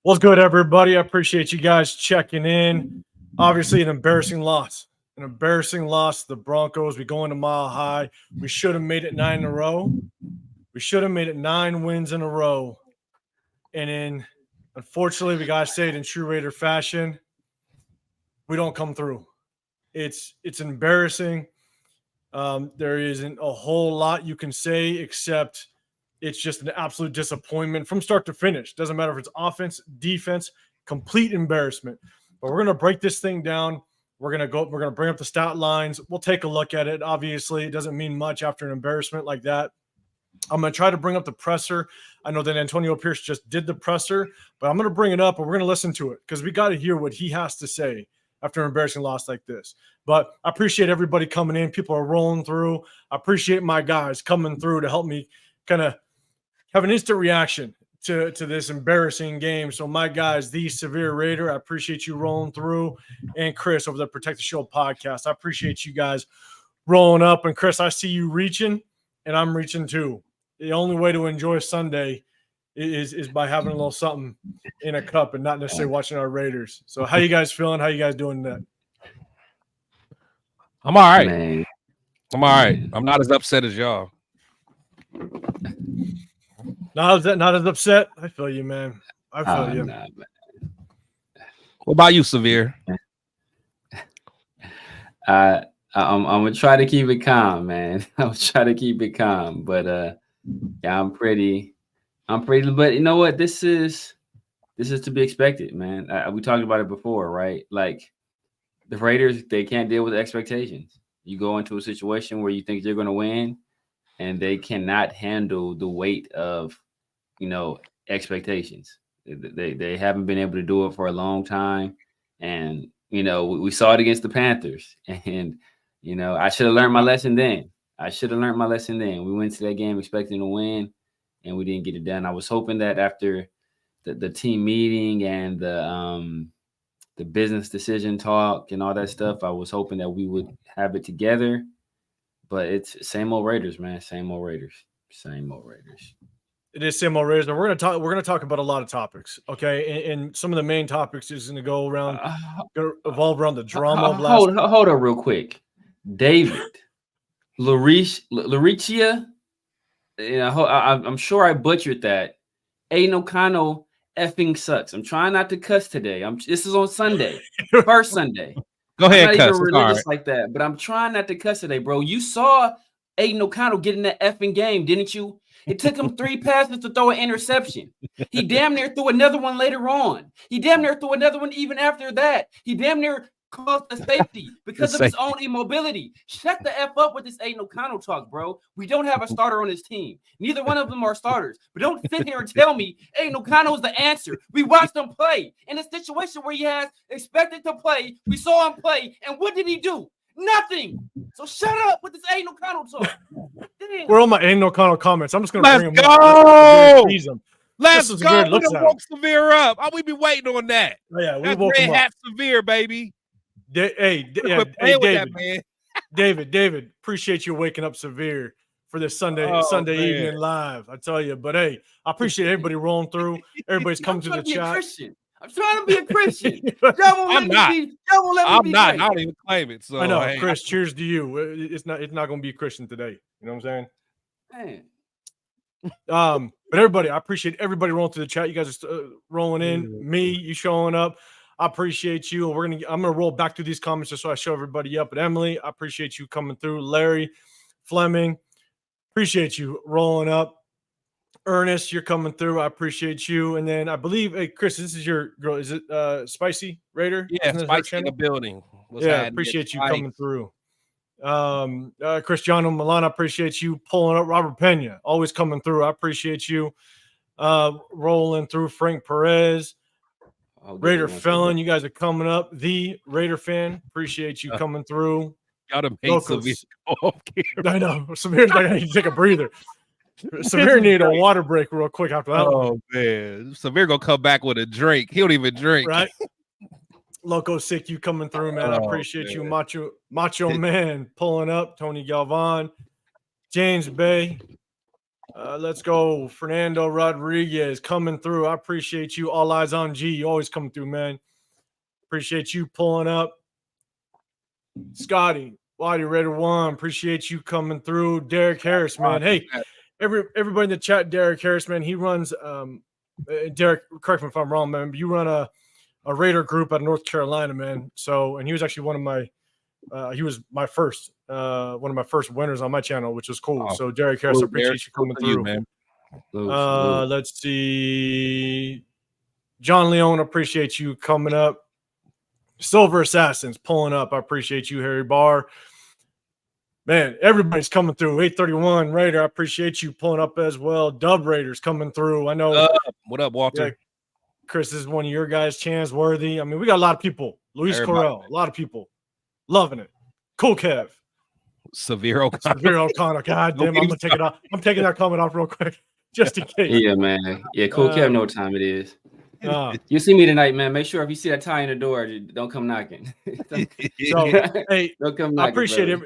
What's good, everybody? I appreciate you guys checking in. Obviously, an embarrassing loss. An embarrassing loss to the Broncos. We go into Mile High. We should have made it 9 in a row. We should have made it 9 wins in a row. And then, unfortunately, we got to say it in true Raider fashion, we don't come through. It's embarrassing. There isn't a whole lot you can say except it's just an absolute disappointment from start to finish. Doesn't matter if it's offense, defense, complete embarrassment. But we're going to break this thing down. We're going to bring up the stat lines. We'll take a look at it. Obviously, it doesn't mean much after an embarrassment like that. I'm going to try to bring up the presser. I know that Antonio Pierce just did the presser, but I'm going to bring it up and we're going to listen to it because we got to hear what he has to say after an embarrassing loss like this. But I appreciate everybody coming in. People are rolling through. I appreciate my guys coming through to help me kind of have an instant reaction to this embarrassing game. So my guys, the Severe Raider, I appreciate you rolling through. And Chris over the Protect the Show podcast, I appreciate you guys rolling up. And Chris, I see you reaching, and I'm reaching too. The only way to enjoy Sunday is by having a little something in a cup and not necessarily watching our Raiders. So how you guys feeling? How you guys doing that? I'm all right. Man. I'm all right. I'm not as upset as y'all. Not as upset. I feel you, man. I feel you. Nah, man. What about you, Severe? I'm gonna try to keep it calm, man. I'm try to keep it calm, but yeah, I'm pretty. But you know what? This is to be expected, man. We talked about it before, right? Like the Raiders, they can't deal with expectations. You go into a situation where you think you're going to win, and they cannot handle the weight of, expectations. They haven't been able to do it for a long time, and we saw it against the Panthers, and I should have learned my lesson then. We went to that game expecting to win, and we didn't get it done. I was hoping that after the team meeting and the business decision talk and all that stuff, I was hoping that we would have it together. But it's same old Raiders, man. Same old Raiders. It is same old Raiders. And we're gonna talk about a lot of topics, okay? And some of the main topics is gonna go around, evolve around the drama of last. Hold on, real quick. David, Lauricia. I'm sure I butchered that. Aiden O'Connell effing sucks. I'm trying not to cuss today. This is on Sunday, first Sunday. Go ahead, I'm not cuss. even religious like that, but I'm trying not to cuss today, bro. You saw Aiden O'Connell get in that effing game, didn't you? It took him 3 passes to throw an interception. He damn near threw another one later on. He damn near threw another one even after that. He damn near caused a safety because of his own immobility. Shut the F up with this Aiden O'Connell talk, bro. We don't have a starter on this team. Neither one of them are starters. But don't sit here and tell me Aiden O'Connell is the answer. We watched him play in a situation where he has expected to play. We saw him play. And what did he do? Nothing. So shut up with this Aiden O'Connell talk. Damn. We're on my Aiden O'Connell comments. I'm just going to bring them up. Let's go. We're going to woke Severe up. We be waiting on that. Oh, yeah, that's Red Hat Severe, baby. David, appreciate you waking up Severe for this Sunday evening live. I tell you, but hey, I appreciate everybody rolling through. Everybody's coming to the chat. I'm trying to be a Christian. I'm not. I don't even claim it. So I know, Chris. Cheers to you. It's not going to be a Christian today. You know what I'm saying? Man. But everybody, I appreciate everybody rolling through the chat. You guys are rolling in. Me, you showing up. I appreciate you. I'm gonna roll back through these comments just so I show everybody up. But Emily, I appreciate you coming through. Larry, Fleming, appreciate you rolling up. Ernest, you're coming through. I appreciate you. And then I believe, hey, Chris, this is your girl. Is it Spicy Raider? Yeah, Spicy in the building. Yeah, appreciate you coming through. Cristiano Milano, appreciate you pulling up. Robert Pena, always coming through. I appreciate you rolling through. Frank Perez. Raider Felon, you guys are coming up. The Raider fan, appreciate you coming through. Got to make Severe. I know. Severe's like, I need to take a breather. Severe need a water break real quick after that. Oh, man. Severe going to come back with a drink. He don't even drink. Right? Loco Sick, you coming through, man. I appreciate you. Macho Man pulling up. Tony Galvan. James Bay. Let's go. Fernando Rodriguez coming through. I appreciate you. All eyes on G. You always come through, man. Appreciate you pulling up. Scotty, Whitey Raider 1. Appreciate you coming through. Derek Harris, man. Hey, everybody in the chat, Derek Harris, man. He runs Derek, correct me if I'm wrong, man, but you run a Raider group out of North Carolina, man. So, and he was actually one of my he was my first one of my first winners on my channel, which was cool. So Derek Harris, I appreciate you coming through, man. Let's see. John Leone, appreciate you coming up. Silver Assassins pulling up. I appreciate you, Harry Barr. Man, everybody's coming through. 831 Raider, I appreciate you pulling up as well. Dub Raiders coming through. I know. What up, Walter? Yeah, Chris, this is one of your guys, Chance Worthy. I mean, we got a lot of people. Luis Correll, a lot of people loving it. Cool Kev. Severe O'Connor. Severe O'Connor. God damn, I'm gonna take it off. I'm taking that comment off real quick, just in case. Yeah, man. Yeah, Cool Kev know what time it is. You see me tonight, man. Make sure if you see that tie in the door, don't come knocking. So, hey, don't come knocking, I appreciate it.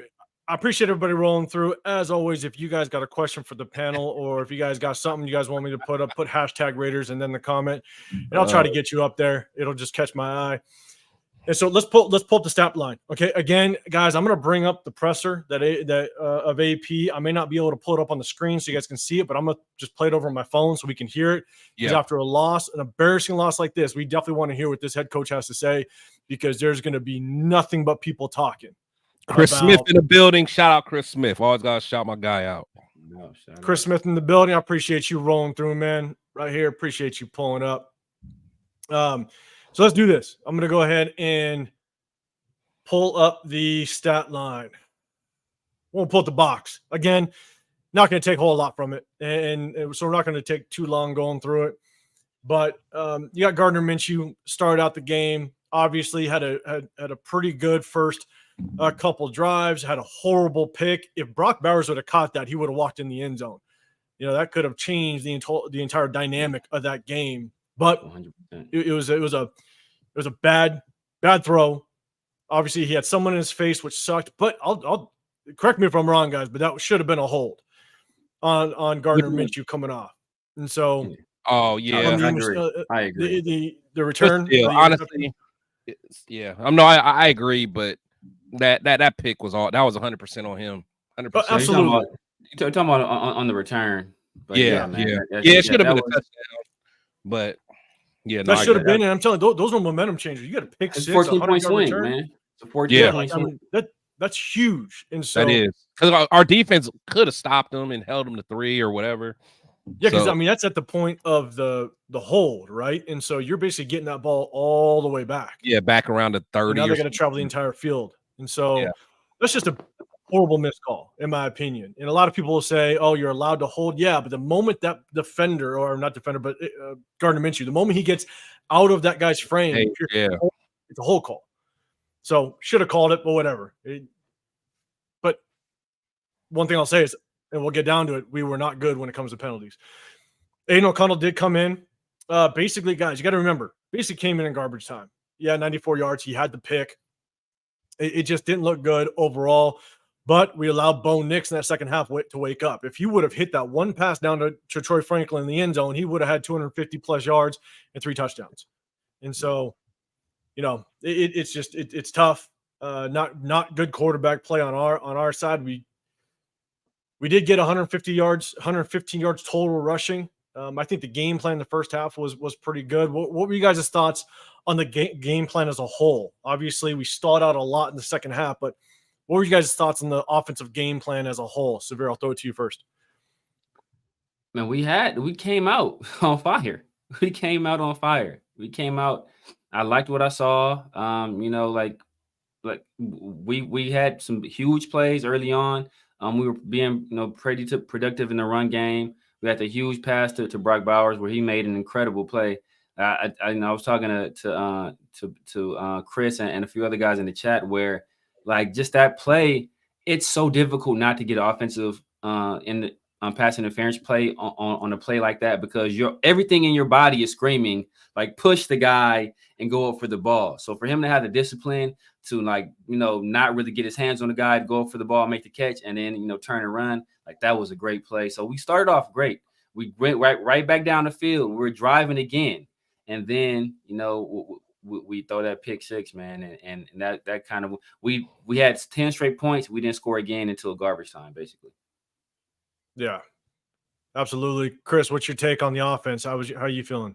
I appreciate everybody rolling through. As always, if you guys got a question for the panel, or if you guys got something you guys want me to put up, put hashtag Raiders and then the comment, and I'll try to get you up there. It'll just catch my eye. And so let's pull up the stat line. Okay, again, guys, I'm going to bring up the presser of AP. I may not be able to pull it up on the screen so you guys can see it, but I'm going to just play it over my phone so we can hear it. Because after a loss, an embarrassing loss like this, we definitely want to hear what this head coach has to say, because there's going to be nothing but people talking. Chris Smith in the building. Shout out Chris Smith. Always got to shout my guy out. Chris Smith in the building. I appreciate you rolling through, man. Right here. Appreciate you pulling up. So let's do this. I'm going to go ahead and pull up the stat line. We'll pull up the box. Again, not going to take a whole lot from it. And so we're not going to take too long going through it. But you got Gardner Minshew started out the game. Obviously had a pretty good first couple drives, had a horrible pick. If Brock Bowers would have caught that, he would have walked in the end zone. You know, that could have changed the entire dynamic of that game. But it was a bad throw. Obviously, he had someone in his face, which sucked. But I'll correct me if I'm wrong, guys. But that should have been a hold on Gardner Minshew coming off. And so, I agree. The return, honestly, I agree. But that pick was 100% on him. 100%. Absolutely. You're talking about on the return. But it should have been a touchdown. But that should have been, and I'm telling you, those are momentum changers. You got a pick 6, 14-point swing, man. It's a 14-point swing. That's huge. And so that is, because our defense could have stopped them and held them to 3 or whatever. Yeah, because I mean that's at the point of the hold, right? And so you're basically getting that ball all the way back. Yeah, back around to 30. And now they got to travel the entire field, and so that's just a horrible missed call, in my opinion. And a lot of people will say, "Oh, you're allowed to hold." Yeah, but the moment that defender, or not defender, but Gardner Minshew, the moment he gets out of that guy's frame, it's a hold call. So should have called it, but whatever. But one thing I'll say is, and we'll get down to it, we were not good when it comes to penalties. Aiden O'Connell did come in. Basically, guys, you got to remember, basically came in garbage time. Yeah, 94 yards. He had the pick. It just didn't look good overall. But we allowed Bo Nix in that second half to wake up. If he would have hit that one pass down to Troy Franklin in the end zone, he would have had 250-plus yards and 3 touchdowns. And so, you know, it's tough. Not good quarterback play on our side. We did get 115 yards total rushing. I think the game plan in the first half was pretty good. What were you guys' thoughts on the game plan as a whole? Obviously, we stalled out a lot in the second half, but what were you guys' thoughts on the offensive game plan as a whole? Severe, I'll throw it to you first. Man, we came out on fire. We came out on fire. I liked what I saw. You know, like we had some huge plays early on. We were being, pretty productive in the run game. We had the huge pass to Brock Bowers where he made an incredible play. I was talking to Chris and a few other guys in the chat where, like, just that play, it's so difficult not to get offensive in pass interference play on a play like that, because everything in your body is screaming like push the guy and go up for the ball. So for him to have the discipline to not really get his hands on the guy, go up for the ball, make the catch, and then turn and run, like that was a great play. So we started off great. We went right back down the field. We're driving again, and then we throw that pick six, man, and that kind of we had 10 straight points. We didn't score again until garbage time, basically. Yeah, absolutely. Chris, what's your take on the offense? How are you feeling?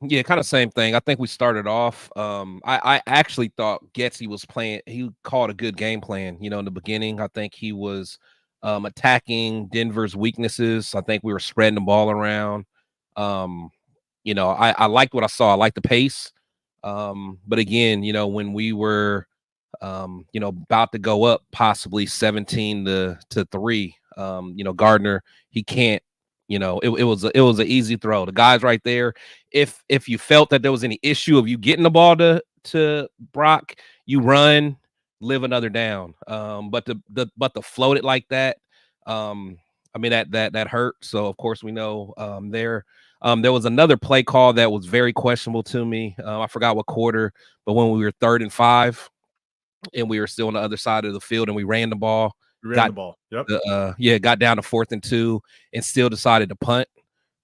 Yeah, kind of same thing. I think we started off. I actually thought Getsy was playing. He called a good game plan. In the beginning, I think he was attacking Denver's weaknesses. I think we were spreading the ball around. I liked what I saw. I liked the pace. But again, when we were, about to go up possibly 17-3, Gardner, he can't. It was an easy throw. The guy's right there. If you felt that there was any issue of you getting the ball to Brock, you run, live another down. But to float it like that, that hurt. So of course we know there was another play call that was very questionable to me. I forgot what quarter, but when we were 3rd and 5, and we were still on the other side of the field, and we ran the ball. Ran the ball. Yep. Got down to 4th and 2 and still decided to punt.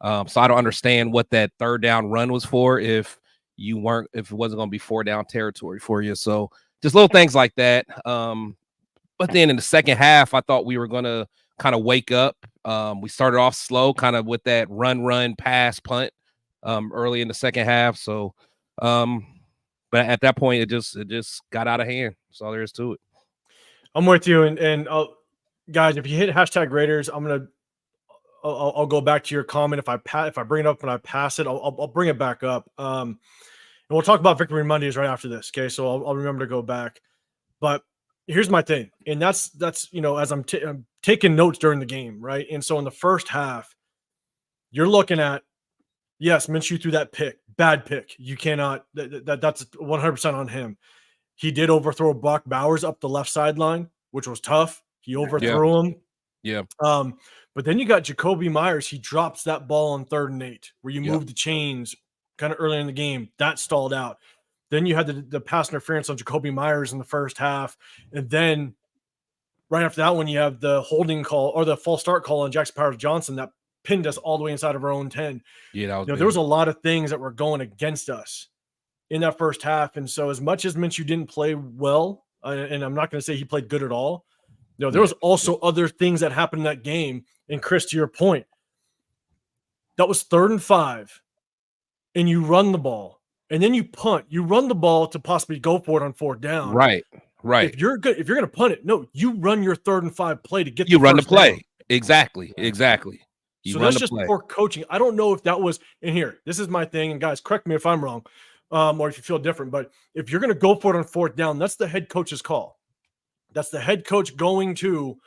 So I don't understand what that 3rd down run was for if it wasn't going to be 4 down territory for you. So just little things like that. But then in the second half, I thought we were going to kind of wake up. We started off slow, kind of with that run, pass, punt early in the second half. So, but at that point, it just got out of hand. That's all there is to it. I'm with you, and guys, if you hit hashtag Raiders, I'll go back to your comment. If I bring it up and I pass it, I'll bring it back up. And we'll talk about Victory Mondays right after this. Okay, so I'll remember to go back. But here's my thing, and that's as I'm taking notes during the game, right? And so in the first half, you're looking at, yes, Minshew threw that pick, bad pick. You cannot. That's 100% on him. He did overthrow Brock Bowers up the left sideline, which was tough. He overthrew him. Yeah. But then you got Jacoby Myers. He drops that ball on 3rd and 8, where you move the chains kind of early in the game. That stalled out. Then you had the pass interference on Jacoby Myers in the first half. And then right after that one, you have the holding call or the false start call on Jackson Powers-Johnson that pinned us all the way inside of our own 10. Yeah, that was there was a lot of things that were going against us in that first half. And so as much as Minshew didn't play well, and I'm not going to say he played good at all, there was also other things that happened in that game. And Chris, to your point, that was 3rd and 5, and you run the ball, and then you punt. You run the ball to possibly go for it on 4th down. Right. If you're going to punt it, no, you run your 3rd and 5 play to get you run the play. Down. Exactly. So that's just poor coaching. I don't know if that was in here. This is my thing, and guys, correct me if I'm wrong. Or if you feel different, but if you're going to go for it on 4th down, that's the head coach's call. That's the head coach going to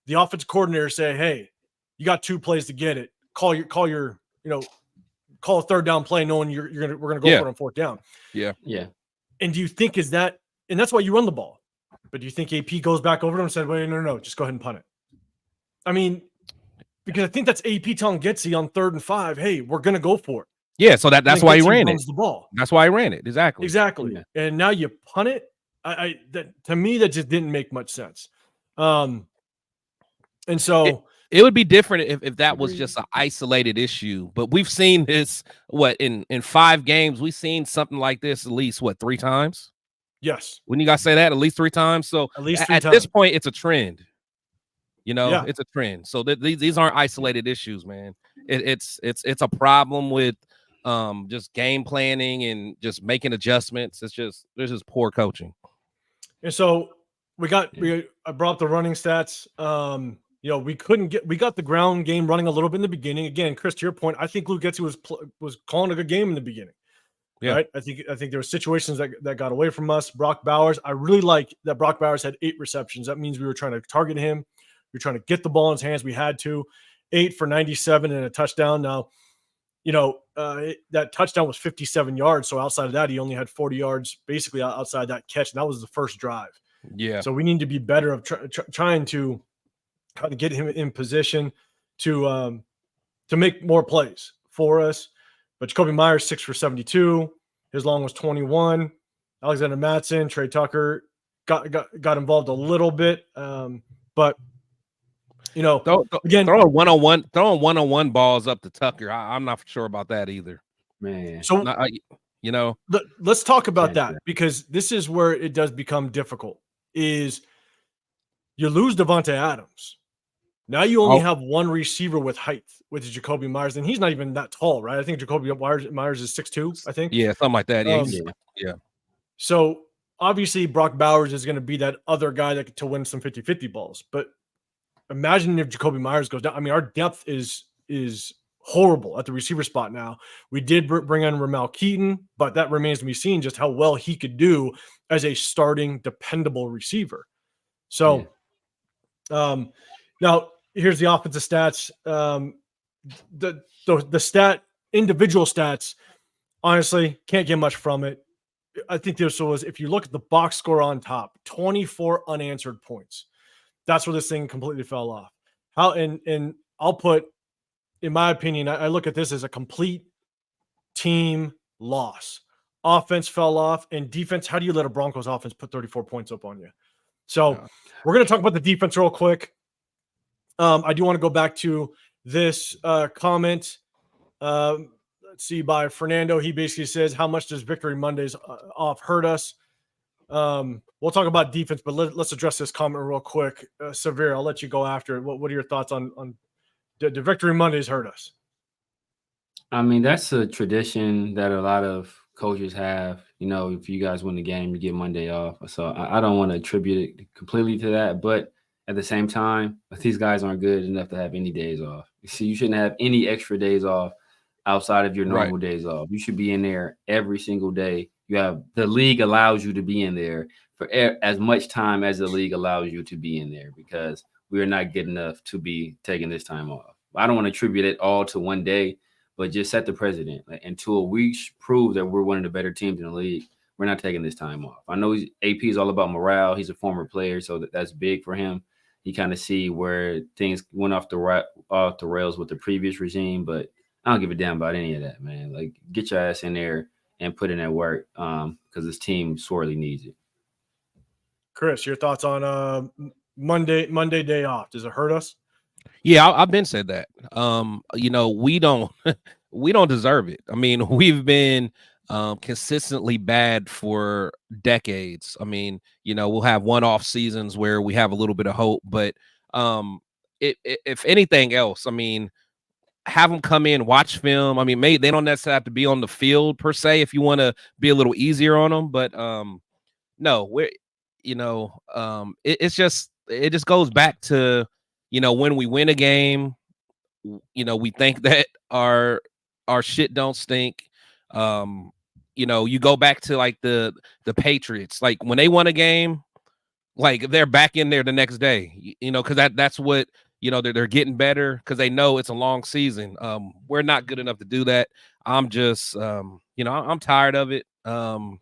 the offensive coordinator, say, "Hey, you got 2 plays to get it. Call a 3rd down play, knowing we're going to go for it on 4th down." Yeah. And do you think and that's why you run the ball? But do you think AP goes back over to him and said, "Wait, no, just go ahead and punt it"? I mean, because I think that's AP telling Getsy on 3rd and 5, "Hey, we're going to go for it." Yeah, so that's why he ran it. The ball. That's why he ran it. Exactly. Yeah. And now you punt it. To me, that just didn't make much sense. And so it would be different if that was just an isolated issue. But we've seen this in 5 games. We've seen something like this at least 3 times. Yes. When you guys say that, at least 3 times. So at least 3 at times. This point, it's a trend. It's a trend. So these aren't isolated issues, man. It's a problem with just game planning and just making adjustments. There's just poor coaching. And so I brought up the running stats. We got the ground game running a little bit in the beginning. Again, Chris, to your point, I think Luke Getsy was calling a good game in the beginning. Yeah. Right. I think there were situations that got away from us. Brock Bowers, I really like that Brock Bowers had 8 receptions. That means we were trying to target him. We were trying to get the ball in his hands. We had to. 8 for 97 and a touchdown. Now, that touchdown was 57 yards. So outside of that, he only had 40 yards basically outside that catch. And that was the first drive. Yeah. So we need to be better of trying to get him in position. to make more plays for us. But Jacoby Myers 6 for 72. His long was 21. Alexander Mattson, Trey Tucker got involved a little bit, but again, throwing one-on-one balls up to Tucker. I'm not sure about that either, man. So let's talk about that, because this is where it does become difficult. Is you lose Devontae Adams. Now you only have one receiver with height, which is Jacoby Myers, and he's not even that tall, right? I think Jacoby Myers is 6'2", I think. Yeah, something like that. Yeah. So obviously Brock Bowers is going to be that other guy to win some 50-50 balls. But imagine if Jacoby Myers goes down. I mean, our depth is horrible at the receiver spot now. We did bring in Ramel Keaton, but that remains to be seen just how well he could do as a starting dependable receiver. So now here's the offensive stats. The individual stats, honestly, can't get much from it. I think this was, if you look at the box score on top, 24 unanswered points. That's where this thing completely fell off. And I'll put, in my opinion, I look at this as a complete team loss. Offense fell off, and defense, how do you let a Broncos offense put 34 points up on you? So we're going to talk about the defense real quick. I do want to go back to this comment. Let's see, by Fernando. He basically says, how much does Victory Mondays off hurt us? We'll talk about defense, but let's address this comment real quick. Severe, I'll let you go after it. What are your thoughts on the Victory Mondays hurt us? I mean, that's a tradition that a lot of coaches have. If you guys win the game, you get Monday off. So I don't want to attribute it completely to that, but at the same time, these guys aren't good enough to have any days off. See, you shouldn't have any extra days off outside of your normal days off. You should be in there every single day. The league allows you to be in there for as much time as the league allows you to be in there, because we are not good enough to be taking this time off. I don't want to attribute it all to one day, but just set the precedent. Until we prove that we're one of the better teams in the league, we're not taking this time off. I know AP is all about morale. He's a former player, so that's big for him. You kind of see where things went off the rails with the previous regime, but I don't give a damn about any of that, man. Like, get your ass in there and put in that work, because this team sorely needs it. Chris, your thoughts on Monday day off? Does it hurt us? Yeah, I've been said that. We don't we don't deserve it. I mean, we've been consistently bad for decades. I mean, we'll have one-off seasons where we have a little bit of hope, but if anything else, I mean, have them come in, watch film. I mean, they don't necessarily have to be on the field per se if you want to be a little easier on them, but no, it just goes back to, when we win a game, we think that our shit don't stink. You go back to like the Patriots, like when they won a game, like they're back in there the next day, because that's what, they're getting better because they know it's a long season. We're not good enough to do that. I'm just, I'm tired of it. And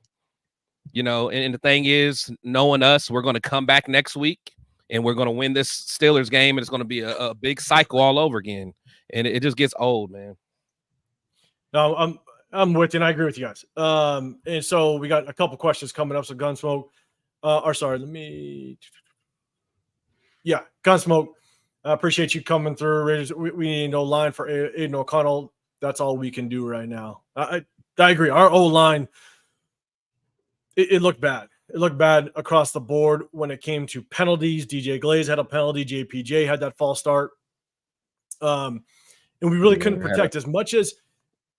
the thing is, knowing us, we're going to come back next week and we're going to win this Steelers game, and it's going to be a big cycle all over again. And it just gets old, man. No, I'm with you, and I agree with you guys. And so we got a couple questions coming up. So Gunsmoke, Gunsmoke. I appreciate you coming through. Raiders, we need no line for Aiden O'Connell. That's all we can do right now. I agree. Our O-line, it looked bad. It looked bad across the board when it came to penalties. DJ Glaze had a penalty. JPJ had that false start. And we really couldn't protect as much as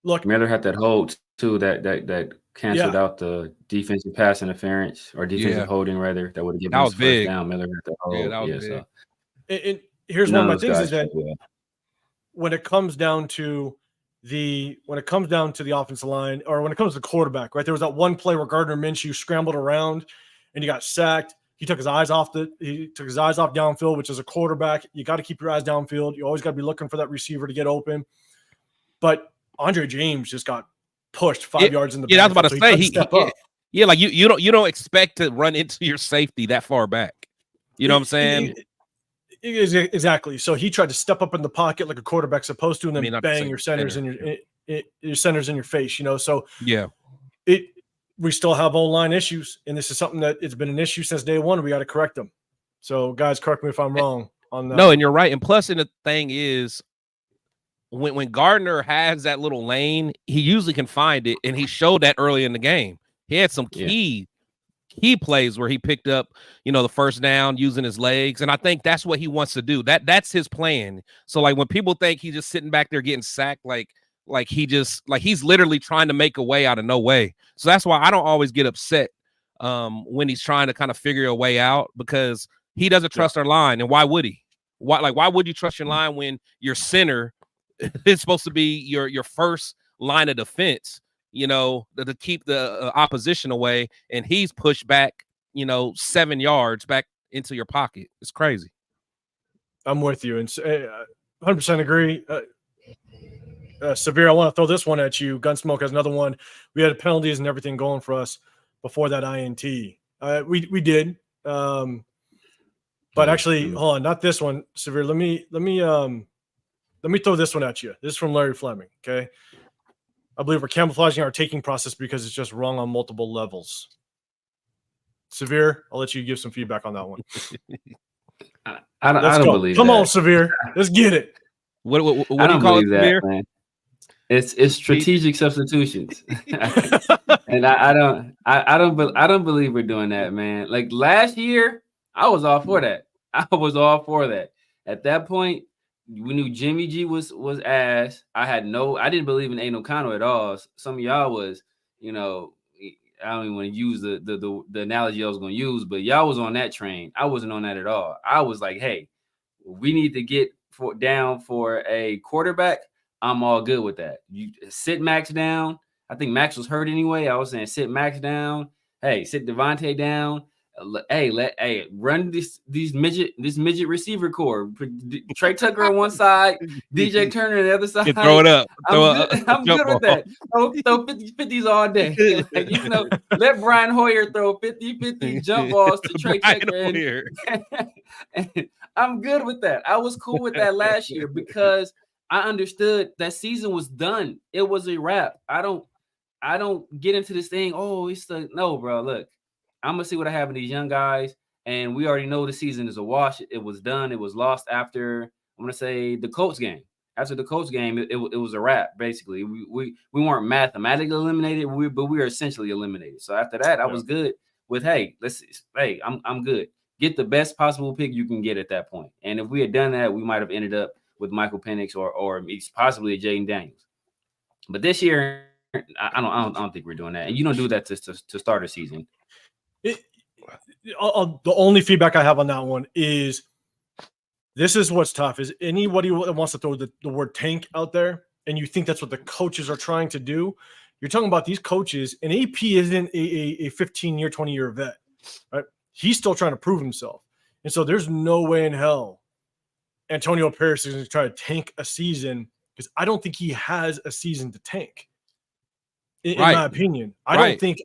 look. Miller had that hold too that canceled out the defensive pass interference or defensive holding, rather, that would have given us first down. Miller had that hold. Yeah, that was big. So. And here's one of my things is that when it comes down to the offensive line, or when it comes to the quarterback, right? There was that one play where Gardner Minshew scrambled around and he got sacked. He took his eyes off downfield, which is a quarterback. You got to keep your eyes downfield. You always got to be looking for that receiver to get open. But Andre James just got pushed 5 yards in the back. Yeah, I was about to say like you don't expect to run into your safety that far back. You know what I'm saying? Exactly. So he tried to step up in the pocket like a quarterback's supposed to, and then not bang the your same centers your centers in your face. So Yeah. we still have O-line issues, and this is something that it's been an issue since day one. We got to correct them. So guys, correct me if I'm wrong on that. No, and you're right. And plus, and the thing is, when Gardner has that little lane, he usually can find it, and he showed that early in the game. He had some key plays where he picked up, the first down using his legs, and I think that's what he wants to do. That's his plan. So like when people think he's just sitting back there getting sacked, like he's literally trying to make a way out of no way. So that's why I don't always get upset when he's trying to kind of figure a way out, because he doesn't trust our line. And why would he? Why would you trust your line when your center is supposed to be your first line of defense, to keep the opposition away, and he's pushed back, 7 yards back into your pocket? It's crazy. I'm with you, and 100% agree. Severe, I want to throw this one at you. Gunsmoke has another one. We had penalties and everything going for us before that INT. We did, but actually, hold on, not this one, Severe. Let me throw this one at you. This is from Larry Fleming. Okay, I believe we're camouflaging our taking process because it's just wrong on multiple levels. Severe, I'll let you give some feedback on that one. I don't believe. Come that. on, Severe, let's get it. What do you call it, Severe? Man. It's strategic substitutions, and I don't believe we're doing that, man. Like last year, I was all for that. At that point, we knew Jimmy G was ass. I didn't believe in Aiden O'Connell at all. Some of y'all was, I don't even want to use the analogy I was going to use, but y'all was on that train. I wasn't on that at all. I was like, hey, we need to get down for a quarterback. I'm all good with that. You sit Max down. I think Max was hurt anyway. I was saying sit Max down. Hey, sit Devontae down. Hey, run this midget receiver core. Trey Tucker on one side, DJ Turner on the other side. Throw it up. I'm good with that. Throw 50s all day. Let Brian Hoyer throw 50 jump balls to Trey Tucker. And I'm good with that. I was cool with that last year because I understood that season was done. It was a wrap. I don't get into this thing. Oh, no, bro. Look, I'm gonna see what I have in these young guys, and we already know the season is a wash. It was done. It was lost after, I'm gonna say, the Colts game. After the Colts game, it was a wrap. Basically, we weren't mathematically eliminated, but we were essentially eliminated. So after that, I was good with I'm good. Get the best possible pick you can get at that point. And if we had done that, we might have ended up with Michael Penix or possibly Jaden Daniels. But this year, I don't think we're doing that. And you don't do that to start a season. The only feedback I have on that one is this is what's tough is anybody that wants to throw the word tank out there and you think that's what the coaches are trying to do. You're talking about these coaches, and AP isn't a 15-year, 20-year vet, right? He's still trying to prove himself. And so there's no way in hell Antonio Pierce is going to try to tank a season because I don't think he has a season to tank. In my opinion, I don't think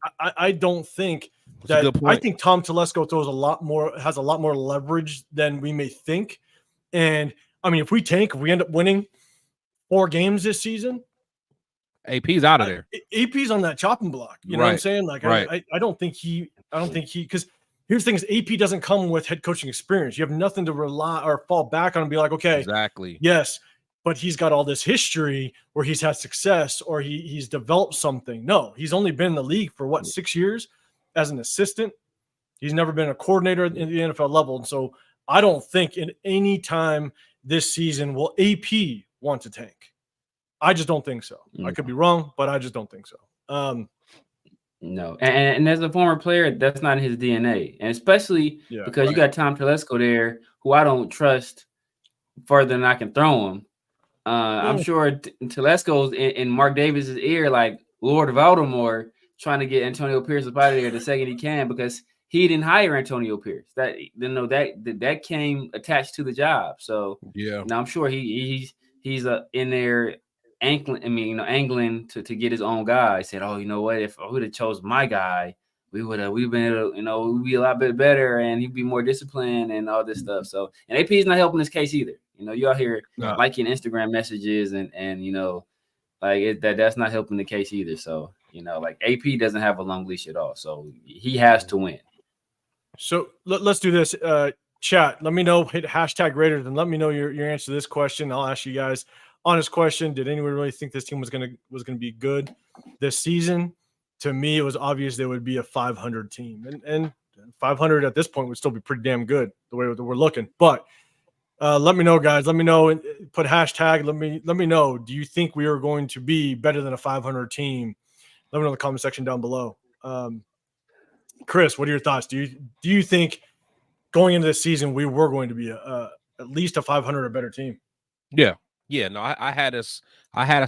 that. I think Tom Telesco has a lot more leverage than we may think. And I mean, if we end up winning 4 games this season, AP's out of there. AP's on that chopping block. You know what I'm saying? Like, I don't think he, because here's the thing is AP doesn't come with head coaching experience. You have nothing to rely or fall back on and be like, okay, exactly. Yes. But he's got all this history where he's had success or he's developed something. No, he's only been in the league for 6 years as an assistant. He's never been a coordinator in the NFL level. And so I don't think in any time this season will AP want to tank. I just don't think so. I could be wrong, but I just don't think so. No. And as a former player, that's not his DNA. And especially because you got Tom Telesco there, who I don't trust further than I can throw him. I'm sure Telesco's in Mark Davis's ear, like Lord Voldemort, trying to get Antonio Pierce up out of there the second he can, because he didn't hire Antonio Pierce. That came attached to the job. So now I'm sure he's in there angling to get his own guy. He said, oh, you know what? If I would have chose my guy, we've been able to, we'd be a lot bit better and he'd be more disciplined and all this stuff. So, and AP is not helping this case either. You out here liking Instagram messages and like that's not helping the case either. So, like AP doesn't have a long leash at all. So he has to win. So let's do this. Chat, let me know, hit hashtag Raiders and let me know your answer to this question. I'll ask you guys honest question. Did anyone really think this team was gonna be good this season? To me, it was obvious they would be a 500 team, and 500 at this point would still be pretty damn good the way that we're looking. But let me know, guys. Let me know. Put hashtag. Let me know. Do you think we are going to be better than a 500 team? Let me know in the comment section down below. Chris, what are your thoughts? Do you think going into this season we were going to be at least a 500 or better team? Yeah. No, I had us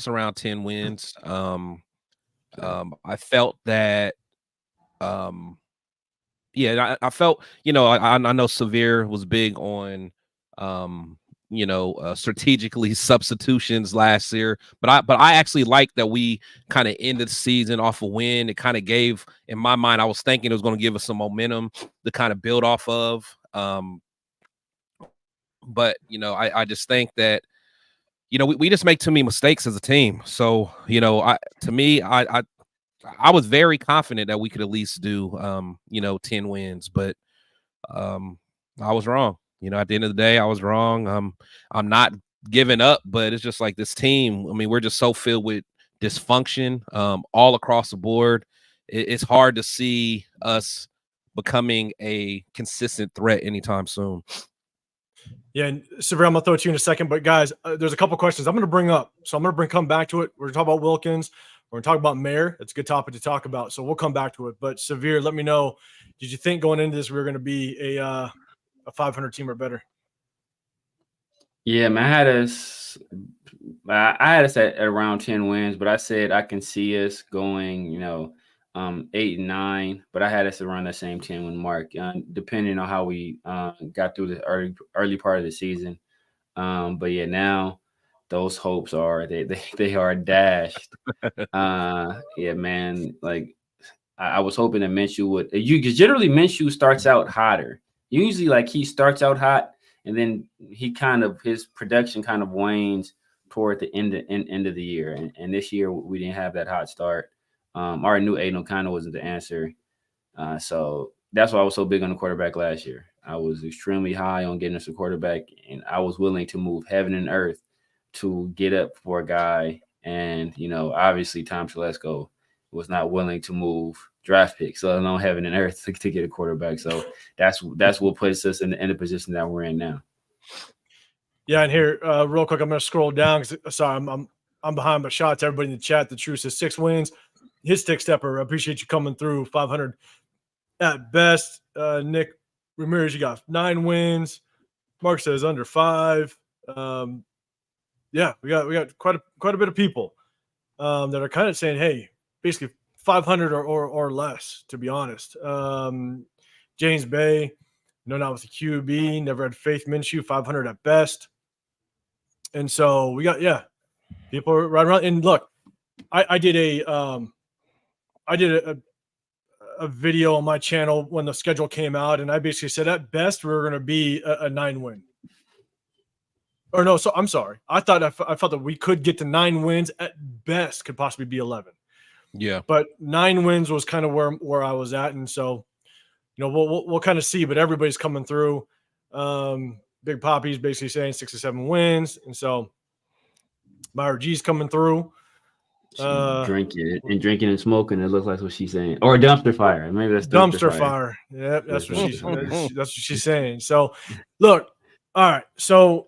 around 10 wins. I felt that. I felt. I know Severe was big on. Strategically substitutions last year, but I actually like that we kind of ended the season off a win. It kind of gave, in my mind, I was thinking it was going to give us some momentum to kind of build off of. But I just think that we just make too many mistakes as a team. So I was very confident that we could at least do 10 wins, but I was wrong. At the end of the day, I was wrong. I'm not giving up, but it's just like this team. I mean, we're just so filled with dysfunction all across the board. It's hard to see us becoming a consistent threat anytime soon. Yeah, and Severe, I'm going to throw it to you in a second. But, guys, there's a couple questions I'm going to bring up. So I'm going to come back to it. We're going to talk about Wilkins. We're going to talk about Mayer. It's a good topic to talk about. So we'll come back to it. But, Severe, let me know, did you think going into this we were going to be a 500 team or better? Yeah, man, I had us at around 10 wins, but I said I can see us going, 8 and 9, but I had us around that same 10 win mark, depending on how we got through the early part of the season. But yeah, now those hopes are they are dashed. Yeah, man, like I was hoping that Minshew would. Because generally Minshew starts out hotter. Usually, like he starts out hot, and then his production kind of wanes toward the end of the year. And this year we didn't have that hot start. Our new Aiden kind of wasn't the answer. So that's why I was so big on the quarterback last year. I was extremely high on getting us a quarterback, and I was willing to move heaven and earth to get up for a guy. And obviously Tom Telesco was not willing to move draft picks, let alone heaven and earth to get a quarterback. So that's what puts us in the position that we're in now. Yeah, and here, real quick, I'm going to scroll down because sorry, I'm behind. But shout out to everybody in the chat. The Truth says 6 wins. His stick stepper. I appreciate you coming through. 500 at best. Nick Ramirez, you got 9 wins. Mark says under 5. Yeah, we got quite a bit of people that are kind of saying, hey, basically 500 or less, to be honest. James Bay, not with the QB, never had faith Minshew, 500 at best. And so we got, people are right around. And look, I did a video on my channel when the schedule came out, and I basically said at best we're going to be a 9 win. Or no, so I'm sorry. I thought I felt that we could get to 9 wins at best, could possibly be 11. Yeah, but 9 wins was kind of where I was at, and so we'll kind of see. But everybody's coming through. Big Poppy's basically saying 6 or 7 wins, and so Myra G's coming through. Drinking and smoking. It looks like what she's saying, or dumpster fire. Maybe that's dumpster fire. Yeah, that's what she's saying. So, look, all right. So,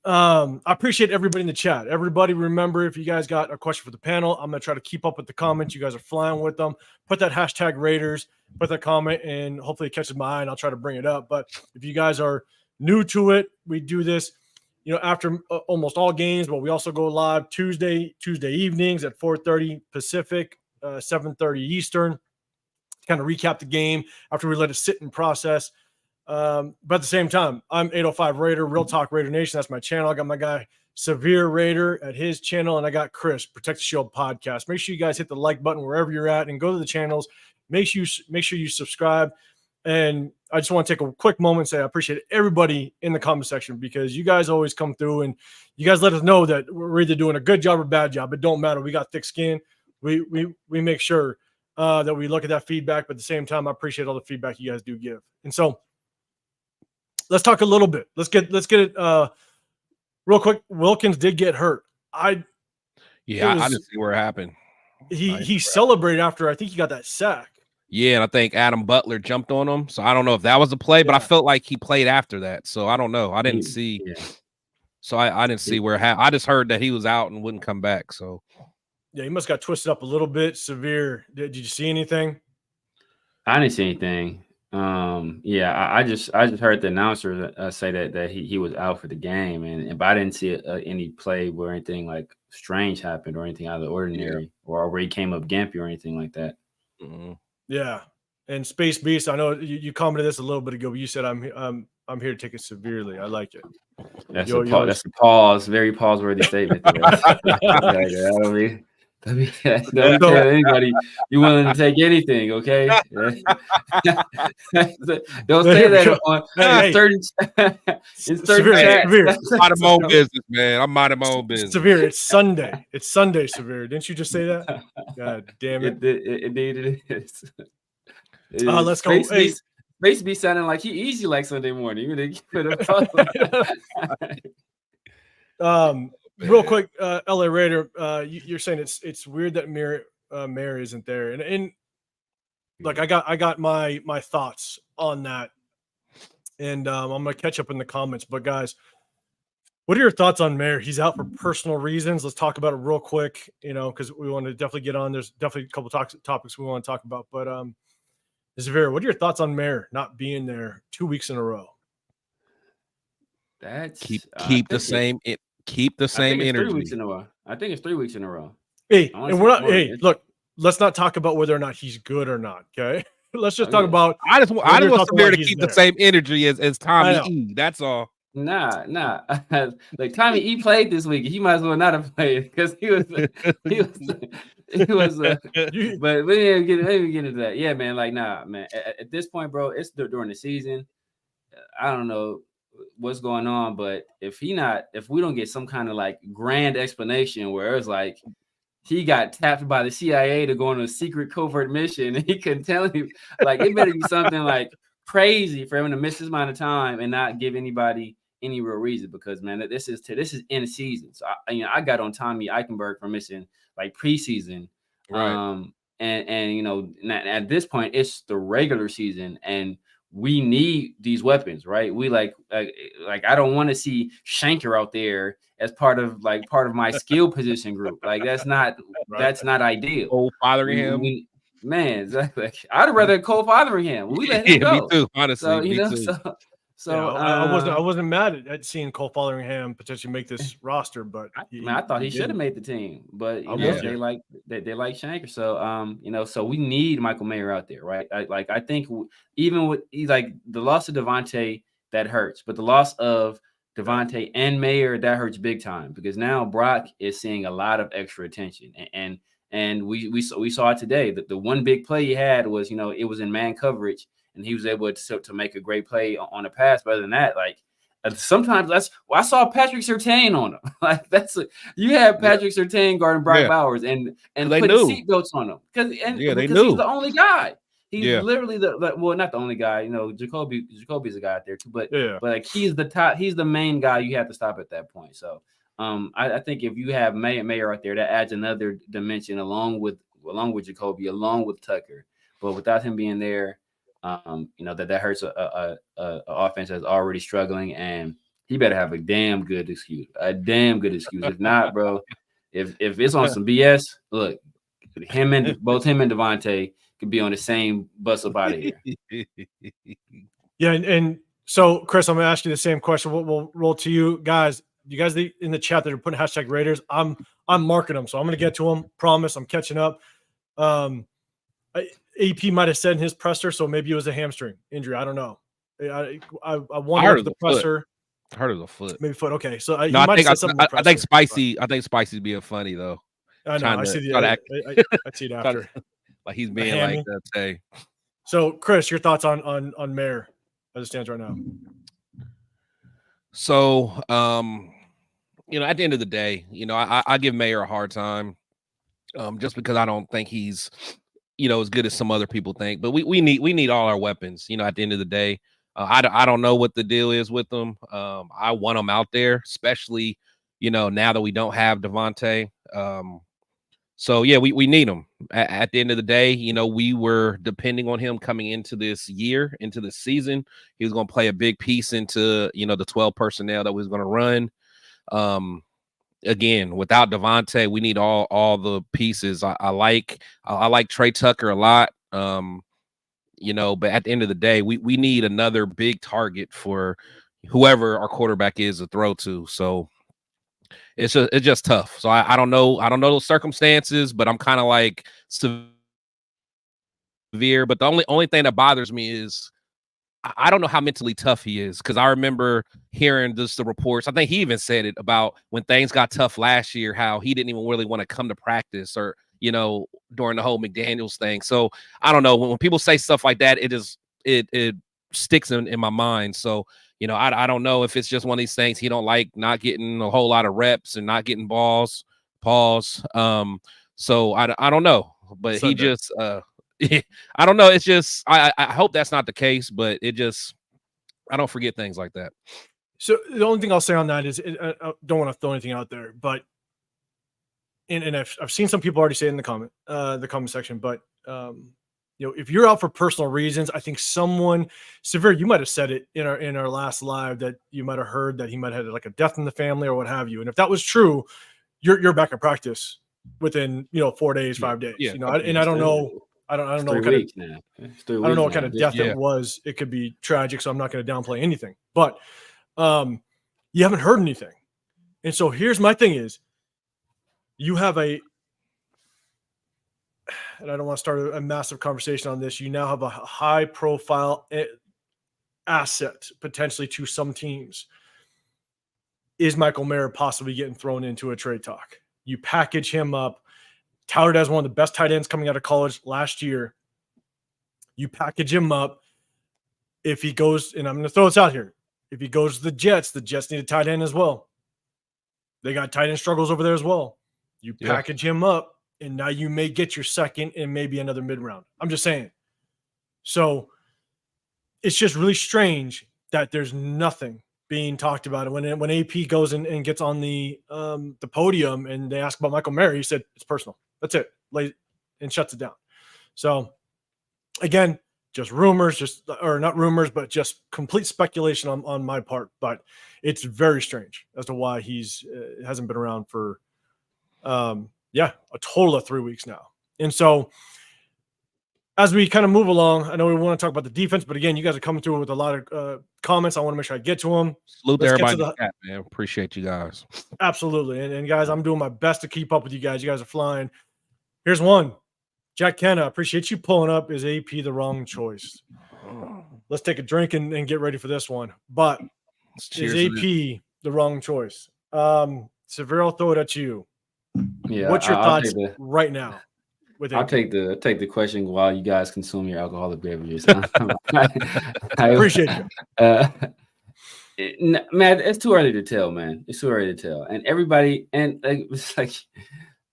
I appreciate everybody in the chat. Everybody, remember, if you guys got a question for the panel, I'm gonna try to keep up with the comments. You guys are flying with them. Put that hashtag Raiders. Put that comment, and hopefully it catches my eye, and I'll try to bring it up. But if you guys are new to it, we do this, after almost all games, but we also go live Tuesday evenings at 4:30 Pacific, 7:30 Eastern, to kind of recap the game after we let it sit and process. But at the same time, I'm 805 Raider, Real Talk Raider Nation. That's my channel. I got my guy Severe Raider at his channel, and I got Chris, Protect the Shield podcast. Make sure you guys hit the like button wherever you're at, and go to the channels make sure you subscribe. And I just want to take a quick moment and say I appreciate everybody in the comment section, because you guys always come through and you guys let us know that we're either doing a good job or bad job. It don't matter. We got thick skin. We make sure that we look at that feedback, but at the same time, I appreciate all the feedback you guys do give. And so let's talk a little bit. Let's get it real quick. Wilkins did get hurt. I didn't see where it happened. He celebrated after I think he got that sack. Yeah, and I think Adam Butler jumped on him. So I don't know if that was a play, but I felt like he played after that. So I don't know. I didn't see. Yeah. So I didn't see where it happened. I just heard that he was out and wouldn't come back. So yeah, he must got twisted up a little bit. Severe. Did you see anything? I didn't see anything. I just heard the announcer say that he was out for the game, but I didn't see any play where anything like strange happened or anything out of the ordinary, or where he came up gimpy or anything like that. Mm-hmm. Yeah, and Space Beast, I know you commented this a little bit ago, but you said I'm here to take it severely. I like it. That's a pause, very pause-worthy statement. Don't tell anybody you willing to take anything, okay? Don't say that on certain Severe. I'm minding my own business, man. I'm minding my own business. Severe. It's Sunday. It's Sunday, Severe. Didn't you just say that? God damn it. Indeed it is. Let's go. Space be sounding like he easy like Sunday morning. Real quick, LA Raider, you're saying it's weird that Mayer isn't there, and like I got my thoughts on that, and I'm gonna catch up in the comments. But guys, what are your thoughts on Mayer? He's out for personal reasons. Let's talk about it real quick, because we want to definitely get on. There's definitely a couple topics we want to talk about, but Zavir, what are your thoughts on Mayer not being there 2 weeks in a row? That's keep the same energy. 3 weeks in a row. I think it's 3 weeks in a row. Hey, and we're not. Hey, look, let's not talk about whether or not he's good or not. Okay, let's just talk about. I just want Severe to keep the same energy as Tommy E. That's all. Nah. Like Tommy E played this week. He might as well not have played because he was. But we didn't get into that. Yeah, man. Like, nah, man. At this point, bro, it's during the season. I don't know what's going on, but if we don't get some kind of like grand explanation where it's like he got tapped by the CIA to go on a secret covert mission and he couldn't tell him, like it better be something like crazy for him to miss this amount of time and not give anybody any real reason, because man, this is in season. So I got on Tommy Eichenberg for missing like preseason, right? And at this point it's the regular season and we need these weapons, right? We like I don't want to see Shanker out there as part of my skill position group. Like that's not ideal. Cole Fotheringham, man, exactly. I'd rather Cole Fotheringham. We let him go. Me too, honestly. I wasn't mad at seeing Cole Fotheringham potentially make this roster, but I thought he should have made the team. But they like Shanker, so so we need Michael Mayer out there, right? I think even with like the loss of Devontae, that hurts, but the loss of Devontae and Mayer, that hurts big time, because now Brock is seeing a lot of extra attention, and we saw it today. That the one big play he had was it was in man coverage. And he was able to make a great play on a pass. But other than that, like sometimes I saw Patrick Surtain on him. Like you have Patrick Surtain guarding Brock Bowers and putting seatbelts on him because he's the only guy. He's literally not the only guy. Jacoby's a guy out there too, but like he's the top. He's the main guy you have to stop at that point. So I think if you have Mayer out there, that adds another dimension along with Jacoby, along with Tucker. But without him being there, that hurts a offense that's already struggling, and he better have a damn good excuse. If not, bro, if it's on some BS, look, both him and Devontae could be on the same bus up out of here. Yeah, and so Chris, I'm gonna ask you the same question. We'll roll to you guys. You guys in the chat that are putting hashtag Raiders, I'm marking them, so I'm gonna get to them. Promise, I'm catching up. AP might have said in his presser, so maybe it was a hamstring injury. I don't know. I wonder if the presser. I heard it was a foot. Maybe foot. Okay, so I think Spicy's being funny though. I know. I see it after. Like he's being hammy. like, hey. So, Chris, your thoughts on Mayer as it stands right now? So, you know, at the end of the day, you know, I give Mayer a hard time, just because I don't think he's, you know, as good as some other people think. But we need all our weapons. You know, at the end of the day, I don't know what the deal is with them. I want them out there, especially, you know, now that we don't have Devontae. So yeah, we need him. At the end of the day, you know, we were depending on him coming into this year, into the season. He was going to play a big piece into, you know, the 12 personnel that we was going to run. Again, without Devontae, we need all the pieces. I like Trey Tucker a lot. You know, but at the end of the day, we need another big target for whoever our quarterback is to throw to. So it's just tough. So I don't know those circumstances, but I'm kind of like severe. But the only thing that bothers me is I don't know how mentally tough he is, because I remember hearing just the reports. I think he even said it about when things got tough last year, how he didn't even really want to come to practice, or, you know, during the whole McDaniels thing. So I don't know, when people say stuff like that, it sticks in my mind. So, you know, I don't know if it's just one of these things he don't like not getting a whole lot of reps and not getting pause. So I don't know, but he just I don't know. It's just I hope that's not the case, but I don't forget things like that. So the only thing I'll say on that is I don't want to throw anything out there, but and I've seen some people already say it in the comment section, but you know, if you're out for personal reasons, I think someone severe, you might have said it in our last live, that you might have heard that he might have had like a death in the family or what have you. And if that was true, you're back in practice within, you know, 4 days, 5 days. Yeah. You know, and I don't know. I don't know what kind of, I don't know what kind of death it was. It could be tragic, so I'm not going to downplay anything. But you haven't heard anything. And so here's my thing is, you have and I don't want to start a massive conversation on this, you now have a high profile asset potentially to some teams. Is Michael Mayer possibly getting thrown into a trade talk? You package him up, touted as one of the best tight ends coming out of college last year. You package him up. If he goes, and I'm going to throw this out here, if he goes to the Jets need a tight end as well. They got tight end struggles over there as well. You package him up, and now you may get your second and maybe another mid-round. I'm just saying. So it's just really strange that there's nothing being talked about. When AP goes and gets on the podium and they ask about Michael Mayer, he said it's personal. That's it. And shuts it down. So again, just rumors, or not rumors, but just complete speculation on my part. But it's very strange as to why he's hasn't been around for a total of 3 weeks now. And so as we kind of move along, I know we want to talk about the defense, but again, you guys are coming through with a lot of comments. I want to make sure I get to them. Salute to everybody in the chat, man. Appreciate you guys. Absolutely. And guys, I'm doing my best to keep up with you guys. You guys are flying. Here's one. Jack Kenna, appreciate you pulling up. Is AP the wrong choice? Let's take a drink and get ready for this one. But is AP the wrong choice? Severe, I'll throw it at you. Yeah. What's your thoughts right now? I'll take the question while you guys consume your alcoholic beverages. I appreciate you. Man, it's too early to tell, man. It's too early to tell. And everybody, and it's like,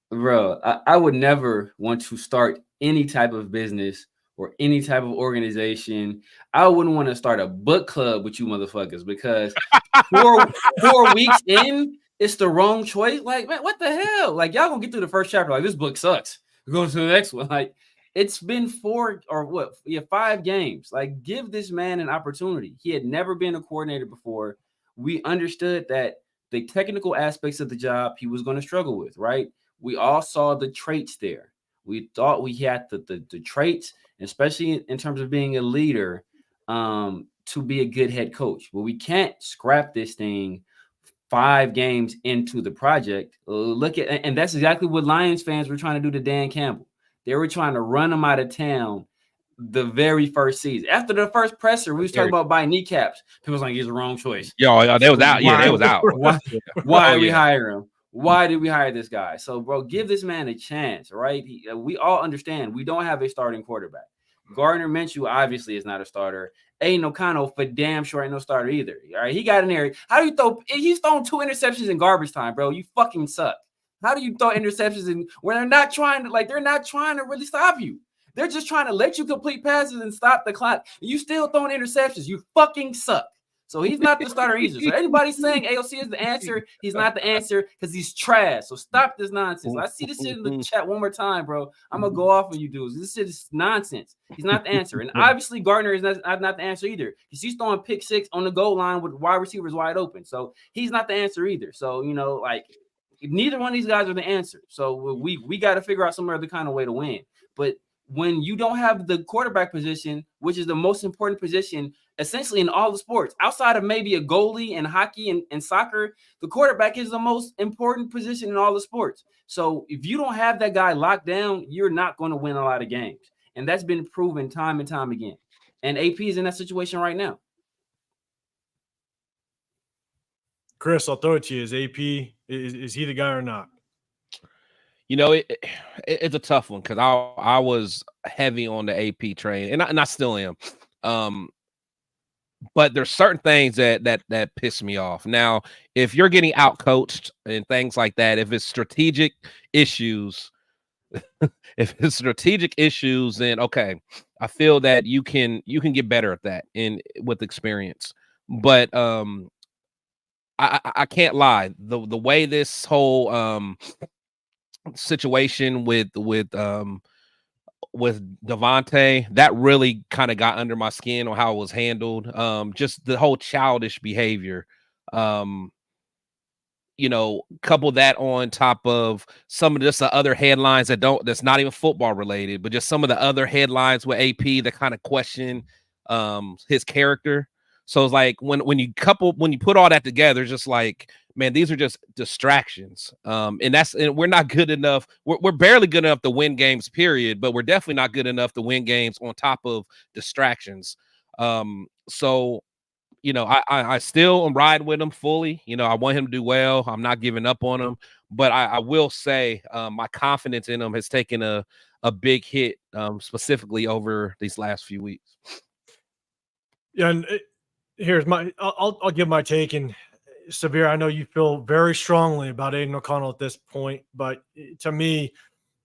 bro, I would never want to start any type of business or any type of organization. I wouldn't want to start a book club with you motherfuckers, because 4 weeks in, it's the wrong choice. Like, man, what the hell? Like, y'all gonna get through the first chapter. Like, this book sucks. We're going to the next one. Like, it's been 5 games. Like, give this man an opportunity. He had never been a coordinator before. We understood that the technical aspects of the job he was going to struggle with, right? We all saw the traits there. We thought we had the traits, especially in terms of being a leader, to be a good head coach. But we can't scrap this thing 5 games into the project. And that's exactly what Lions fans were trying to do to Dan Campbell. They were trying to run him out of town the very first season. After the first presser, we was talking about buying kneecaps. People was like, he's the wrong choice. Yo, they was out. Yeah, they was out. Why are we hiring him? Why did we hire this guy? So, bro, give this man a chance, right? We all understand we don't have a starting quarterback. Gardner Minshew obviously is not a starter. Aiden O'Connell for damn sure ain't no starter either. All right, he got in there. How do you throw? He's thrown 2 interceptions in garbage time, bro. You fucking suck. How do you throw interceptions in when they're not trying to really stop you? They're just trying to let you complete passes and stop the clock. You still throwing interceptions. You fucking suck. So he's not the starter either. So anybody saying AOC is the answer, he's not the answer because he's trash. So stop this nonsense. I see this shit in the chat one more time, bro. I'm gonna go off on you dudes. This shit is nonsense. He's not the answer. And obviously Gardner is not the answer either because he's throwing pick 6 on the goal line with wide receivers wide open. So he's not the answer either. So, you know, like neither one of these guys are the answer. So we got to figure out some other kind of way to win. But when you don't have the quarterback position, which is the most important position essentially in all the sports, outside of maybe a goalie and hockey and soccer, the quarterback is the most important position in all the sports. So if you don't have that guy locked down, you're not going to win a lot of games. And that's been proven time and time again. And AP is in that situation right now. Chris, I'll throw it to you. Is AP, is he the guy or not? You know, it's a tough one because I was heavy on the AP train, and I still am. But there's certain things that piss me off. Now, if you're getting out coached and things like that, if it's strategic issues, then okay, I feel that you can get better at that with experience. But I can't lie. The way this whole situation with Devontae, that really kind of got under my skin on how it was handled. Just the whole childish behavior. You know, couple that on top of some of just the other headlines that's not even football related, but just some of the other headlines with AP that kind of question his character. So it's like when you put all that together, it's just like, man, these are just distractions. And we're not good enough. We're barely good enough to win games, period. But we're definitely not good enough to win games on top of distractions. So, you know, I still am riding with him fully. You know, I want him to do well. I'm not giving up on him. But I will say my confidence in him has taken a big hit, specifically over these last few weeks. Yeah, and here's I'll give my take. And Severe, I know you feel very strongly about Aiden O'Connell at this point, but to me,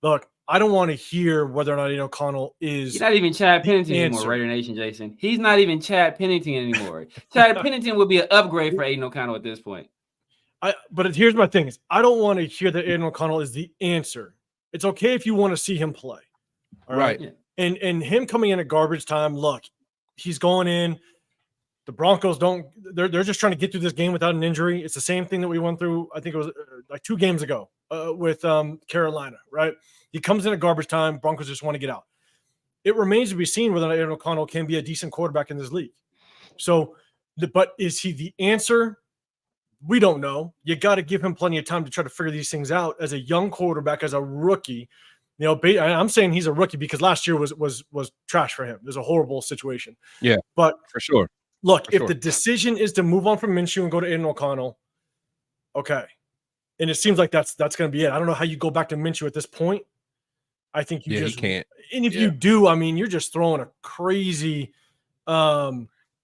look, I don't want to hear whether or not Aiden O'Connell is. He's not even Chad Pennington anymore, Raider Nation, Jason. He's not even Chad Pennington anymore. Chad Pennington would be an upgrade for Aiden O'Connell at this point. But here's my thing: is I don't want to hear that Aiden O'Connell is the answer. It's okay if you want to see him play, all right? Yeah. And him coming in at garbage time. Look, he's going in. The Broncos they're just trying to get through this game without an injury. It's the same thing that we went through, I think it was like 2 games ago with Carolina, right? He comes in at garbage time. Broncos just want to get out. It remains to be seen whether Aaron O'Connell can be a decent quarterback in this league. So, but is he the answer? We don't know. You got to give him plenty of time to try to figure these things out as a young quarterback, as a rookie. You know, I'm saying he's a rookie because last year was trash for him. It was a horrible situation. Yeah, but for sure. Look, if the decision is to move on from Minshew and go to Aiden O'Connell, okay. And it seems like that's going to be it. I don't know how you go back to Minshew at this point. I think you just can't. And if you do, I mean, you're just throwing a crazy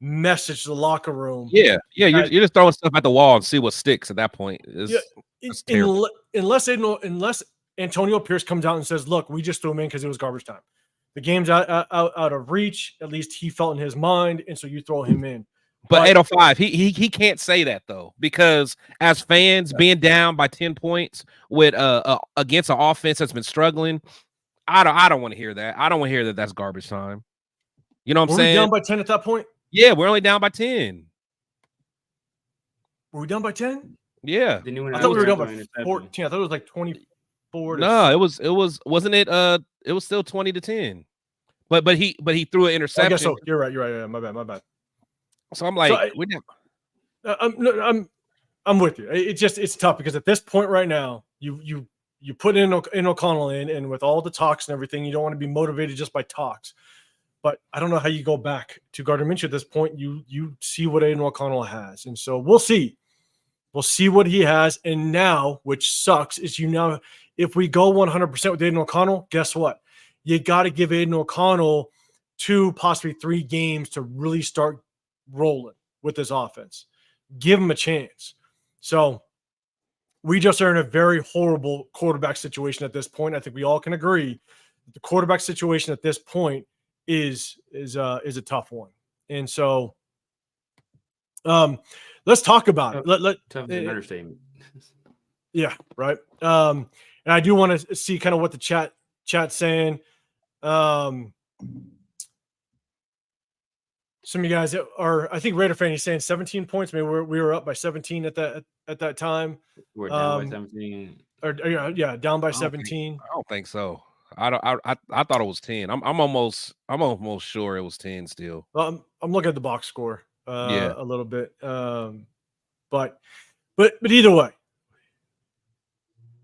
message to the locker room. Yeah. You're just throwing stuff at the wall and see what sticks at that point. Unless Antonio Pierce comes out and says, "Look, we just threw him in because it was garbage time. The game's out of reach. At least he felt in his mind, and so you throw him in." But 805, he can't say that though, because as fans being down by 10 points with against an offense that's been struggling, I don't want to hear that. I don't want to hear that that's garbage time. You know what I'm saying? Were we down by 10 at that point? Yeah, we're only down by 10. Were we down by 10? Yeah. I thought we were down by 14. I thought it was like 24. No, wasn't it? It was still 20-10. But he threw an interception. I guess so. You're right. Yeah, my bad. So I'm like, I'm with you. It's tough because at this point right now, you put in O'Connell in, and with all the talks and everything, you don't want to be motivated just by talks. But I don't know how you go back to Gardner Minshew at this point. You see what Aiden O'Connell has, and so we'll see. We'll see what he has. And now, which sucks, is if we go 100% with Aiden O'Connell, guess what? You got to give Aiden O'Connell 2, possibly 3 games to really start rolling with this offense. Give him a chance. So we just are in a very horrible quarterback situation at this point. I think we all can agree that the quarterback situation at this point is a tough one. And so let's talk about it. Tough is an understatement. Yeah, right. And I do want to see kind of what the chat's saying. Some of you guys are, I think Raider fan, he's saying 17 points. Maybe we were up by 17 at that time. We're down by 17. Or down by 17. I don't think so. I thought it was 10. I'm almost sure it was 10 still. Well, I'm looking at the box score a little bit. But either way,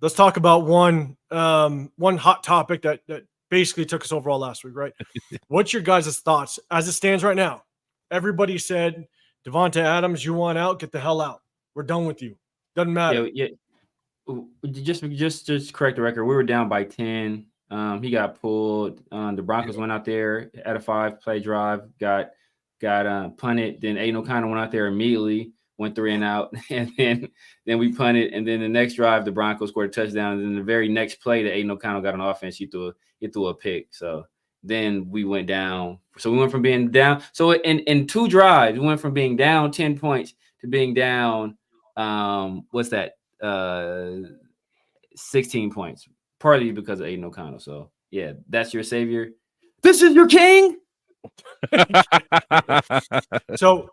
let's talk about one hot topic that basically took us overall last week, right? What's your guys' thoughts as it stands right now? Everybody said, Devontae Adams, you want out? Get the hell out. We're done with you. Doesn't matter. Yeah. Just correct the record. We were down by 10. He got pulled. The Broncos went out there at a 5-play drive, got punted. Then Aiden O'Connell went out there immediately, went 3 and out, and then we punted. And then the next drive, the Broncos scored a touchdown. And then the very next play that Aiden O'Connell got on offense, he threw a pick. So then we went down. So we went from being down. So in 2 drives, we went from being down 10 points to being down. What's that? 16 points, partly because of Aiden O'Connell. So yeah, that's your savior. This is your king. So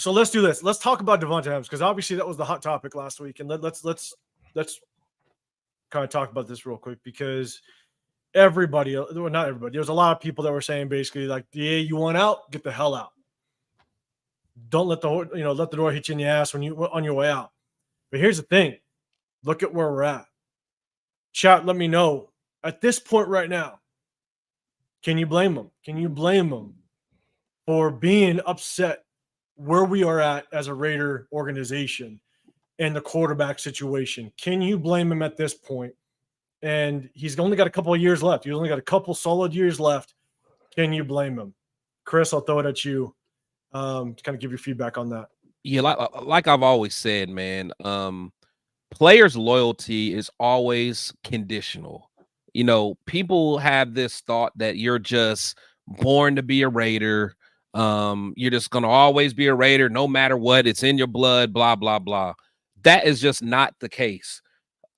let's do this. Let's talk about Devontae Adams, because obviously that was the hot topic last week, and let's kind of talk about this real quick, because not everybody, there was a lot of people that were saying basically like, yeah, you want out, get the hell out. Don't let the door hit you in the ass when you on your way out. But here's the thing. Look at where we're at. Chat, let me know. At this point right now, can you blame them? Can you blame them for being upset where we are at as a Raider organization and the quarterback situation? Can you blame him at this point? And he's only got a couple of years left. He's only got a couple solid years left. Can you blame him? Chris, I'll throw it at you to kind of give your feedback on that. Yeah, like I've always said, man, players' loyalty is always conditional. You know, people have this thought that you're just born to be a Raider. You're just going to always be a Raider no matter what. It's in your blood, blah, blah, blah. That is just not the case.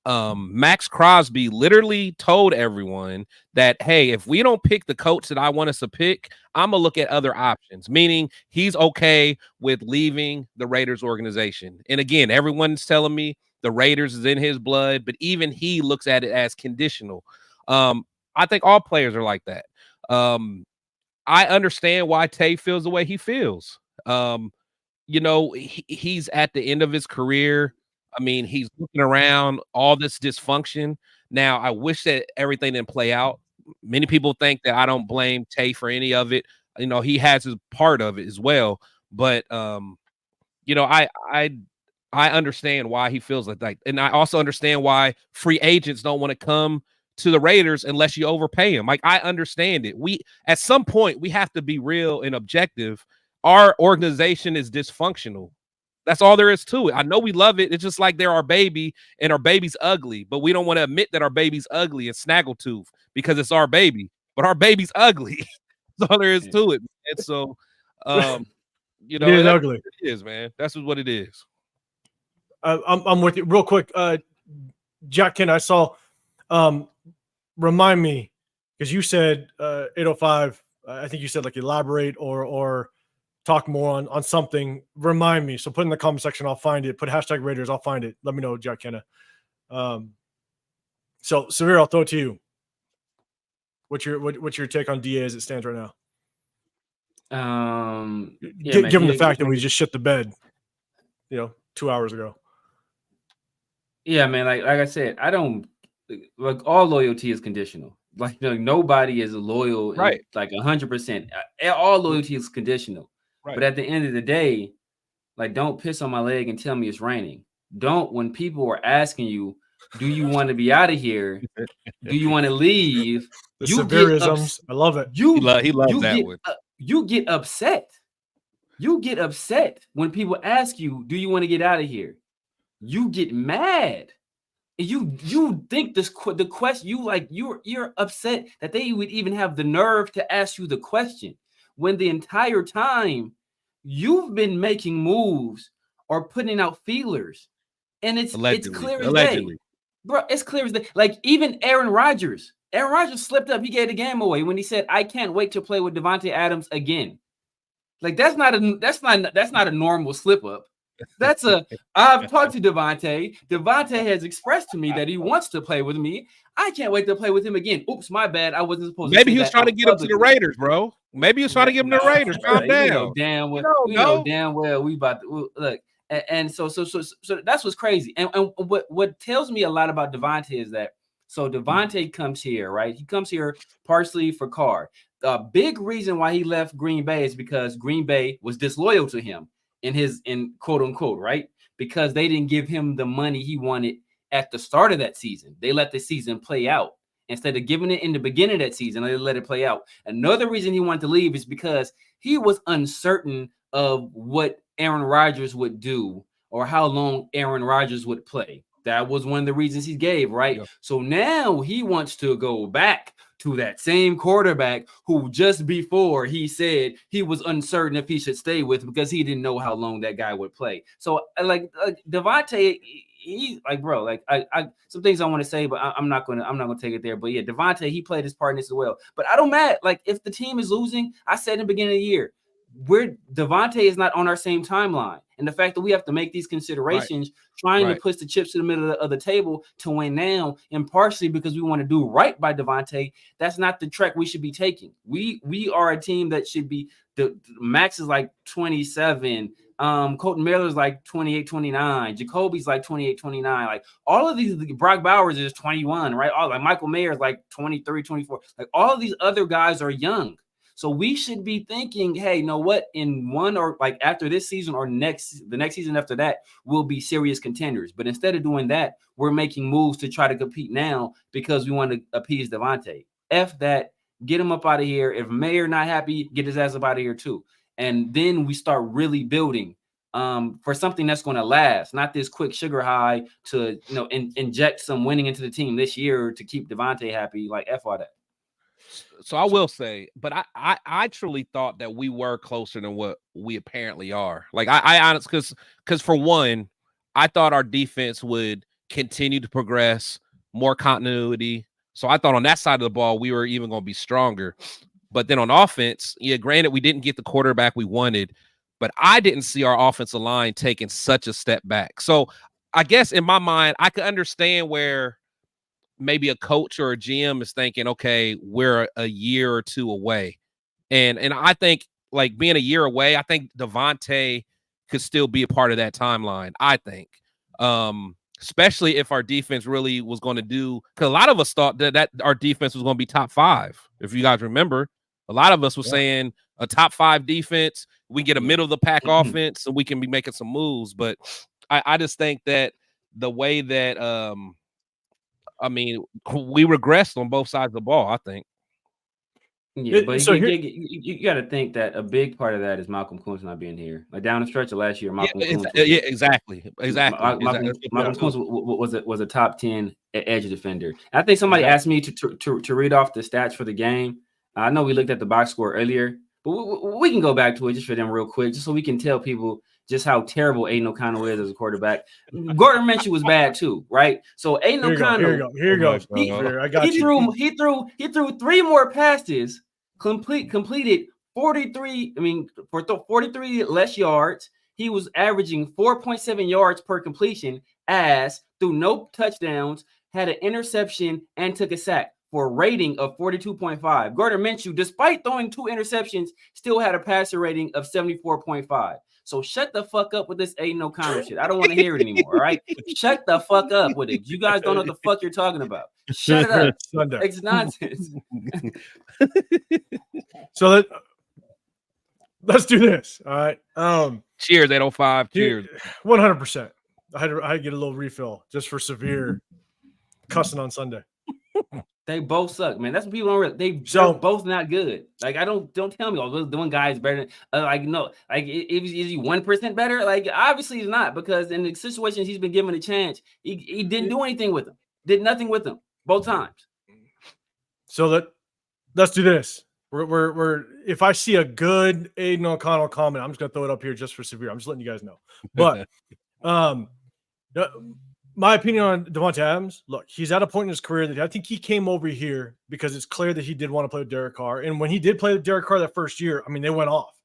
Max Crosby literally told everyone that, hey, if we don't pick the coach that I want us to pick, I'm going to look at other options, meaning he's okay with leaving the Raiders organization. And again, everyone's telling me the Raiders is in his blood, but even he looks at it as conditional. I think all players are like that. I understand why Tay feels the way he feels. You know, he's at the end of his career. I mean, he's looking around all this dysfunction. Now, I wish that everything didn't play out. Many people think that I don't blame Tay for any of it. You know, he has his part of it as well. But, you know, I understand why he feels like that. And I also understand why free agents don't want to come to the Raiders unless you overpay them. Like, I understand it. At some point, we have to be real and objective. Our organization is dysfunctional. That's all there is to it. I know we love it. It's just like they're our baby and our baby's ugly, but we don't want to admit that our baby's ugly and snaggletooth because it's our baby, but our baby's ugly. That's all there is to it. And so, you know, it is ugly. It is, man. That's what it is. I'm with you real quick. Jack Ken, I saw, remind me, because you said 805, I think you said like elaborate or talk more on something. Remind me. So put in the comment section. I'll find it. Put hashtag Raiders. I'll find it. Let me know, Jack Kenna. So Severe, I'll throw it to you. What's your take on DA as it stands right now? Given the fact that we just shit the bed, 2 hours ago. Yeah, man. Like I said, I don't like all loyalty is conditional. Like nobody is loyal, right? Like 100%. All loyalty is conditional. Right. But at the end of the day, Like, don't piss on my leg and tell me it's raining. Don't, when people are asking you, do you want to be out of here? Do you want to leave? The You severisms. I love it. He loves that one. You get upset. You get upset when people ask you, do you want to get out of here? You get mad. You think the question, you're upset that they would even have the nerve to ask you the question when the entire time you've been making moves or putting out feelers, and it's clear as day, bro. It's clear as day. Like, even Aaron Rodgers slipped up. He gave the game away when he said, "I can't wait to play with Devontae Adams again." Like, that's not a normal slip up. I've talked to Devontae. Devontae has expressed to me that he wants to play with me. I can't wait to play with him again. Oops, my bad. I wasn't supposed to. Maybe he was trying to get him to the Raiders, bro. Maybe he was trying to get him to the Raiders. Calm down. You know damn well we about to look. And so that's what's crazy. And what tells me a lot about Devontae is that, so Devontae comes here, right? He comes here partially for Carr. The big reason why he left Green Bay is because Green Bay was disloyal to him in quote unquote, right? Because they didn't give him the money he wanted at the start of that season. They let the season play out. Instead of giving it in the beginning of that season, they let it play out. Another reason he wanted to leave is because he was uncertain of what Aaron Rodgers would do or how long Aaron Rodgers would play. That was one of the reasons he gave, right? Yeah. So now he wants to go back to that same quarterback who just before he said he was uncertain if he should stay with, because he didn't know how long that guy would play. So like Devontae, he's like, bro, like I some things I want to say, but I'm not gonna take it there. But yeah, Devontae, he played his part in this as well. But I don't mad. Like, if the team is losing, I said in the beginning of the year, Devontae is not on our same timeline. And the fact that we have to make these considerations, trying to push the chips to the middle of the table to win now, and partially because we want to do right by Devontae, that's not the track we should be taking. We are a team that should be, the max is like 27. Colton Miller's like 28, 29. Jacoby's like 28, 29. Like, all of these, Brock Bowers is 21, right? All, like, Michael Mayer's like 23, 24. Like, all of these other guys are young. So we should be thinking, hey, you know what? In one, or like after this season or the next season after that, we'll be serious contenders. But instead of doing that, we're making moves to try to compete now because we want to appease Devontae. F that. Get him up out of here. If Mayer not happy, get his ass up out of here too. And then we start really building for something that's going to last, not this quick sugar high to, you know, inject some winning into the team this year to keep Devontae happy. Like, F all that. So I will say, but I truly thought that we were closer than what we apparently are. Like, I honestly, because for one, I thought our defense would continue to progress, more continuity. So I thought on that side of the ball, we were even going to be stronger. But then on offense, yeah, granted, we didn't get the quarterback we wanted, but I didn't see our offensive line taking such a step back. So I guess in my mind, I could understand where maybe a coach or a GM is thinking, okay, we're a year or two away. And I think, like, being a year away, I think Devontae could still be a part of that timeline, I think. Especially if our defense really was going to do, because a lot of us thought that our defense was going to be top 5. If you guys remember, a lot of us were saying a top 5 defense, we get a middle of the pack offense, so we can be making some moves. But I just think that the way that, I mean, we regressed on both sides of the ball, I think. Yeah, but so you got to think that a big part of that is Malcolm Koonce not being here. Like, down the stretch of last year, Malcolm Koonce. Exactly. Malcolm Koonce was a top 10 edge defender. I think somebody asked me to read off the stats for the game. I know we looked at the box score earlier, but we can go back to it just for them real quick, just so we can tell people just how terrible Aiden O'Connell is as a quarterback. Gardner Minshew was bad too, right? So Aiden O'Connell, here you go. He threw 3 more passes, completed 43. I mean, for 43 less yards. He was averaging 4.7 yards per completion, threw no touchdowns, had an interception, and took a sack, for a rating of 42.5. Gardner Minshew, despite throwing 2 interceptions, still had a passer rating of 74.5. So shut the fuck up with this Aiden O'Connell shit. I don't want to hear it anymore, all right? Shut the fuck up with it. You guys don't know what the fuck you're talking about. Shut it up. It's nonsense. So let's do this. All right. Cheers, 805. Cheers. 100%. I had to get a little refill just for severe cussing on Sunday. They both suck, man. That's what people don't realize. So- They're both not good. Like, don't tell me, oh, the one guy is better. Like, no, like, is he 1% better? Like, obviously he's not, because in the situations he's been given a chance, he didn't do anything with them. Did nothing with them both times. So let's do this. We're if I see a good Aiden O'Connell comment, I'm just gonna throw it up here just for severe. I'm just letting you guys know. But my opinion on Davante Adams, look, he's at a point in his career that I think he came over here because it's clear that he did want to play with Derek Carr. And when he did play with Derek Carr that first year, I mean, they went off.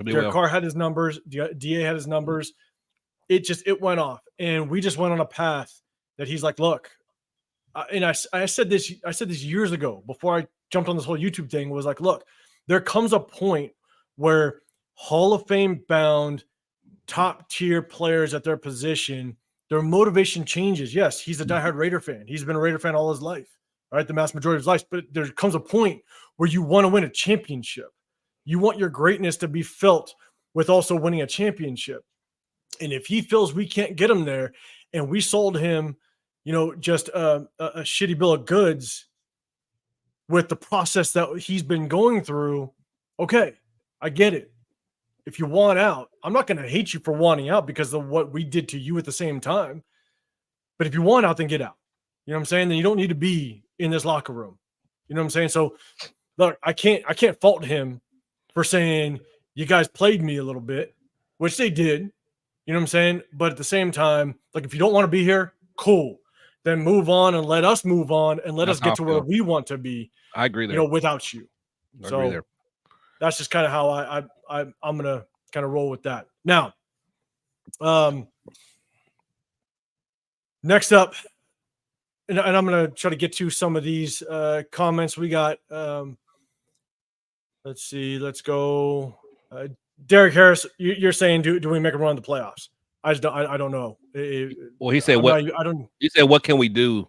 Derek Carr had his numbers, DA had his numbers. It went off. And we just went on a path that he's like, look, and I said this years ago before I jumped on this whole YouTube thing, was like, look, there comes a point where Hall of Fame bound top tier players at their position, their motivation changes. Yes, he's a diehard Raider fan. He's been a Raider fan all his life, right? The mass majority of his life. But there comes a point where you want to win a championship. You want your greatness to be felt with also winning a championship. And if he feels we can't get him there, and we sold him, just a shitty bill of goods with the process that he's been going through, okay, I get it. If you want out, I'm not going to hate you for wanting out because of what we did to you at the same time. But if you want out, then get out. You know what I'm saying? Then you don't need to be in this locker room. You know what I'm saying? So look, I can't fault him for saying you guys played me a little bit, which they did. You know what I'm saying? But at the same time, like, if you don't want to be here, cool. Then move on and let us move on and let us get to where we want to be. I agree there. Without you. I agree there. That's just kind of how I'm gonna kind of roll with that. Now, next up, and I'm gonna try to get to some of these comments we got. Let's see. Let's go. Derek Harris, you're saying, do we make a run in the playoffs? I don't know. Well, he said what? He said, what can we do?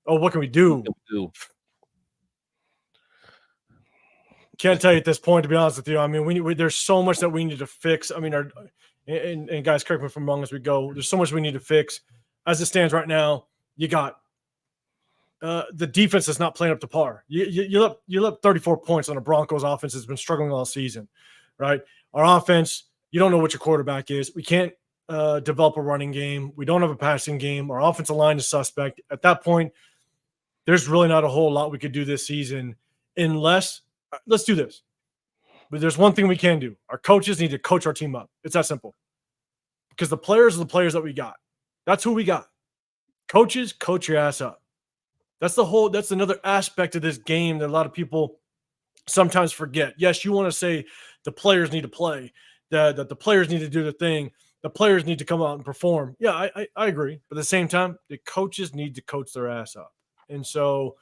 Oh, what can we do? Can't tell you at this point, to be honest with you. I mean, there's so much that we need to fix. I mean, and guys, correct me if I'm wrong as we go. There's so much we need to fix. As it stands right now, you got the defense that's not playing up to par. You let 34 points on a Broncos offense that's been struggling all season, right? Our offense, you don't know what your quarterback is. We can't develop a running game. We don't have a passing game. Our offensive line is suspect. At that point, there's really not a whole lot we could do this season unless – let's do this. But there's one thing we can do. Our coaches need to coach our team up. It's that simple. Because the players are the players that we got. That's who we got. Coaches, coach your ass up. That's another aspect of this game that a lot of people sometimes forget. Yes, you want to say the players need to play, that the players need to do the thing, the players need to come out and perform. Yeah, I agree. But at the same time, the coaches need to coach their ass up. And so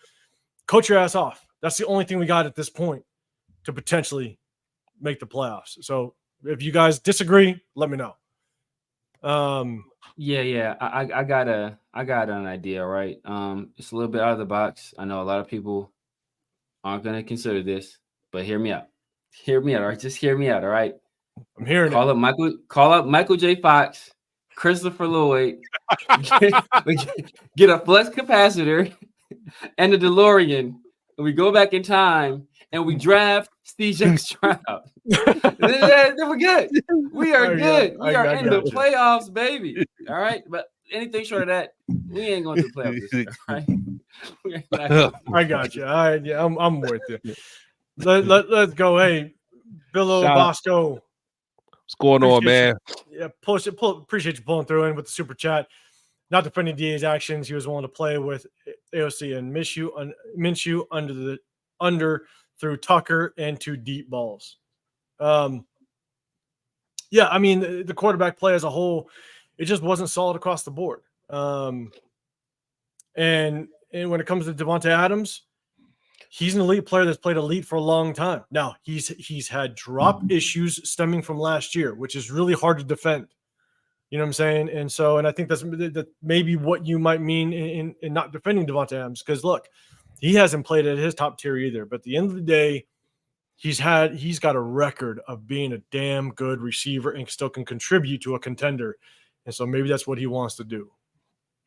coach your ass off. That's the only thing we got at this point to potentially make the playoffs. So if you guys disagree, let me know. Yeah. I got an idea, right? It's a little bit out of the box. I know a lot of people aren't going to consider this, but hear me out. Hear me out, all right? Just hear me out, all right? I'm hearing Call up Michael J. Fox, Christopher Lloyd, get a flux capacitor and a DeLorean, and we go back in time and we draft C.J. Stroud. Then we're good. We are good. We are in the playoffs, baby. All right, but anything short of that, we ain't going to the playoffs this year. All right? I got you. All right, yeah, I'm with you. Let's go. Hey, Billo Bosco. What's going on, man? Yeah, appreciate you pulling through in with the super chat. Not defending DA's actions, he was willing to play with AOC and Minshew under through Tucker and 2 deep balls. Yeah, I mean the quarterback play as a whole, it just wasn't solid across the board. And when it comes to Davante Adams, he's an elite player that's played elite for a long time. Now he's had drop issues stemming from last year, which is really hard to defend. You know what I'm saying? And I think that's maybe what you might mean in not defending Davante Adams. Because look, he hasn't played at his top tier either. But at the end of the day, he's got a record of being a damn good receiver and still can contribute to a contender. And so maybe that's what he wants to do.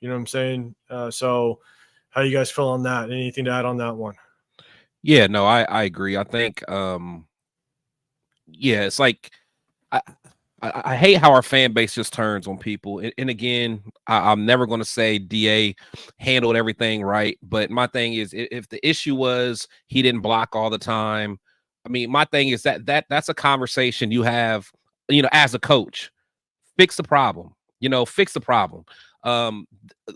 You know what I'm saying? So how you guys feel on that? Anything to add on that one? Yeah, no, I agree. I think, yeah, it's like I hate how our fan base just turns on people. And again, I'm never going to say DA handled everything right. But my thing is, if the issue was he didn't block all the time, I mean, my thing is that's a conversation you have, as a coach. Fix the problem. Fix the problem.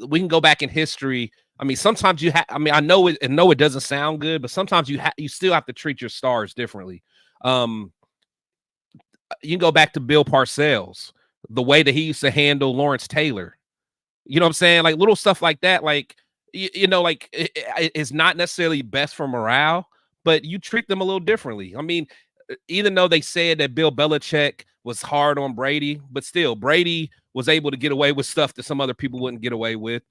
We can go back in history. I mean, sometimes you have. I mean, I know it doesn't sound good, but sometimes you still have to treat your stars differently. You can go back to Bill Parcells, the way that he used to handle Lawrence Taylor. You know what I'm saying? Like little stuff like that. Like like it's not necessarily best for morale, but you treat them a little differently. I mean, even though they said that Bill Belichick was hard on Brady, but still Brady was able to get away with stuff that some other people wouldn't get away with.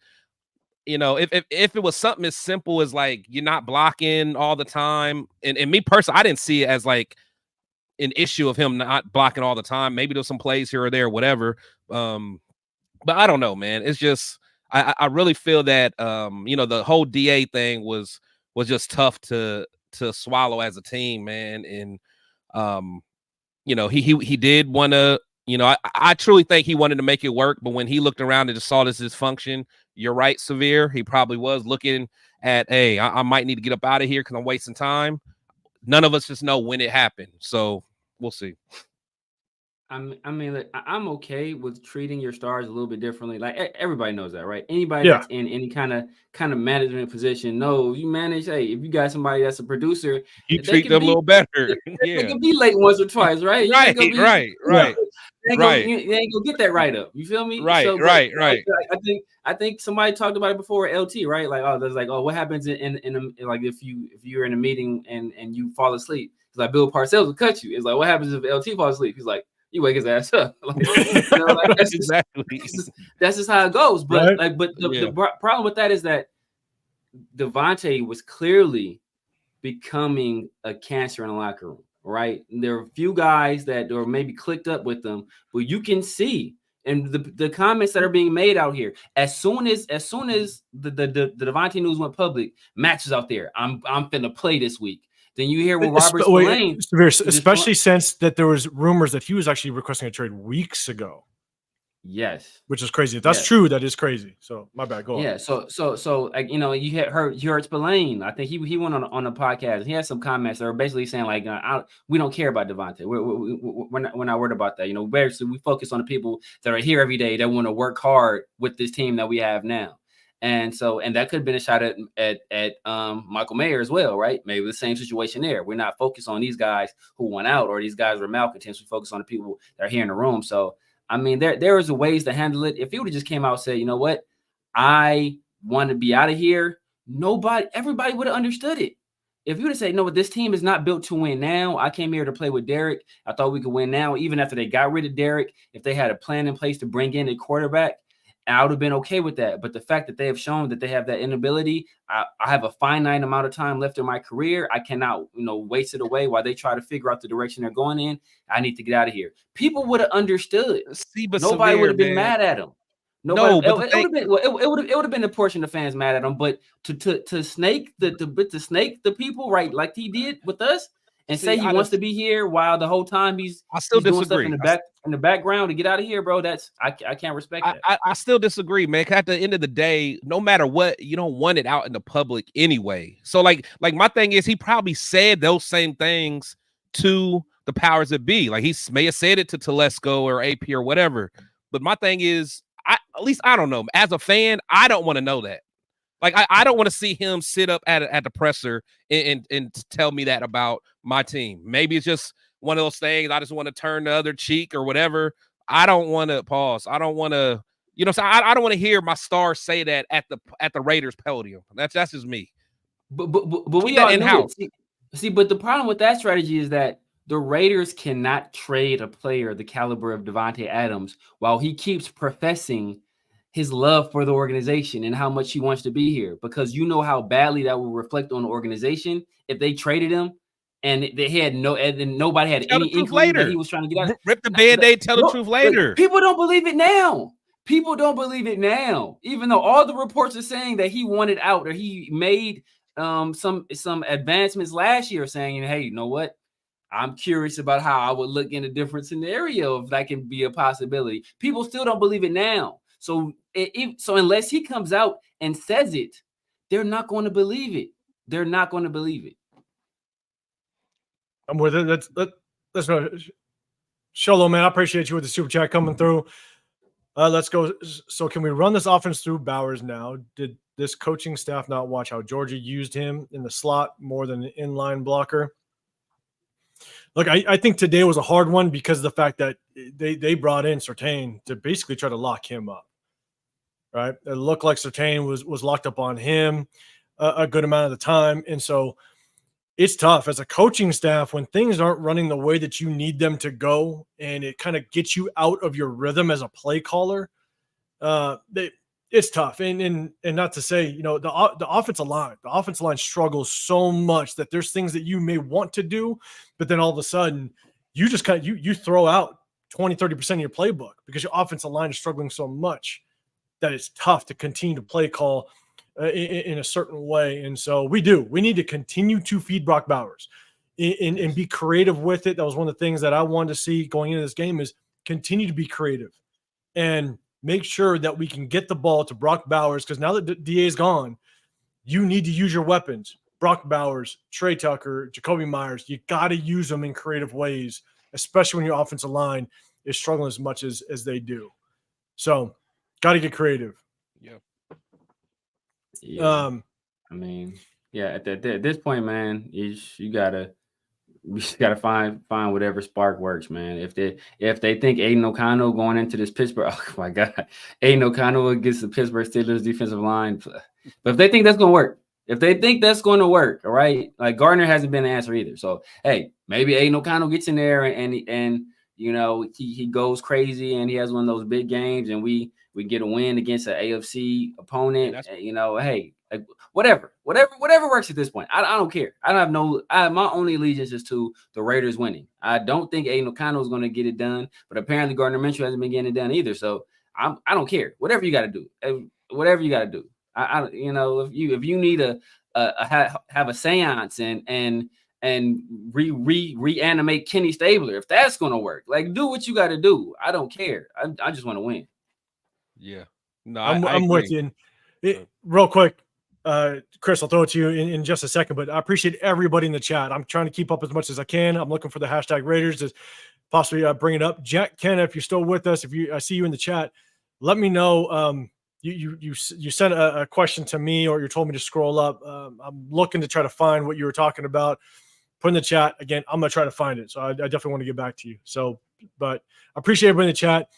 If it was something as simple as like you're not blocking all the time, and me personally, I didn't see it as like an issue of him not blocking all the time. Maybe there's some plays here or there, whatever. But I don't know, man. It's just I really feel that the whole DA thing was just tough to swallow as a team, man. And he did want to. I truly think he wanted to make it work, but when he looked around and just saw this dysfunction, you're right, Severe. He probably was looking at, hey, I might need to get up out of here because I'm wasting time. None of us just know when it happened, so we'll see. I mean, like, I'm okay with treating your stars a little bit differently. Like everybody knows that, right? Anybody Yeah. that's in any kind of management position knows you manage. Hey, if you got somebody that's a producer, you treat them a little better. They can be late once or twice, right? Right. You ain't gonna get that right up. You feel me? Right. I think somebody talked about it before. LT, right? Like, what happens in like if you're in a meeting and you fall asleep? It's like Bill Parcells will cut you. It's like, what happens if LT falls asleep? He's like, you wake his ass up. That's just how it goes. But right? The problem with that is that Devontae was clearly becoming a cancer in the locker room, right? And there are a few guys that are maybe clicked up with them, but you can see and the comments that are being made out here. As soon as the Devontae news went public, Max is out there. I'm finna play this week. Then you hear when Robert Spillane, especially since that there was rumors that he was actually requesting a trade weeks ago. Yes, which is crazy. If that's true, that is crazy. So my bad. Go on. Yeah. So like you heard Spillane. I think he went on a podcast. He had some comments that are basically saying like, we don't care about Devontae. We're not worried about that. Basically we focus on the people that are here every day that want to work hard with this team that we have now. And that could have been a shot at Michael Mayer as well, right? Maybe the same situation there. We're not focused on these guys who went out or these guys were malcontents. We focus on the people that are here in the room. So, I mean, there is ways to handle it. If he would have just came out and said, you know what, I want to be out of here, everybody would have understood it. If you would have said, no, this team is not built to win now. I came here to play with Derek. I thought we could win now. Even after they got rid of Derek, if they had a plan in place to bring in a quarterback, I would have been okay with that. But the fact that they have shown that they have that inability, I have a finite amount of time left in my career. I cannot, waste it away while they try to figure out the direction they're going in. I need to get out of here. People would have understood. Nobody would have been mad at him. Nobody. It would have been the portion of fans mad at him. But to snake the people, right, like he did with us, and say he wants to be here while the whole time he's doing stuff in the background to get out of here, bro. I can't respect that. I still disagree, man. At the end of the day, no matter what, you don't want it out in the public anyway. So like my thing is, he probably said those same things to the powers that be. Like he may have said it to Telesco or AP or whatever. But my thing is, I don't know. As a fan, I don't want to know that. Like I don't want to see him sit up at the presser and tell me that about my team. Maybe it's just one of those things. I just want to turn the other cheek or whatever. I don't want to pause. I don't want to, so I don't want to hear my stars say that at the Raiders podium. That's just me. But we all knew it. See, but the problem with that strategy is that the Raiders cannot trade a player the caliber of Devontae Adams while he keeps professing his love for the organization and how much he wants to be here, because how badly that will reflect on the organization if they traded him and they had nobody had Tell the any truth inkling that later. he was trying to get out. Rip the Band-Aid, tell the truth later. People don't believe it now. People don't believe it now, even though all the reports are saying that he wanted out or he made some advancements last year saying, hey, you know what? I'm curious about how I would look in a different scenario if that can be a possibility. People still don't believe it now. So unless he comes out and says it, they're not going to believe it. They're not going to believe it. I'm with it. Let's go. Sholo, man, I appreciate you with the super chat coming through. Let's go. So can we run this offense through Bowers now? Did this coaching staff not watch how Georgia used him in the slot more than an inline blocker? Look, I think today was a hard one because of the fact that they brought in Surtain to basically try to lock him up, right? It looked like Surtain was locked up on him a good amount of the time. And so it's tough as a coaching staff when things aren't running the way that you need them to go and it kind of gets you out of your rhythm as a play caller. It's tough. And not to say, the offensive line struggles so much that there's things that you may want to do, but then all of a sudden you just you throw out 20, 30% of your playbook because your offensive line is struggling so much that it's tough to continue to play call in a certain way. And so we need to continue to feed Brock Bowers and be creative with it. That was one of the things that I wanted to see going into this game is continue to be creative and make sure that we can get the ball to Brock Bowers. Cause now that DA is gone, you need to use your weapons. Brock Bowers, Trey Tucker, Jacoby Myers, you got to use them in creative ways, especially when your offensive line is struggling as much as they do. So got to get creative. Yeah. I mean, at this point, man, you gotta find whatever spark works, man. If they think Aiden O'Connell going into this Pittsburgh, oh my God, Aiden O'Connell against the Pittsburgh Steelers defensive line. But if they think that's going to work, all right, like Gardner hasn't been the answer either. So hey, maybe Aiden O'Connell gets in there and he goes crazy and he has one of those big games and we get a win against an AFC opponent. Hey, like whatever works at this point. I don't care. My only allegiance is to the Raiders winning. I don't think Aiden O'Connell is going to get it done, but apparently Gardner Minshew hasn't been getting it done either. So I don't care. Whatever you got to do, whatever you got to do. If you need have a seance and reanimate Kenny Stabler, if that's going to work, like do what you got to do. I don't care. I just want to win. Yeah, no, I'm with you. Real quick, Chris, I'll throw it to you in just a second, but I appreciate everybody in the chat. I'm trying to keep up as much as I can. I'm looking for the hashtag Raiders to possibly bring it up. Jack Kenna, if you're still with us, I see you in the chat, let me know. You sent a question to me or you told me to scroll up. I'm looking to try to find what you were talking about. Put in the chat. Again, I'm going to try to find it. So I definitely want to get back to you. So, but I appreciate everybody in the chat.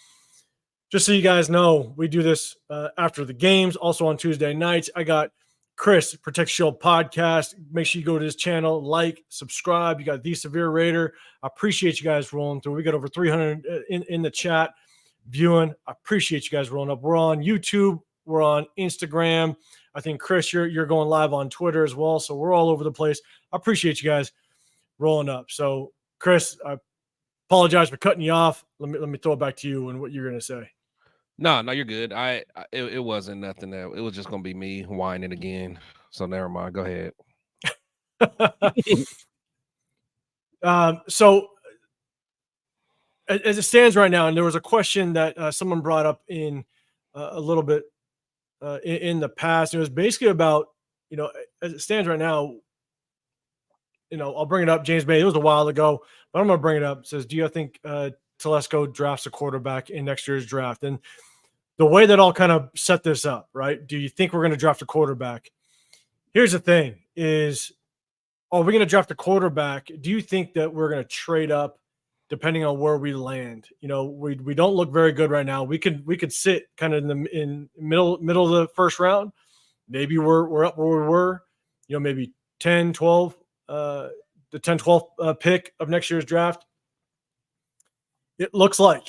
Just so you guys know, we do this after the games, also on Tuesday nights. I got Chris, Protect Shield podcast. Make sure you go to his channel, like, subscribe. You got The Severe Raider. I appreciate you guys rolling through. We got over 300 in the chat viewing. I appreciate you guys rolling up. We're on YouTube. We're on Instagram. I think, Chris, you're going live on Twitter as well. So we're all over the place. I appreciate you guys rolling up. So, Chris, I apologize for cutting you off. Let me throw it back to you and what you're going to say. No, you're good. It wasn't nothing that it was just gonna be me whining again. So never mind. Go ahead. So as it stands right now, and there was a question that someone brought up in a little bit in the past. It was basically about, as it stands right now, I'll bring it up. James Bay, it was a while ago, but I'm going to bring it up. It says, do you think Telesco drafts a quarterback in next year's draft? And the way that I'll kind of set this up, right? Do you think we're going to draft a quarterback? Here's the thing is, are we going to draft a quarterback? Do you think that we're going to trade up depending on where we land? We don't look very good right now. We could sit kind of in middle of the first round. Maybe we're up where we were, maybe 10, 12, the 10, 12 pick of next year's draft. It looks like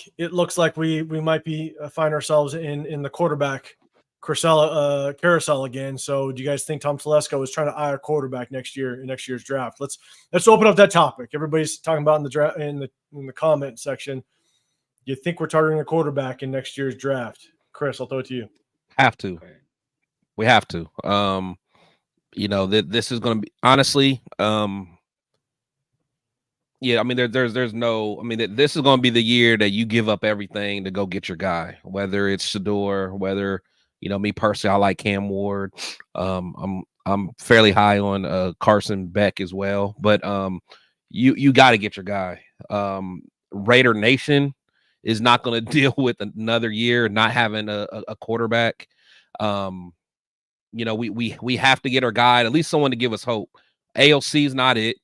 we might be find ourselves in the quarterback carousel again. So do you guys think Tom Telesco is trying to eye a quarterback next year in next year's draft? Let's open up that topic. Everybody's talking about in the draft in the comment section. Do you think we're targeting a quarterback in next year's draft? Chris, I'll throw it to you. Have to. We have to. This is going to be honestly. Yeah, I mean, there's no. I mean, this is going to be the year that you give up everything to go get your guy. Whether it's Shador, whether me personally, I like Cam Ward. I'm fairly high on Carson Beck as well. But you got to get your guy. Raider Nation is not going to deal with another year not having a quarterback. We have to get our guy, at least someone to give us hope. AOC is not it.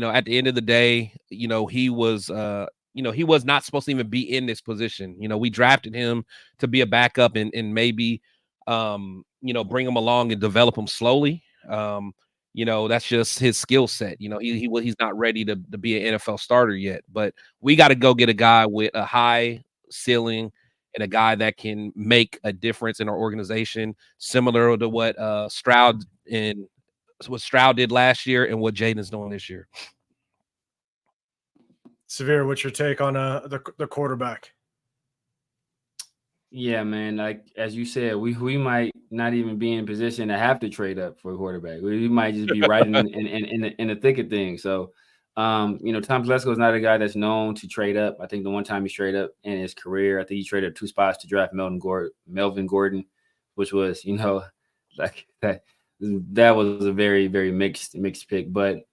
At the end of the day, he was not supposed to even be in this position. We drafted him to be a backup and maybe, bring him along and develop him slowly. That's just his skill set. He's not ready to be an NFL starter yet, but we got to go get a guy with a high ceiling and a guy that can make a difference in our organization, similar to what Stroud did last year and what Jaden's doing this year. Severe, what's your take on the quarterback? Yeah, man. Like as you said, we might not even be in position to have to trade up for a quarterback. We might just be right in the thick of things. So, Tom Telesco is not a guy that's known to trade up. I think the one time he traded up in his career, I think he traded up 2 spots to draft Melvin Gordon, which was, like that was a very, very mixed pick. But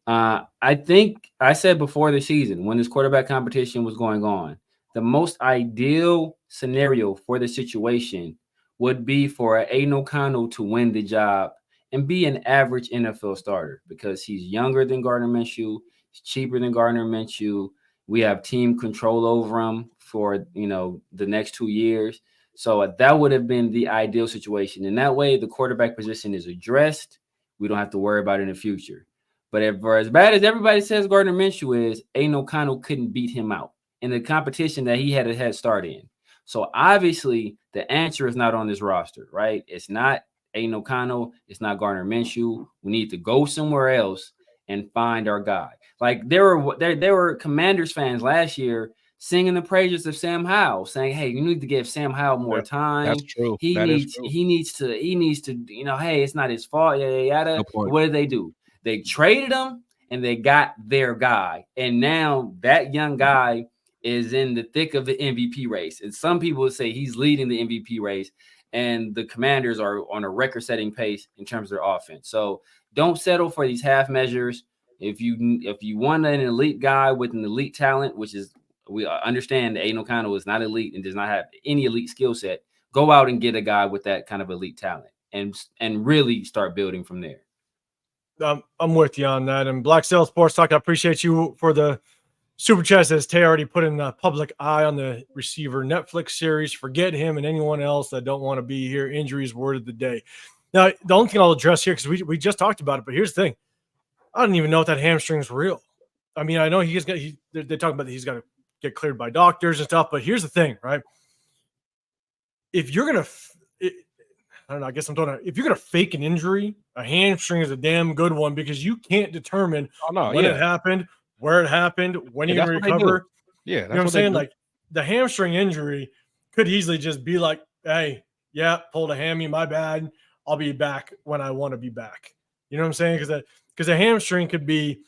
I think I said before the season when this quarterback competition was going on, the most ideal scenario for the situation would be for Aiden O'Connell to win the job and be an average NFL starter because he's younger than Gardner Minshew, he's cheaper than Gardner Minshew. We have team control over him for the next 2 years. So that would have been the ideal situation. And that way, the quarterback position is addressed. We don't have to worry about it in the future. But if for as bad as everybody says Gardner Minshew is, Aiden O'Connell couldn't beat him out in the competition that he had a head start in. So obviously, the answer is not on this roster, right? It's not Aiden O'Connell. It's not Gardner Minshew. We need to go somewhere else and find our guy. Like there were Commanders fans last year singing the praises of Sam Howell, saying, "Hey, you need to give Sam Howell more time. That's true. He needs to, hey, it's not his fault. Yada yada." No, what did they do? They traded him and they got their guy, and now that young guy is in the thick of the MVP race. And some people would say he's leading the MVP race, and the Commanders are on a record-setting pace in terms of their offense. So don't settle for these half measures. If you want an elite guy with an elite talent, which is we understand that Aiden O'Connell is not elite and does not have any elite skill set, go out and get a guy with that kind of elite talent and really start building from there. I'm with you on that. And Black Sales Sports Talk, I appreciate you for the super chat. Says Tay already put in the public eye on the receiver Netflix series. Forget him and anyone else that don't want to be here. Injuries word of the day. Now, the only thing I'll address here, because we just talked about it, but here's the thing. I don't even know if that hamstring is real. I mean, I know they're talking about that he's got to get cleared by doctors and stuff, but here's the thing, right? If you're going to, I don't know, I guess I'm talking, if you're going to fake an injury, a hamstring is a damn good one because you can't determine when it happened, where it happened, when you're going to recover. Yeah. You know what I'm saying? Like the hamstring injury could easily just be like, hey, yeah, pulled a hammy, my bad. I'll be back when I want to be back. You know what I'm saying? Because a hamstring could be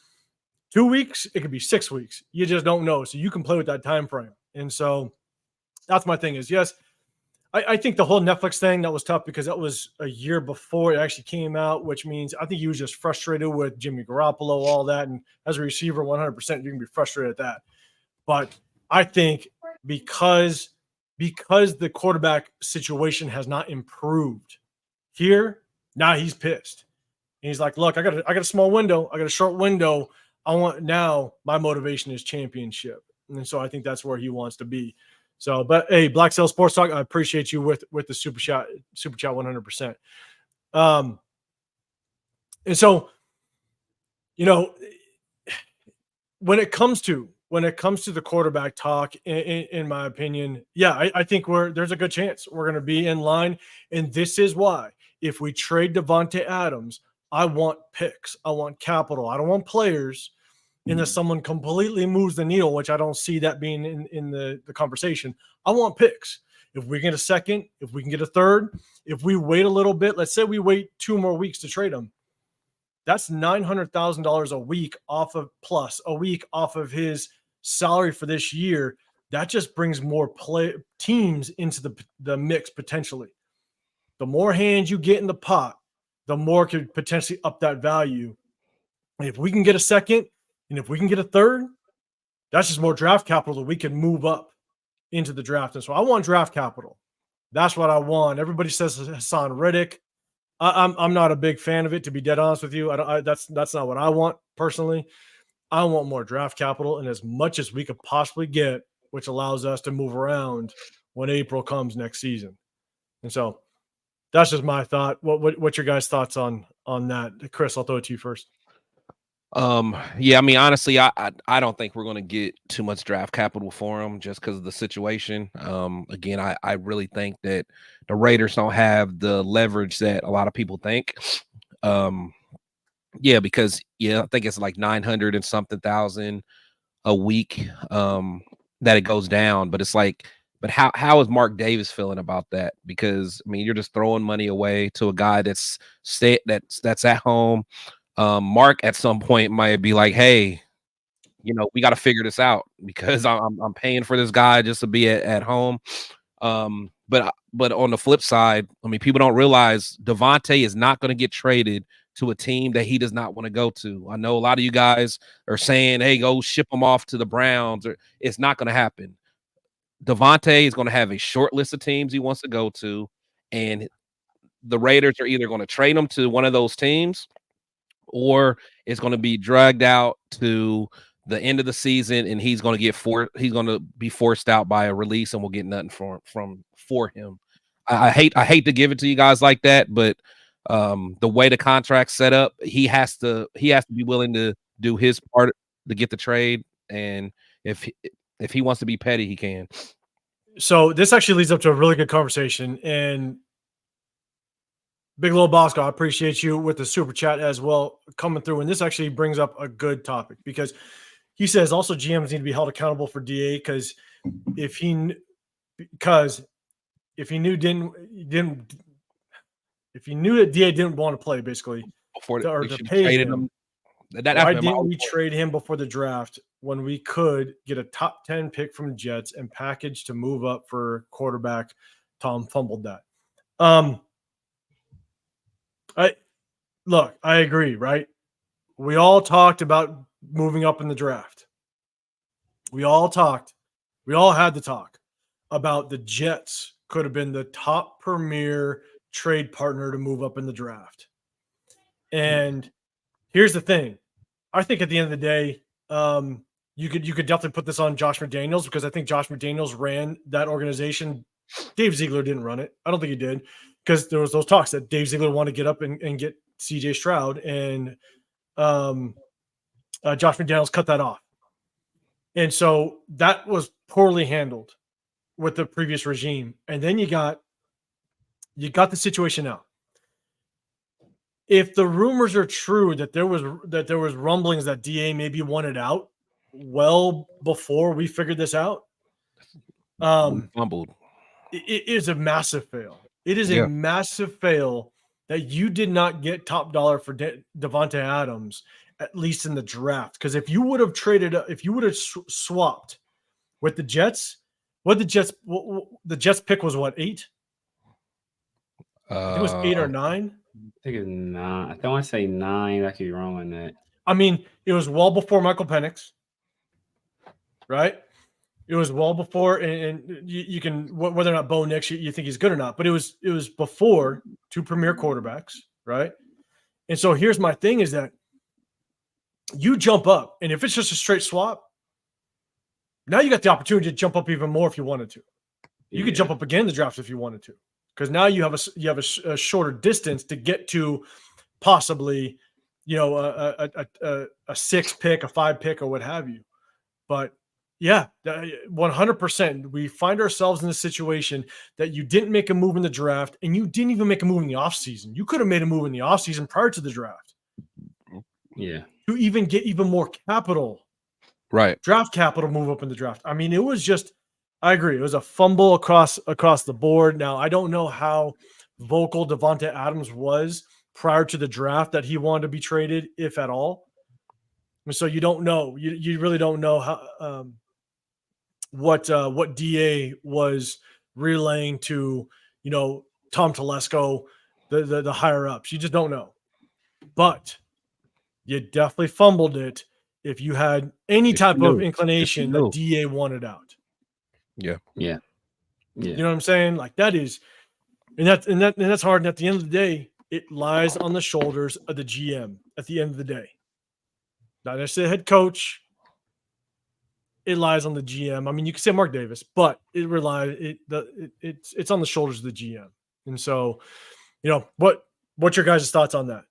2 weeks, it could be 6 weeks. You just don't know. So you can play with that time frame. And so that's my thing is, yes, I think the whole Netflix thing, that was tough because that was a year before it actually came out, which means I think he was just frustrated with Jimmy Garoppolo, all that. And as a receiver, 100%, you're going to be frustrated at that. But I think because the quarterback situation has not improved here, now he's pissed. And he's like, look, I got a small window. I got a short window. Now my motivation is championship. And so I think that's where he wants to be. So, but hey, Black Sales Sports Talk, I appreciate you with the super chat 100%. And so, when it comes to when it comes to the quarterback talk, in my opinion, yeah, I think there's a good chance we're going to be in line. And this is why, if we trade Davante Adams, I want picks. I want capital. I don't want players unless someone completely moves the needle, which I don't see that being in the conversation. I want picks. If we get a second, if we can get a third, if we wait a little bit, let's say we wait 2 more weeks to trade him, that's $900,000 a week off of his salary for this year. That just brings more teams into the mix potentially. The more hands you get in the pot, the more could potentially up that value. And if we can get a second, and if we can get a third, that's just more draft capital that we can move up into the draft. And so I want draft capital. That's what I want. Everybody says Hassan Reddick. I'm not a big fan of it, to be dead honest with you. That's not what I want personally. I want more draft capital and as much as we could possibly get, which allows us to move around when April comes next season. And so that's just my thought. What's your guys' thoughts on that? Chris, I'll throw it to you first. Yeah, I mean, honestly, I don't think we're going to get too much draft capital for him just because of the situation. Again, I really think that the Raiders don't have the leverage that a lot of people think. Yeah, because I think it's like 900 and something thousand a week that it goes down. But it's like, but how is Mark Davis feeling about that? Because I mean, you're just throwing money away to a guy that's at home. Mark at some point might be like, hey, we got to figure this out because I'm paying for this guy just to be at home. But on the flip side, I mean, people don't realize Davante is not going to get traded to a team that he does not want to go to. I know a lot of you guys are saying, hey, go ship him off to the Browns. It's not going to happen. Davante is going to have a short list of teams he wants to go to, and the Raiders are either going to trade him to one of those teams, or it's going to be dragged out to the end of the season, and he's going to be forced out by a release, and we'll get nothing for him. I hate to give it to you guys like that, but the way the contract's set up, he has to be willing to do his part to get the trade, and if he wants to be petty, he can. So this actually leads up to a really good conversation, and Big Lil Bosco, I appreciate you with the super chat as well coming through. And this actually brings up a good topic because he says also GMs need to be held accountable for DA because if he knew that DA didn't want to play basically to pay him. Why didn't we trade him before the draft when we could get a top 10 pick from Jets and package to move up for quarterback? Tom fumbled that. I agree, right? We all talked about moving up in the draft. We all had to talk about the Jets could have been the top premier trade partner to move up in the draft. And here's the thing. I think at the end of the day, you could definitely put this on Josh McDaniels because I think Josh McDaniels ran that organization. Dave Ziegler didn't run it. I don't think he did because there was those talks that Dave Ziegler wanted to get up and get CJ Stroud, and Josh McDaniels cut that off. And so that was poorly handled with the previous regime. And then you got the situation now. If the rumors are true that there was rumblings that DA maybe wanted out well before we figured this out, fumbled. It is a massive fail. It is a massive fail that you did not get top dollar for Davante Adams, at least in the draft. Because if you would have swapped with the Jets, the Jets pick was what, 8? I think it was 8 or 9. I think it's 9. I don't want to say 9. I could be wrong on that. I mean, it was well before Michael Penix, right? It was well before, and you can whether or not Bo Nix you think he's good or not, but it was before 2 premier quarterbacks, right? And so here's my thing: is that you jump up, and if it's just a straight swap, now you got the opportunity to jump up even more if you wanted to. You could jump up again in the draft if you wanted to, because now you have a shorter distance to get to possibly, a 6 pick, a 5 pick, or what have you. But yeah, 100%. We find ourselves in a situation that you didn't make a move in the draft, and you didn't even make a move in the offseason. You could have made a move in the offseason prior to the draft. Yeah. To even get even more capital. Right. Draft capital move up in the draft. I mean, it was just, I agree. It was a fumble across the board. Now, I don't know how vocal Davante Adams was prior to the draft that he wanted to be traded, if at all. And so you don't know. You really don't know how what DA was relaying to, Tom Telesco, the higher ups. You just don't know. But you definitely fumbled it if you had any type of inclination that DA wanted out. Yeah. You know what I'm saying? Like that is, and that's hard. And at the end of the day, it lies on the shoulders of the GM at the end of the day. Not necessarily the head coach. It lies on the GM. I mean, you can say Mark Davis, but it's on the shoulders of the GM. And so, what's your guys' thoughts on that?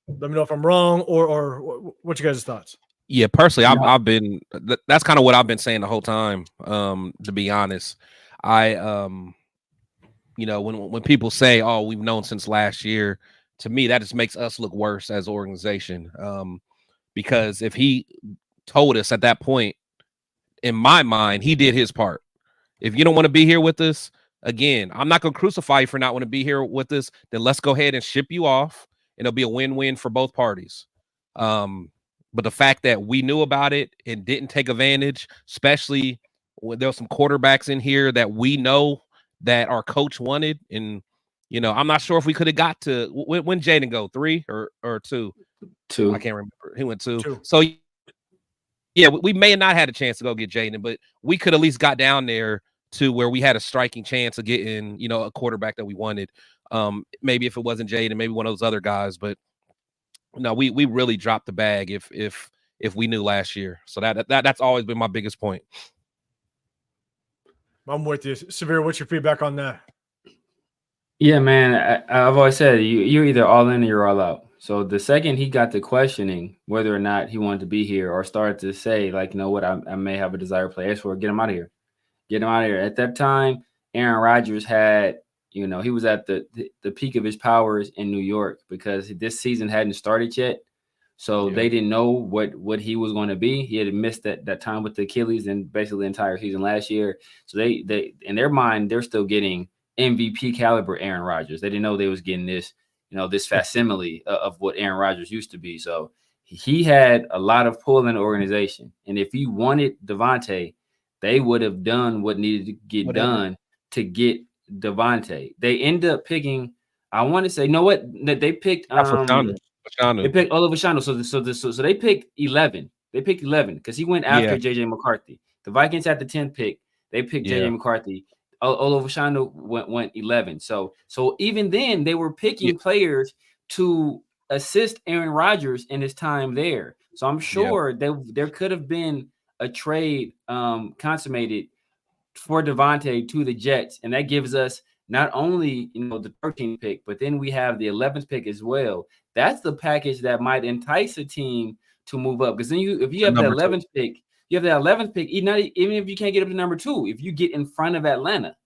Let me know if I'm wrong or what's your guys' thoughts? Yeah, personally, I've been that's kind of what I've been saying the whole time. To be honest, when people say, "Oh, we've known since last year," to me that just makes us look worse as an organization. Because if he told us at that point, in my mind, he did his part. If you don't want to be here with us, again, I'm not going to crucify you for not want to be here with us. Then let's go ahead and ship you off, and it'll be a win-win for both parties. But the fact that we knew about it and didn't take advantage, especially when there were some quarterbacks in here that we know that our coach wanted, and I'm not sure if we could have got to when Jaden go 3 or 2. 2. I can't remember. He went 2. 2. So yeah, we may have not had a chance to go get Jaden, but we could at least got down there to where we had a striking chance of getting, a quarterback that we wanted. Maybe if it wasn't Jaden, maybe one of those other guys, but no, we really dropped the bag if we knew last year. So that's always been my biggest point. I'm with you. Severe, what's your feedback on that? Yeah, man, I've always said you're either all in or you're all out. So the second he got to questioning whether or not he wanted to be here or started to say, like, you know what, I may have a desire to play elsewhere, get him out of here. Get him out of here. At that time, Aaron Rodgers had, he was at the peak of his powers in New York because this season hadn't started yet. So they didn't know what he was going to be. He had missed that time with the Achilles and basically the entire season last year. So they in their mind, they're still getting MVP caliber Aaron Rodgers. They didn't know they was getting this, this facsimile of what Aaron Rodgers used to be. So he had a lot of pull in the organization. And if he wanted Davante, they would have done what needed to get done to get Davante. They end up picking, I want to say, they picked they picked Oliver Shano. So they picked 11. They picked 11 because he went after JJ McCarthy. The Vikings had the 10th pick. They picked JJ McCarthy. Oliver Shano went 11. So even then they were picking players to assist Aaron Rodgers in his time there. So I'm sure there could have been a trade consummated for Davante to the Jets, and that gives us not only the 13th pick, but then we have the 11th pick as well. That's the package that might entice a team to move up. Because then if you have the 11th pick, even if you can't get up to number 2, if you get in front of Atlanta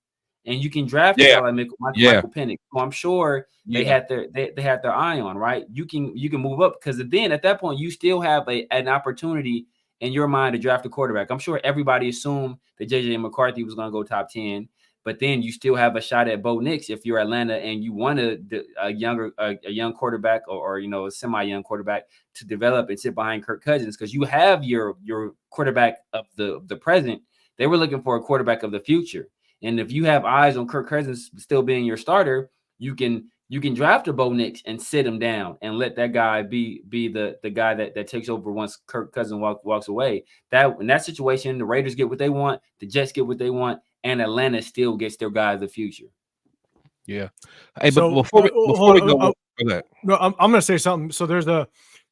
and you can draft a guy like Michael Penix, who I'm sure they had their eye on, right? You can move up because then at that point you still have an opportunity in your mind to draft a quarterback. I'm sure everybody assumed that JJ McCarthy was going to go top 10, but then you still have a shot at Bo Nix if you're Atlanta and you want a young quarterback or a semi-young quarterback to develop and sit behind Kirk Cousins because you have your quarterback of the present. They were looking for a quarterback of the future, and if you have eyes on Kirk Cousins still being your starter, you can draft a Bo Nix and sit him down and let that guy be the guy that takes over once Kirk Cousins walks away. That in that situation, the Raiders get what they want, the Jets get what they want, and Atlanta still gets their guy of the future. Yeah. Hey, but before we go, no, I'm going to say something. So there's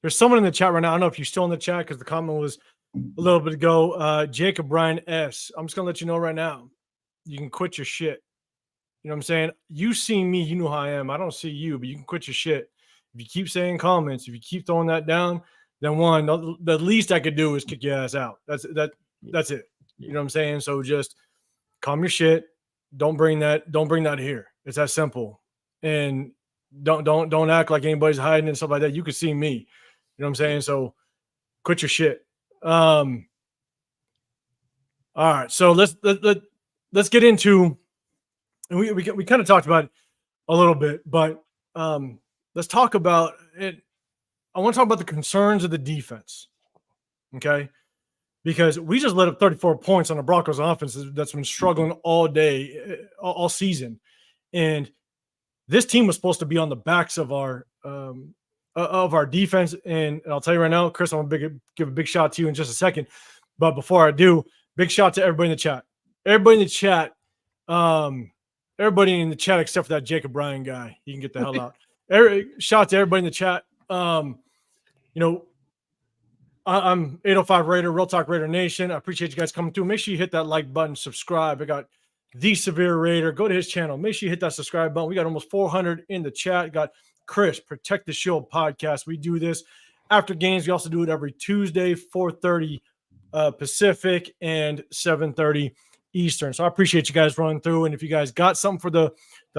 someone in the chat right now. I don't know if you're still in the chat because the comment was a little bit ago. Jacob Bryan S. I'm just going to let you know right now. You can quit your shit. You know what I'm saying? You see me, you know how I am. I don't see you, but you can quit your shit. If you keep saying comments, if you keep throwing that down, then the least I could do is kick your ass out. That's it. You know what I'm saying? So just calm your shit. Don't bring that here. It's that simple. And don't act like anybody's hiding and stuff like that. You can see me. You know what I'm saying? So quit your shit. All right. So let's get into, and we kind of talked about it a little bit, but let's talk about it. I want to talk about the concerns of the defense. Okay. Because we just let up 34 points on the Broncos offense that's been struggling all day, all season. And this team was supposed to be on the backs of our defense. And I'll tell you right now, Chris, I'm going to give a big shout out to you in just a second. But before I do, big shout out to everybody in the chat. Everybody in the chat except for that Jacob Bryan guy. He can get the hell out. Shout out to everybody in the chat. I'm 805 Raider, Real Talk Raider Nation. I appreciate you guys coming through. Make sure you hit that like button, subscribe. I got The Severe Raider. Go to his channel. Make sure you hit that subscribe button. We got almost 400 in the chat. Got Chris, Protect the Shield podcast. We do this after games. We also do it every Tuesday, 4:30 Pacific and 7:30 Eastern. So I appreciate you guys running through. And if you guys got something for the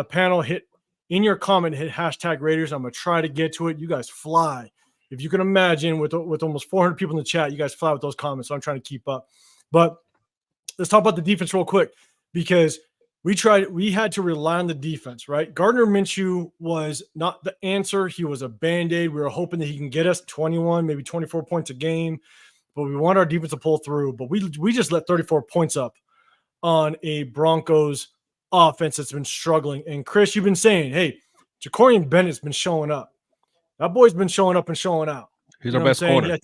panel, hit in your comment, hit hashtag Raiders. I'm going to try to get to it. You guys fly. If you can imagine, with almost 400 people in the chat, you guys fly with those comments. So I'm trying to keep up. But let's talk about the defense real quick, because we had to rely on the defense, right? Gardner Minshew was not the answer. He was a Band-Aid. We were hoping that he can get us 21, maybe 24 points a game, but we want our defense to pull through. But we just let 34 points up on a Broncos offense that's been struggling. And Chris, you've been saying, hey, Jacorian Bennett's been showing up. That boy's been showing up and showing out. He's our best corner.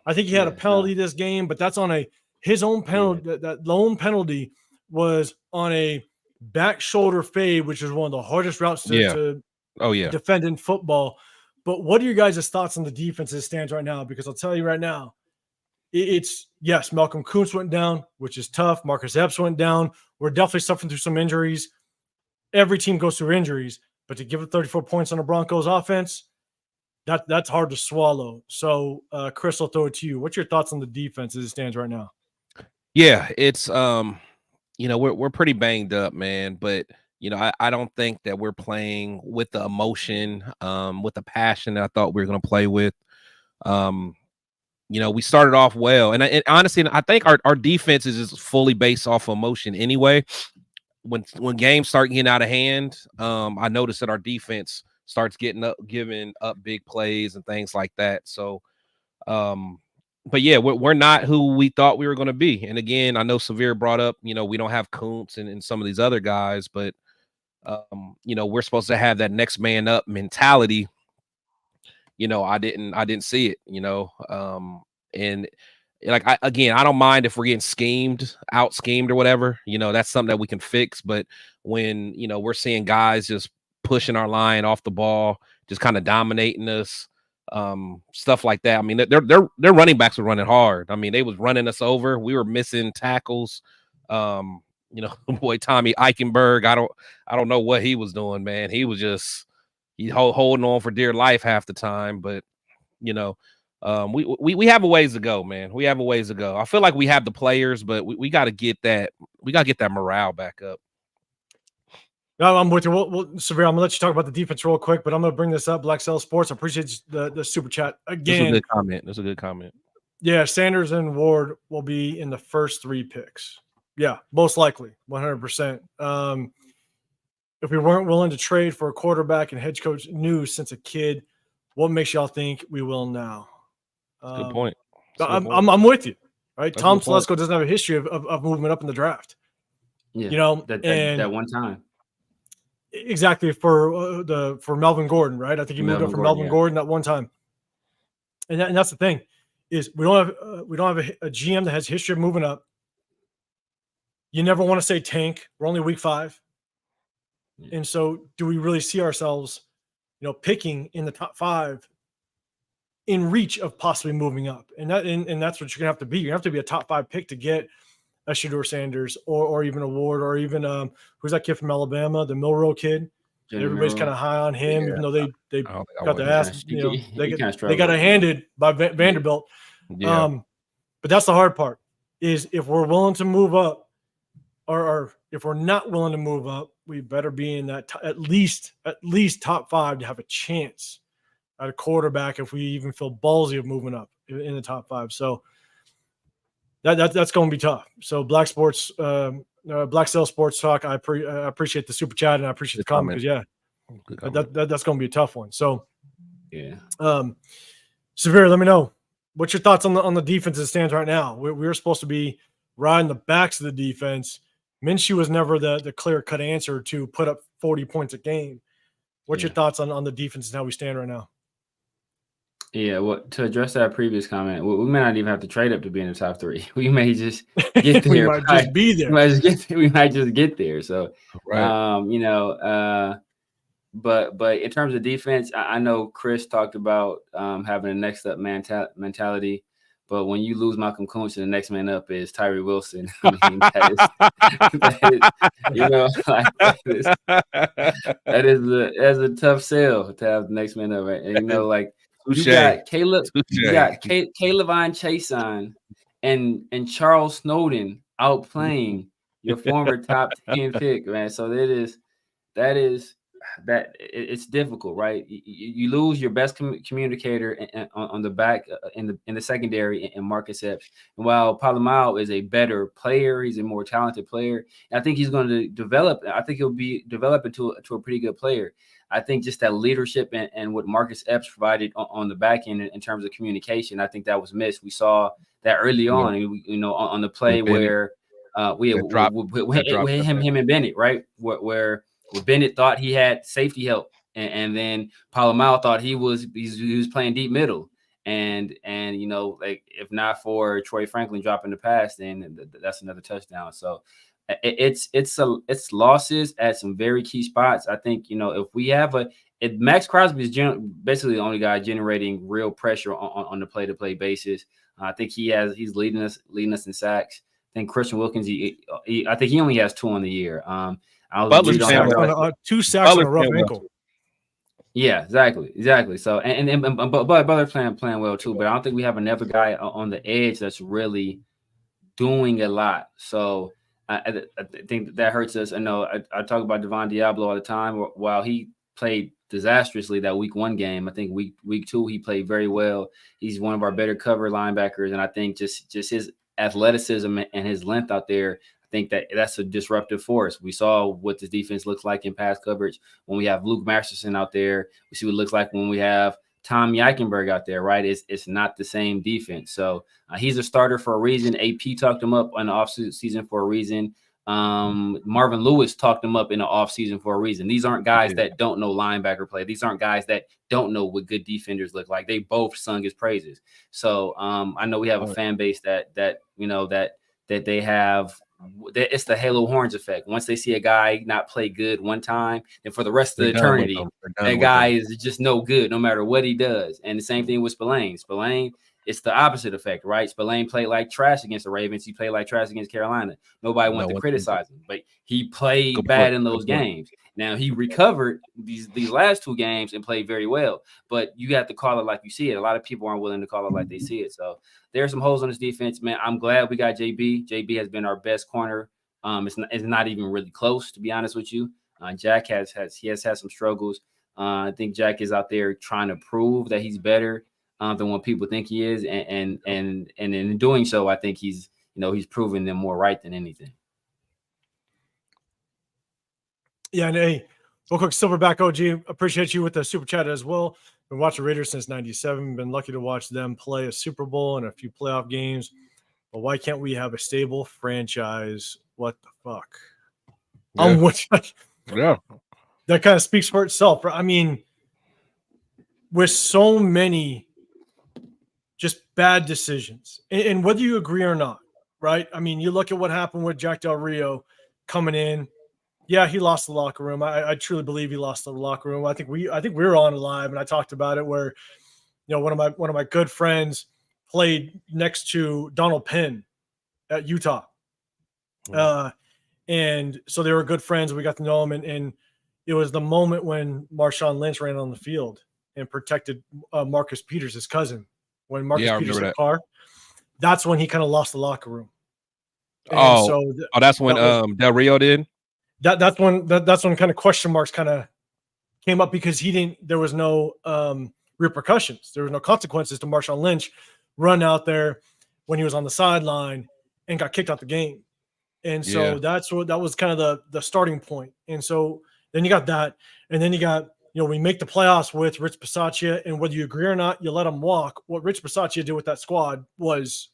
I think he had a penalty this game, but that's on his own penalty. That lone penalty was on a back shoulder fade, which is one of the hardest routes to defend in football. But what are your guys' thoughts on the defense as it stands right now? Because I'll tell you right now, yes, Malcolm Kuntz went down, which is tough. Marcus Epps went down. We're definitely suffering through some injuries. Every team goes through injuries, but to give it 34 points on the Broncos offense, that's hard to swallow. So, Chris, I'll throw it to you. What's your thoughts on the defense as it stands right now? Yeah, it's we're pretty banged up, man. But I don't think that we're playing with the emotion, with the passion that I thought we were going to play with. We started off well, and honestly, I think our defense is just fully based off emotion anyway. When games start getting out of hand, I noticed that our defense starts giving up big plays and things like that. So, but yeah, we're not who we thought we were going to be. And again, I know Severe brought up, we don't have Kuntz and some of these other guys, but we're supposed to have that next man up mentality. I didn't see it, and like, I don't mind if we're getting out schemed or whatever, that's something that we can fix. But when, we're seeing guys just pushing our line off the ball, just kind of dominating us, stuff like that. I mean, their running backs were running hard. I mean, they was running us over. We were missing tackles. Boy, Tommy Eichenberg, I don't know what he was doing, man. He was just holding on for dear life half the time. But we have a ways to go, man. We have a ways to go. I feel like we have the players, but we got to get that. We got to get that morale back up. No, I'm with you. Severe, I'm gonna let you talk about the defense real quick, but I'm gonna bring this up. Black Cell Sports, I appreciate the super chat again. That's a good comment. Yeah, Sanders and Ward will be in the first 3 picks. Yeah, most likely, 100%. If we weren't willing to trade for a quarterback and head coach new since a kid, what makes y'all think we will now? Good point. I'm with you. Right, Tom Telesco doesn't have a history of movement up in the draft. Yeah, that one time. Exactly, for Melvin Gordon, right? I think he moved up for Melvin Gordon that one time, and that's the thing, is we don't have a GM that has history of moving up. You never want to say tank. We're only week 5, and so do we really see ourselves, picking in the top 5, in reach of possibly moving up? And that's what you're gonna have to be. You have to be a top 5 pick to get a Shedeur Sanders or even a Ward, or even who's that kid from Alabama, the Milrow kid? Everybody's kind of high on him, even though they got the ass, they got it handed by Vanderbilt. Yeah. But that's the hard part. is if we're willing to move up, or if we're not willing to move up, we better be in that at least top 5 to have a chance at a quarterback if we even feel ballsy of moving up in the top 5. So that's going to be tough. So Black Sales Sports Talk, I appreciate the super chat and I appreciate the comment because that's going to be a tough one. So yeah, Severe, let me know what's your thoughts on the defense as it stands right now. We're supposed to be riding the backs of the defense. Minshew was never the clear-cut answer to put up 40 points a game. What's your thoughts on the defense and how we stand right now? Yeah, well, to address that previous comment, we may not even have to trade up to be in the top 3. We may just get there. We might just be there. We might just get there. So, Right. but in terms of defense, I know Chris talked about having a next up mentality. But when you lose Malcolm Kuntz and the next man up is Tyree Wilson, I mean, that's a tough sell to have the next man up, right? And you got Caleb Chason and Charles Snowden outplaying your former top 10 pick, man. So it's difficult, right? You lose your best communicator on the back in the secondary in Marcus Epps. And while Palomao is a better player, he's a more talented player. And I think he's going to develop. I think he'll be developed into a pretty good player. I think just that leadership and what Marcus Epps provided on the back end in terms of communication, I think that was missed. We saw that early on, on the play where we had him and Bennett, right? Where Bennett thought he had safety help, and then Palomao thought he was playing deep middle, and if not for Troy Franklin dropping the pass, then that's another touchdown. So it's losses at some very key spots. I think if we have Max Crosby is basically the only guy generating real pressure on the play-to-play basis. I think he's leading us in sacks. I think Christian Wilkins, I think he only has 2 on the year. Butler's 2 sacks on a rough ankle. Yeah, exactly. So but Butler's playing well too. But I don't think we have another guy on the edge that's really doing a lot. So I think that hurts us. I know I talk about Devon Diablo all the time. While he played disastrously that week 1 game, I think week 2 he played very well. He's one of our better cover linebackers, and I think just his athleticism and his length out there, I think that's a disruptive force. We saw what this defense looks like in pass coverage when we have Luke Masterson out there. We see what it looks like when we have Tom Eichenberg out there, right? It's not the same defense. So he's a starter for a reason. AP talked him up in the offseason for a reason. Marvin Lewis talked him up in the offseason for a reason. These aren't guys that don't know linebacker play. These aren't guys that don't know what good defenders look like. They both sung his praises. So I know we have a fan base that they have. It's the Halo Horns effect. Once they see a guy not play good one time, then for the rest of the eternity, that guy is just no good no matter what he does. And the same thing with Spillane. Spillane, it's the opposite effect, right? Spillane played like trash against the Ravens. He played like trash against Carolina. Nobody wanted to criticize him, but he played bad in those games. Now he recovered these last 2 games and played very well, but you have to call it like you see it. A lot of people aren't willing to call it like they see it. So there are some holes on this defense, man. I'm glad we got JB. JB has been our best corner. It's not even really close, to be honest with you. Jack has had some struggles. I think Jack is out there trying to prove that he's better than what people think he is, and in doing so, I think he's proven them more right than anything. Yeah, and hey, real quick, Silverback OG, appreciate you with the super chat as well. Been watching Raiders since '97. Been lucky to watch them play a Super Bowl and a few playoff games. But why can't we have a stable franchise? What the fuck? Yeah. That kind of speaks for itself. I mean, with so many just bad decisions, and whether you agree or not, right? I mean, you look at what happened with Jack Del Rio coming in. Yeah, he lost the locker room. I truly believe he lost the locker room. I think we were on live, and I talked about it where, one of my good friends played next to Donald Penn at Utah, and so they were good friends. We got to know him, and it was the moment when Marshawn Lynch ran on the field and protected Marcus Peters, his cousin. When Marcus Peters hit the car, that's when he kind of lost the locker room. And that's when Del Rio did. That's when kind of question marks kind of came up because there was no repercussions. There was no consequences to Marshawn Lynch run out there when he was on the sideline and got kicked out the game. And so that was kind of the starting point. And so then you got that, and then you got, we make the playoffs with Rich Bisaccia, and whether you agree or not, you let him walk. What Rich Bisaccia did with that squad was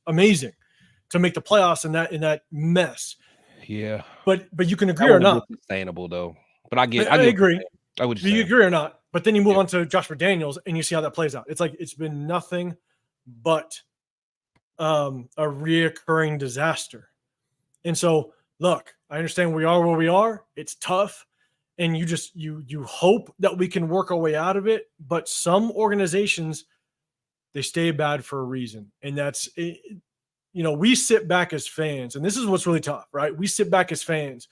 amazing to make the playoffs in that mess. Yeah. But you can agree or not. Sustainable though. But I agree. I would. Do you agree or not? But then you move on to Josh McDaniels, and you see how that plays out. It's like it's been nothing but a reoccurring disaster. And so, look, I understand we are where we are. It's tough, and you hope that we can work our way out of it. But some organizations, they stay bad for a reason, and that's it. We sit back as fans, and this is what's really tough, right? We sit back as fans,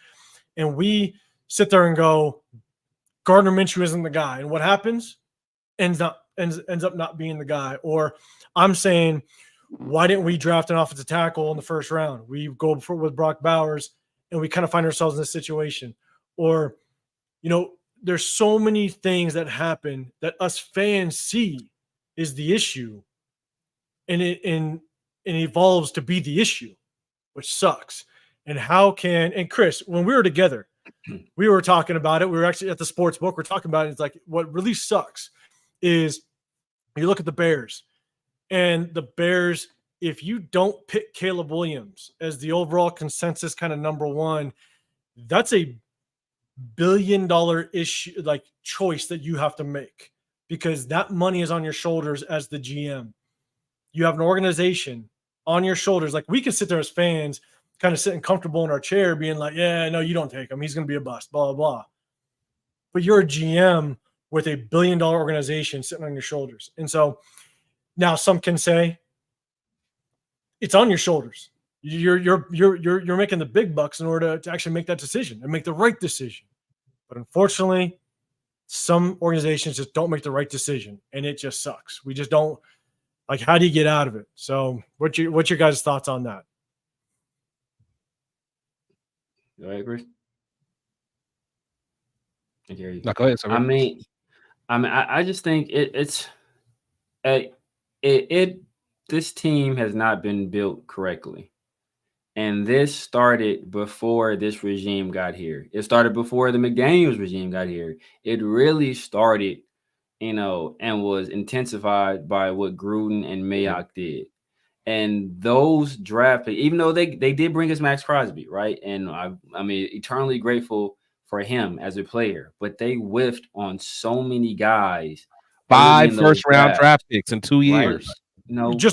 and we sit there and go, Gardner Minshew isn't the guy. And what happens? Ends up not being the guy. Or I'm saying, why didn't we draft an offensive tackle in the first round? We go with Brock Bowers, and we kind of find ourselves in this situation. Or, there's so many things that happen that us fans see is the issue, and it evolves to be the issue, which sucks. And Chris, when we were together, we were talking about it. We were actually at the sports book. We're talking about it. It's like, what really sucks is you look at the Bears, and the Bears, if you don't pick Caleb Williams as the overall consensus kind of number one, that's a $1 billion issue, like choice that you have to make, because that money is on your shoulders as the GM. You have an organization on your shoulders. Like, we can sit there as fans, kind of sitting comfortable in our chair being like, yeah, no, you don't take him. He's going to be a bust, blah, blah, blah. But you're a GM with a $1 billion organization sitting on your shoulders. And so now some can say it's on your shoulders. You're making the big bucks in order to actually make that decision and make the right decision. But unfortunately, some organizations just don't make the right decision, and it just sucks. We just don't. Like, how do you get out of it? So what's your guys' thoughts on that? Go ahead, Chris. I hear you. No, go ahead. Sorry. I just think this team has not been built correctly. And this started before this regime got here. It started before the McDaniels regime got here. It really started, and was intensified by what Gruden and Mayock did. And those draft picks, even though they did bring us Max Crosby, right? And I'm eternally grateful for him as a player, but they whiffed on so many guys. 5 first-round draft picks in 2 years. Right?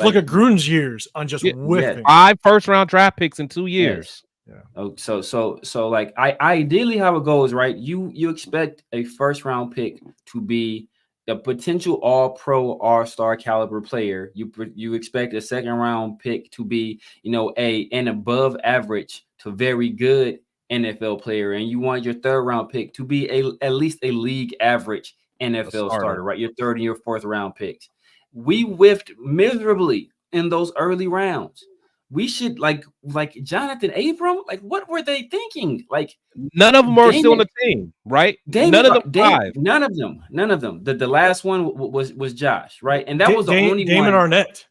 Look at Gruden's years on just whiffing. 5 first-round draft picks in 2 years. Yes. Yeah. So like, I ideally how it goes, right? You expect a first-round pick to be a potential all-pro, all-star caliber player. You expect a second-round pick to be, an above average to very good NFL player, and you want your third-round pick to be at least a league average NFL starter, right? Your third and your fourth round picks. We whiffed miserably in those early rounds. We should like Jonathan Abram. Like, what were they thinking? Like, none of them are still on the team, right? None of them 5. None of them. The last one was Josh, right? And that was the only Damon one. Arnett.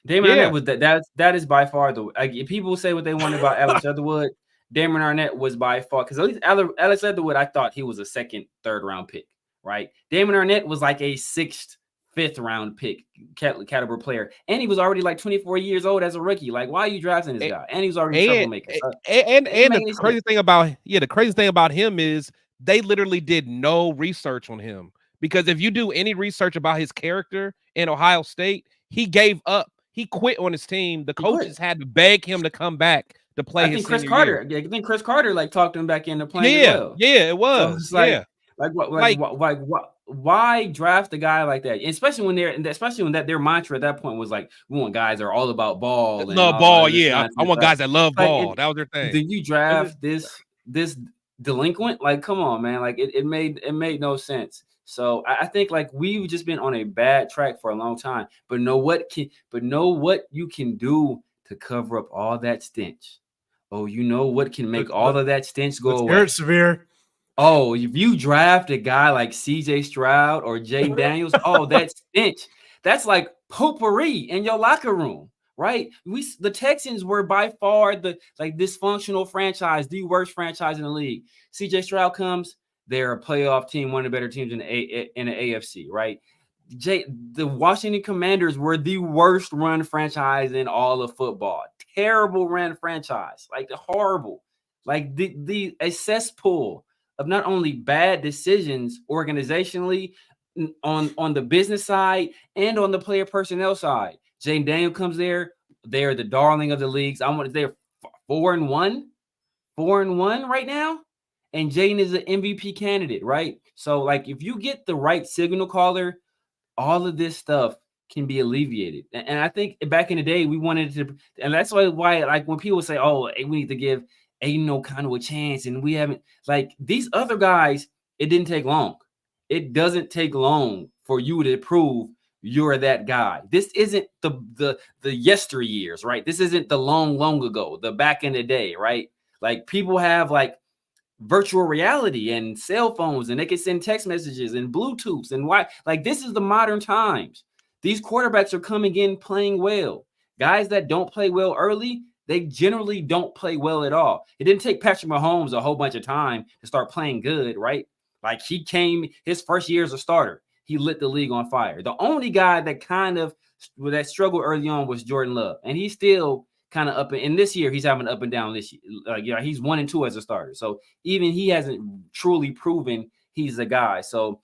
Damon Arnett was that is by far people say what they want about Alex Leatherwood. Damon Arnett was by far, because at least Alex Leatherwood, I thought he was a second, third round pick, right? Damon Arnett was like a 6th, 5th round pick caliber player, and he was already like 24 years old as a rookie. Like, why are you drafting this guy? And he was already a troublemaker. And the crazy thing about him is they literally did no research on him, because if you do any research about his character in Ohio State, he gave up. He quit on his team. The coaches had to beg him to come back to play. I think Chris Carter like talked him back into playing. Yeah, it was. So why draft a guy like that? Especially when their mantra at that point was like, we want guys that are all about ball. Love ball, yeah. I want guys that love ball. That was their thing. Did you draft this delinquent? Like, come on, man. Like, it made no sense. So I think like we've just been on a bad track for a long time. But know what you can do to cover up all that stench. Oh, you know what can make all of that stench go away? It's severe. Oh, if you draft a guy like CJ Stroud or Jay Daniels, oh, that stench. That's like potpourri in your locker room, right? The Texans were by far the dysfunctional franchise, the worst franchise in the league. CJ Stroud comes, they're a playoff team, one of the better teams in the AFC, right? The Washington Commanders were the worst run franchise in all of football. Terrible run franchise, like horrible, like a cesspool of not only bad decisions organizationally on the business side and on the player personnel side. Jay Daniel comes there. They're the darling of the leagues. They're 4-1 right now. And Jaden is an MVP candidate, right? So, like, if you get the right signal caller, all of this stuff can be alleviated. And I think back in the day, we wanted to, and that's why like when people say, oh, we need to give Aiden O'Connell a chance, and we haven't, like, these other guys, it didn't take long. It doesn't take long for you to prove you're that guy. This isn't the yesteryears, right? This isn't the long ago, the back in the day, right? Like, people have like virtual reality and cell phones, and they can send text messages and Bluetooths, and why, like, this is the modern times. These quarterbacks are coming in playing well. Guys that don't play well early, they generally don't play well at all. It didn't take Patrick Mahomes a whole bunch of time to start playing good, right? Like, he came his first year as a starter, he lit the league on fire. The only guy that struggled early on was Jordan Love, and he's still kind of up in this year. He's having up and down this year. He's 1-2 as a starter, so even he hasn't truly proven he's the guy. So,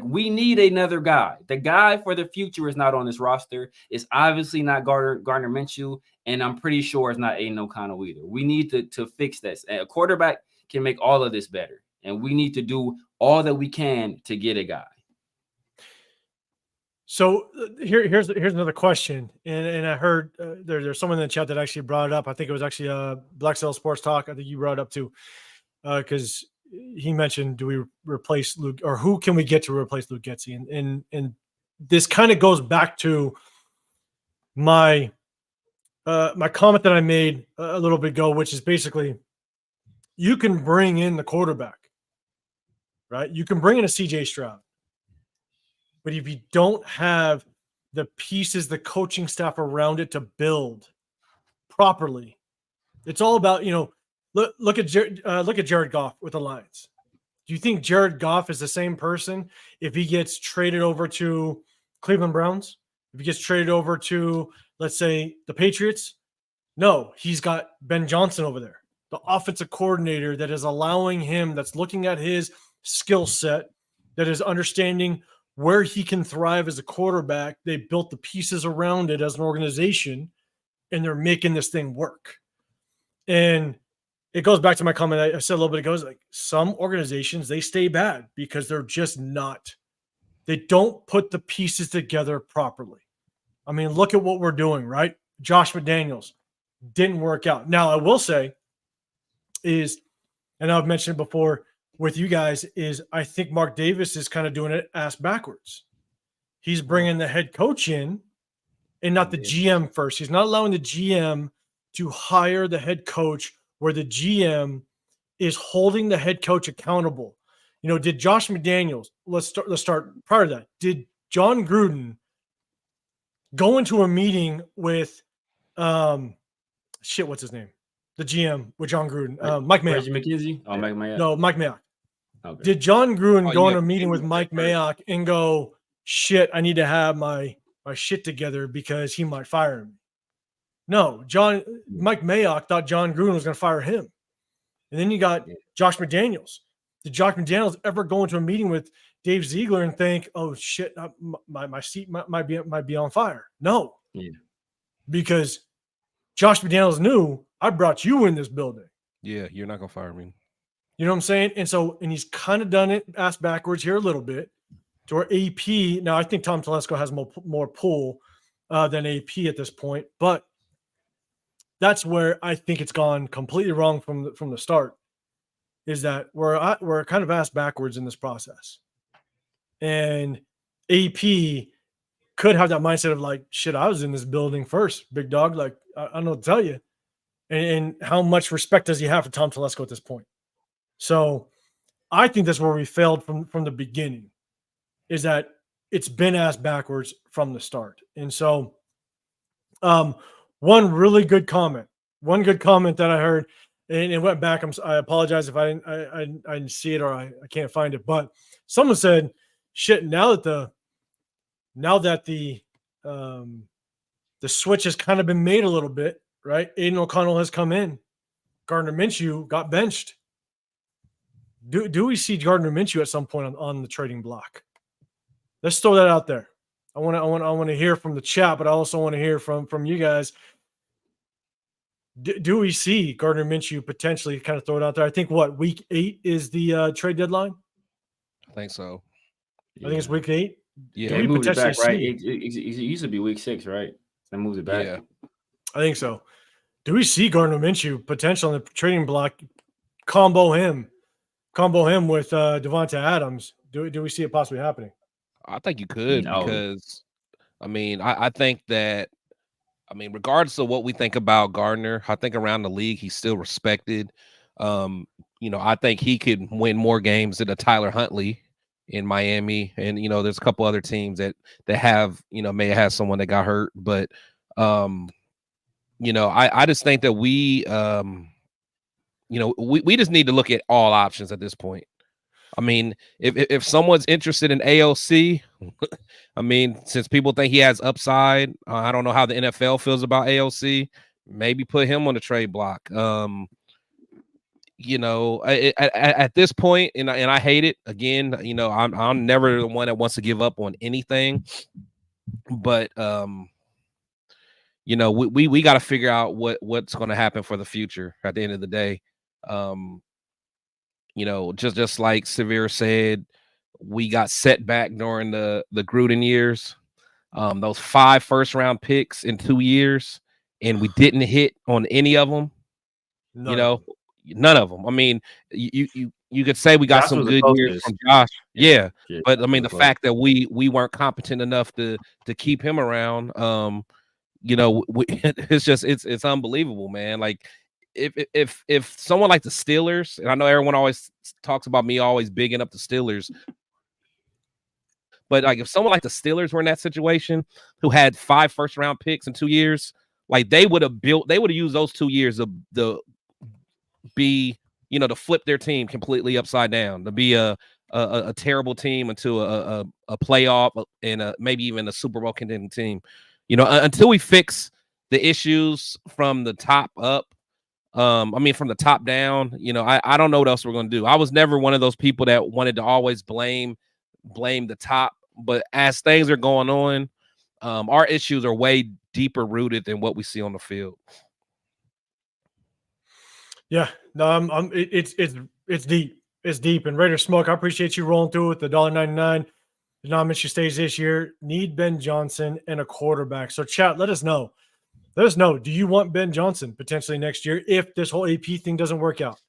we need another guy. The guy for the future is not on this roster. It's obviously not Gardner Minshew, and I'm pretty sure it's not Aiden O'Connell either. We need to fix this. A quarterback can make all of this better, and we need to do all that we can to get a guy. So here's another question, and I heard there's someone in the chat that actually brought it up. I think it was actually Black Cell Sports Talk. I think you brought it up too, because he mentioned, do we replace Luke, or who can we get to replace Luke Getsy? And this kind of goes back to my my comment that I made a little bit ago, which is basically, you can bring in the quarterback, right? You can bring in a CJ Stroud. But if you don't have the pieces, the coaching staff around it to build properly, it's all about, look at Jared Goff with the Lions. Do you think Jared Goff is the same person if he gets traded over to Cleveland Browns? If he gets traded over to, let's say, the Patriots? No, he's got Ben Johnson over there, the offensive coordinator that is allowing him, that's looking at his skill set, that is understanding where he can thrive as a quarterback. They built the pieces around it as an organization, and they're making this thing work. And it goes back to my comment I said a little bit ago, like, some organizations, they stay bad because they're just they don't put the pieces together properly. I mean, look at what we're doing, right? Josh McDaniels didn't work out. Now, I will say is, and I've mentioned before with you guys, is I think Mark Davis is kind of doing it ass backwards. He's bringing the head coach in and not the GM first. He's not allowing the GM to hire the head coach, where the GM is holding the head coach accountable. Did Josh McDaniels, let's start prior to that. Did John Gruden go into a meeting with what's his name? The GM with John Gruden, Mike Mayock. Reggie McKenzie? Oh, Mike Mayock. No, Mike Mayock. Okay. Did John Gruden go in a meeting with Mike Mayock and go, shit, I need to have my shit together because he might fire me? No, Mike Mayock thought John Gruden was going to fire him. And then you got Josh McDaniels. Did Josh McDaniels ever go into a meeting with Dave Ziegler and think, oh shit, my seat might be on fire? No. Yeah. Because Josh McDaniels knew, I brought you in this building. Yeah, you're not gonna fire me. You know what I'm saying? And he's kind of done it ass backwards here a little bit to where AP. Now, I think Tom Telesco has more pull than AP at this point, but that's where I think it's gone completely wrong from the start, is that we're kind of ass backwards in this process. And AP could have that mindset of like, shit, I was in this building first, big dog. Like, I don't know what to tell you. And how much respect does he have for Tom Telesco at this point? So I think that's where we failed from the beginning, is that it's been ass backwards from the start. And so one good comment that I heard, and it went back. I apologize if I didn't see it or I can't find it, but someone said, shit, now that the switch has kind of been made a little bit, right? Aiden O'Connell has come in. Gardner Minshew got benched. Do we see Gardner Minshew at some point on the trading block? Let's throw that out there. I want to hear from the chat, but I also want to hear from you guys. Do we see Gardner Minshew potentially kind of throw it out there? I think week 8 is the trade deadline. I think so. I think it's week 8. Yeah, they moved it back, right? It used to be week 6, right? They moved it back. Yeah, I think so. Do we see Gardner Minshew potential in the trading block? Combo him with Devonta Adams. Do we see it possibly happening? I think you could because, I mean, I think that, I mean, regardless of what we think about Gardner, I think around the league he's still respected. I think he could win more games than a Tyler Huntley in Miami, and there's a couple other teams that have may have someone that got hurt, but I just think that we just need to look at all options at this point. I mean, if someone's interested in AOC, I mean, since people think he has upside, I don't know how the NFL feels about AOC. Maybe put him on the trade block. At this point, and I hate it again. I'm never the one that wants to give up on anything, but we got to figure out what's going to happen for the future at the end of the day. Just like Severe said, we got set back during the Gruden years. Those 5 first-round picks in 2 years, and we didn't hit on any of them. None of them. I mean, you could say we got Josh some good years from Josh. Yeah. But I mean, the fact that we weren't competent enough to keep him around, it's unbelievable, man. Like, if someone like the Steelers, and I know everyone always talks about me always bigging up the Steelers, but like if someone like the Steelers were in that situation, who had 5 first-round picks in 2 years, like they would have used those 2 years to flip their team completely upside down, to be a terrible team into a playoff and maybe even a Super Bowl contending team. Until we fix the issues from the top up. From the top down, I don't know what else we're going to do. I was never one of those people that wanted to always blame the top, but as things are going on, our issues are way deeper rooted than what we see on the field. Yeah, no, it's deep. It's deep. And Raider Smoke, I appreciate you rolling through with the $1.99 denomination stays this year. Need Ben Johnson and a quarterback. So chat, let us know. Let us know. Do you want Ben Johnson potentially next year if this whole AP thing doesn't work out?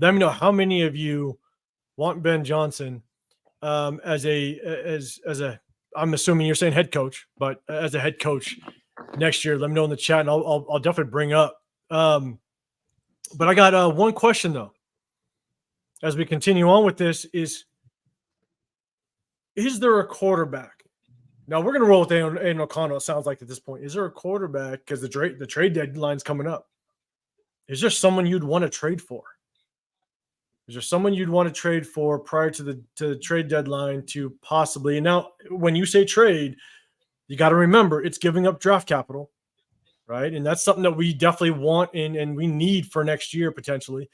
Let me know how many of you want Ben Johnson as a. I'm assuming you're saying head coach, but as a head coach next year. Let me know in the chat, and I'll definitely bring up. But I got one question though. As we continue on with this, is there a quarterback? Now we're going to roll with Aiden O'Connell. It sounds like at this point, is there a quarterback? Because the trade deadline's coming up. Is there someone you'd want to trade for? Is there someone you'd want to trade for prior to the trade deadline to possibly? And now, when you say trade, you got to remember it's giving up draft capital, right? And that's something that we definitely want and we need for next year potentially.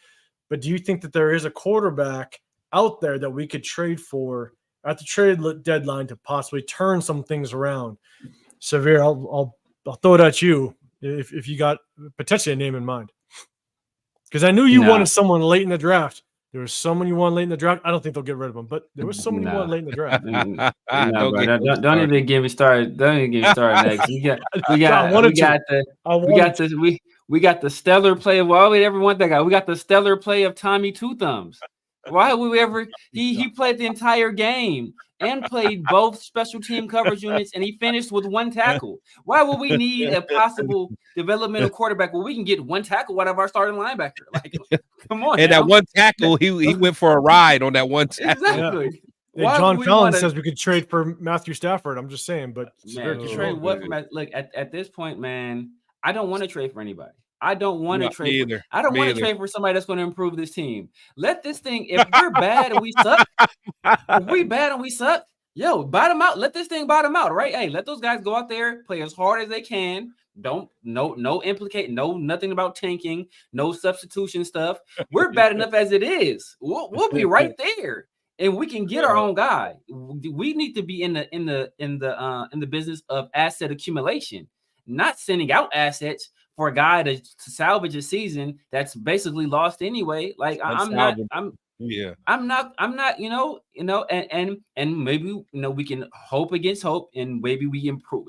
But do you think that there is a quarterback out there that we could trade for at the trade deadline to possibly turn some things around? Severe, I'll throw it at you if you got potentially a name in mind. Because I knew you wanted someone late in the draft. There was someone you wanted late in the draft. I don't think they'll get rid of him, but there was someone you wanted late in the draft. Don't even get me started. Don't even get me started next. We got the stellar play of why would we ever want that guy? We got the stellar play of Tommy Two Thumbs. Why would we ever? He played the entire game and played both special team coverage units, and he finished with 1 tackle. Why would we need a possible developmental quarterback where we can get 1 tackle out of our starting linebacker? Like, come on. And now. that 1 tackle, he went for a ride on that 1 tackle. Exactly. Yeah, John Fallon says we could trade for Matthew Stafford. I'm just saying, but trade what from look at this point, man. I don't want to trade for anybody. I don't want to trade. I don't want to trade for somebody that's going to improve this team. Let this thing. If we're bad and we suck, yo, bottom out. Let this thing bottom out, right? Hey, let those guys go out there, play as hard as they can. Don't nothing about tanking, no substitution stuff. We're bad enough as it is. We'll be right there. And we can get our own guy. We need to be in the business of asset accumulation, not sending out assets for a guy to salvage a season that's basically lost anyway. Like I'm not, and maybe we can hope against hope, and maybe we improve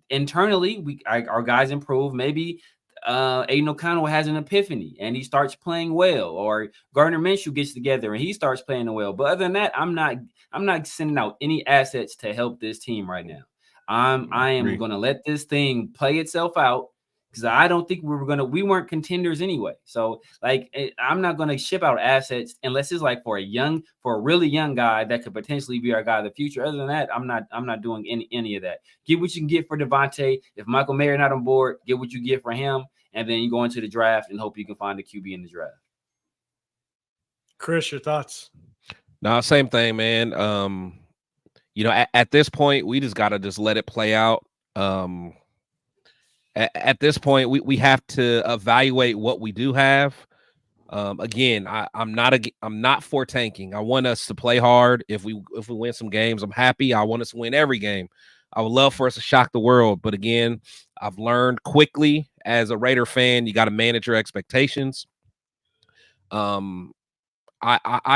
internally. Our guys improve. Maybe Aiden O'Connell has an epiphany and he starts playing well, or Gardner Minshew gets together and he starts playing well. But other than that, I'm not sending out any assets to help this team right now. I am going to let this thing play itself out, because I don't think we weren't contenders anyway. So like, I'm not going to ship out assets unless it's like for a really young guy that could potentially be our guy of the future. Other than that, I'm not doing any of that. Get what you can get for Devontae. If Michael Mayer not on board, get what you get for him. And then you go into the draft and hope you can find a QB in the draft. Chris, your thoughts? No, same thing, man. At this point, we just got to just let it play out. At this point, we have to evaluate what we do have. Again, I'm not for tanking. I want us to play hard. If we win some games, I'm happy. I want us to win every game. I would love for us to shock the world. But again, I've learned quickly as a Raider fan, you got to manage your expectations. I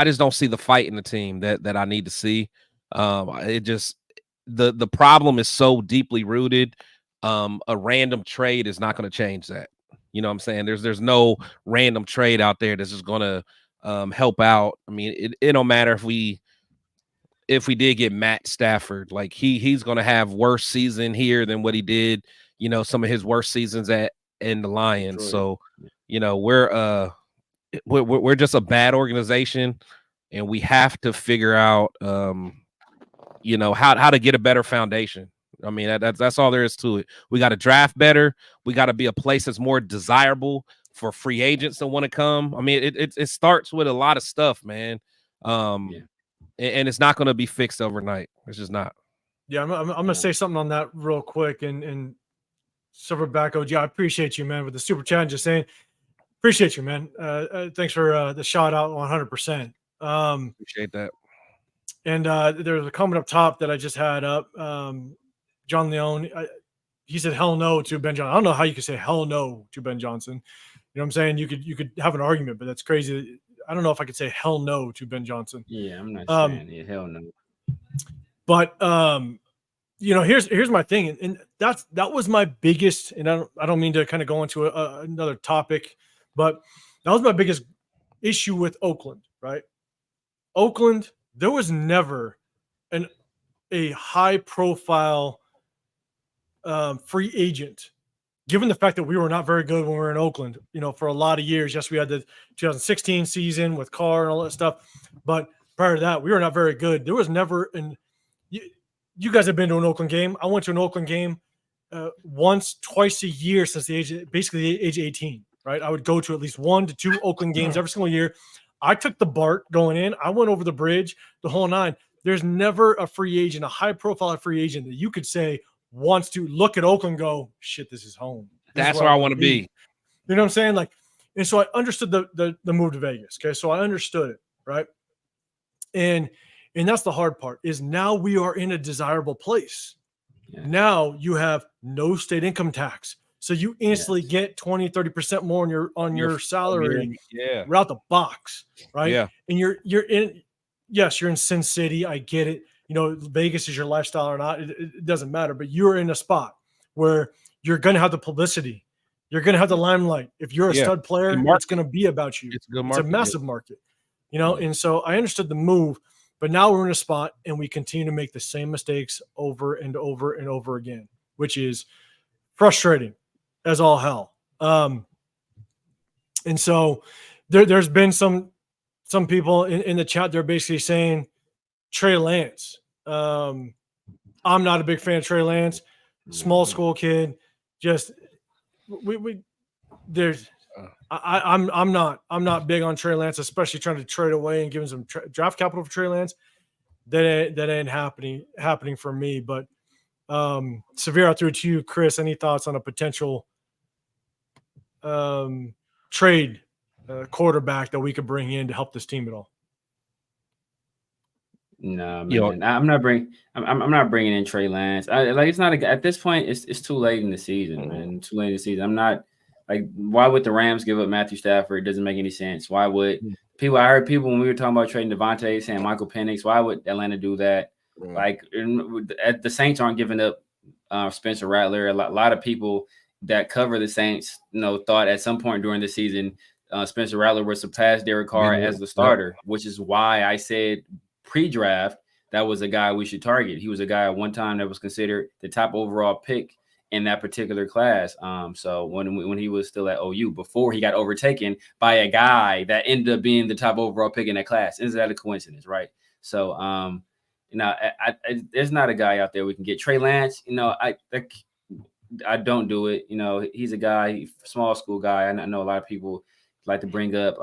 just don't see the fight in the team that I need to see. The problem is so deeply rooted. A random trade is not going to change that. You know what I'm saying? There's no random trade out there that's just going to help out. I mean, it don't matter if we did get Matt Stafford, like he's going to have worse season here than what he did, some of his worst seasons in the Lions. So, we're just a bad organization, and we have to figure out, how to get a better foundation. I mean, that's all there is to it. We got to draft better. We got to be a place that's more desirable for free agents that want to come. I mean, it starts with a lot of stuff, man. And it's not going to be fixed overnight. It's just not. Yeah, I'm going to say something on that real quick. And Silverback OG, I appreciate you, man, with the super chat. Just saying, appreciate you, man. Thanks for the shout out 100%. Appreciate that. And there's a comment up top that I just had up. John Leone, he said hell no to Ben Johnson. I don't know how you could say hell no to Ben Johnson. You know what I'm saying? You could have an argument, but that's crazy. I don't know if I could say hell no to Ben Johnson. Yeah, I'm not saying it. Hell no. But here's my thing, and that was my biggest. And I don't mean to kind of go into another topic, but that was my biggest issue with Oakland. Right? Oakland, there was never a high profile free agent, given the fact that we were not very good when we were in Oakland, for a lot of years. Yes, we had the 2016 season with Carr and all that stuff, but prior to that, we were not very good. There was never you guys have been to an Oakland game. I went to an Oakland game twice a year since the age of 18, right? I would go to at least 1 to 2 Oakland games every single year. I took the BART going in. I went over the bridge, the whole nine. There's never a free agent, a high profile free agent that you could say wants to look at Oakland and go, shit, this is home. That's where I want to be. You know what I'm saying? Like, and so I understood the move to Vegas. Okay. So I understood it. Right. And that's the hard part, is now we are in a desirable place. Yeah. Now you have no state income tax. So you instantly get 20, 30% more on your salary right out the box. Right. Yeah. And you're in Sin City. I get it. Vegas is your lifestyle or not. It doesn't matter, but you're in a spot where you're going to have the publicity. You're going to have the limelight. If you're a stud player, it's going to be about you. It's a massive market, and so I understood the move, But now we're in a spot and we continue to make the same mistakes over and over and over again, which is frustrating as all hell. And so there's been some people in the chat, they're basically saying Trey Lance. I'm not a big fan of Trey Lance, small school kid. Just I'm not big on Trey Lance, especially trying to trade away and giving some draft capital for Trey Lance. That ain't happening for me. But Severe, I threw it to you, Chris. Any thoughts on a potential trade quarterback that we could bring in to help this team at all? No, man. I'm not bringing in Trey Lance. It's not at this point. It's too late in the season, man. Too late in the season. I'm not why would the Rams give up Matthew Stafford? It doesn't make any sense. Why would people? I heard people when we were talking about trading Devontae saying Michael Penix. Why would Atlanta do that? The Saints aren't giving up Spencer Rattler. A lot of people that cover the Saints, thought at some point during the season Spencer Rattler would surpass Derek Carr as the starter, which is why I said pre-draft that was a guy we should target. He was a guy at one time that was considered the top overall pick in that particular class. So when he was still at OU, before he got overtaken by a guy that ended up being the top overall pick in that class. Is that a coincidence, right? So there's not a guy out there we can get. Trey Lance, I don't do it. He's a guy, small school guy. I know a lot of people like to bring up,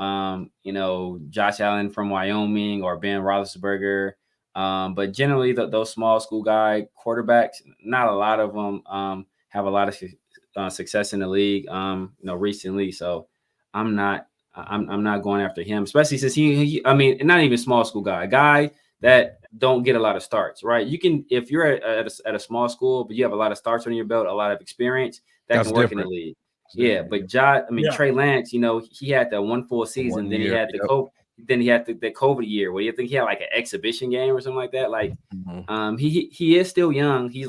Josh Allen from Wyoming or Ben Roethlisberger. But generally, those small school guy quarterbacks, not a lot of them have a lot of success in the league, recently. So I'm not going after him, especially since he not even small school guy, a guy that don't get a lot of starts, right? You can, if you're at a small school, but you have a lot of starts on your belt, a lot of experience, that's can work different in the league. Yeah, but Trey Lance, he had that one full season. Then he had the COVID year where you think he had like an exhibition game or something like that. He is still young. He's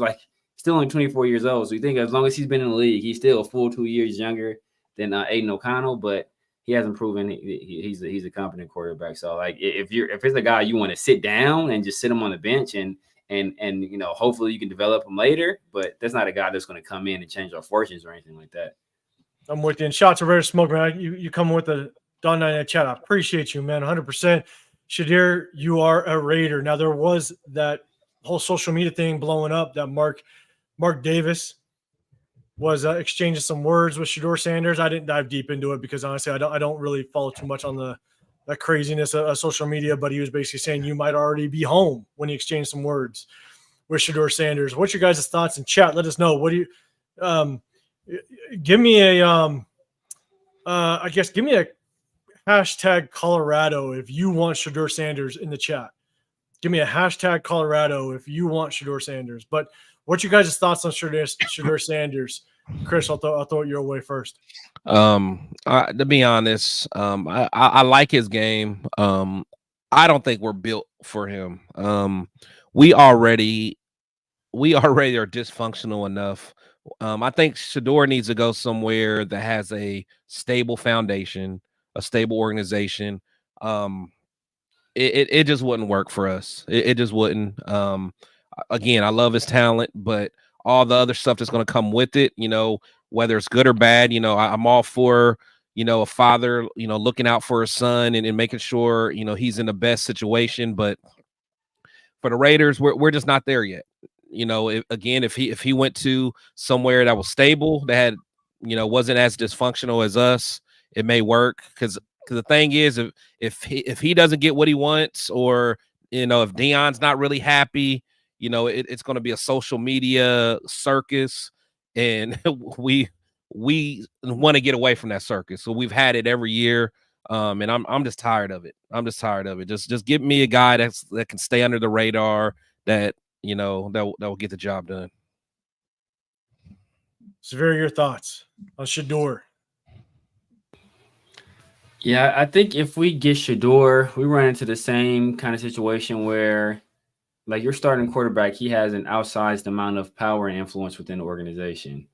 still only 24 years old. So you think as long as he's been in the league, he's still a full 2 years younger than Aiden O'Connell. But he hasn't proven he's a competent quarterback. So if it's a guy you want to sit down and just sit him on the bench and hopefully you can develop him later. But that's not a guy that's going to come in and change our fortunes or anything like that. I'm with you. And shots are Raider Smoke, man. You come with the Don 99 chat. I appreciate you, man. 100%. Shadir, you are a Raider. Now, there was that whole social media thing blowing up that Mark Davis was exchanging some words with Shedeur Sanders. I didn't dive deep into it because honestly, I don't really follow too much on the craziness of social media, but he was basically saying you might already be home when he exchanged some words with Shedeur Sanders. What's your guys' thoughts in chat? Let us know. What do you give me a give me a hashtag Colorado if you want Shedeur Sanders in the chat. Give me a hashtag Colorado if you want Shedeur Sanders. But what's your guys' thoughts on Shedeur Sanders? Chris, I'll throw it your way first. To be honest, I like his game. I don't think we're built for him. We already are dysfunctional enough. I think Shedeur needs to go somewhere that has a stable foundation, a stable organization. It just wouldn't work for us. It just wouldn't. Again, I love his talent, but all the other stuff that's going to come with it, whether it's good or bad, I'm all for, a father, looking out for his son and making sure, he's in the best situation. But for the Raiders, we're just not there yet. If he went to somewhere that was stable, that had, wasn't as dysfunctional as us, it may work. Because the thing is, if he doesn't get what he wants, or if Deion's not really happy, it's going to be a social media circus, and we want to get away from that circus. So we've had it every year, and I'm just tired of it. Just give me a guy that can stay under the radar, that that will get the job done. Severe, your thoughts on Shedeur? Yeah, I think if we get Shedeur, we run into the same kind of situation where, your starting quarterback, he has an outsized amount of power and influence within the organization.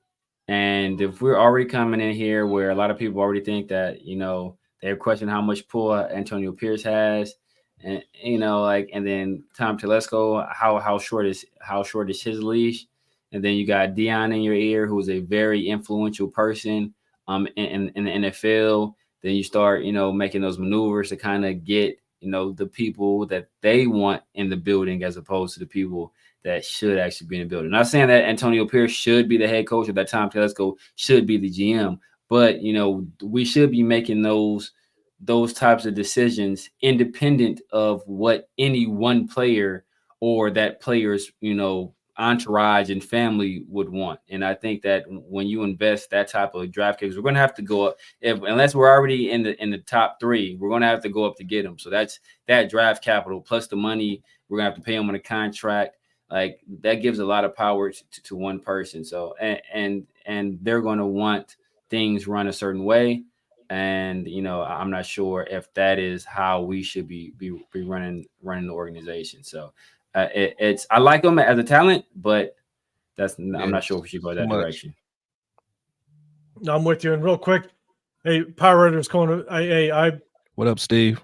And if we're already coming in here where a lot of people already think that, they have questioned how much pull Antonio Pierce has, And like, and then Tom Telesco, how short is his leash? And then you got Dion in your ear, who is a very influential person in the NFL. Then you start, making those maneuvers to kind of get, the people that they want in the building as opposed to the people that should actually be in the building. Not saying that Antonio Pierce should be the head coach or that Tom Telesco should be the GM, but we should be making those types of decisions independent of what any one player or that player's entourage and family would want. And I think that when you invest that type of draft picks, we're going to have to go up, unless we're already in the top 3, we're going to have to go up to get them. So that's that draft capital plus the money we're going to have to pay them on a contract. Like, that gives a lot of power to one person. So and they're going to want things run a certain way. And I'm not sure if that is how we should be running the organization. So I like him as a talent, but I'm not sure if we should go that direction. No, I'm with you. And real quick, hey, Power Raiders calling. I What up, Steve?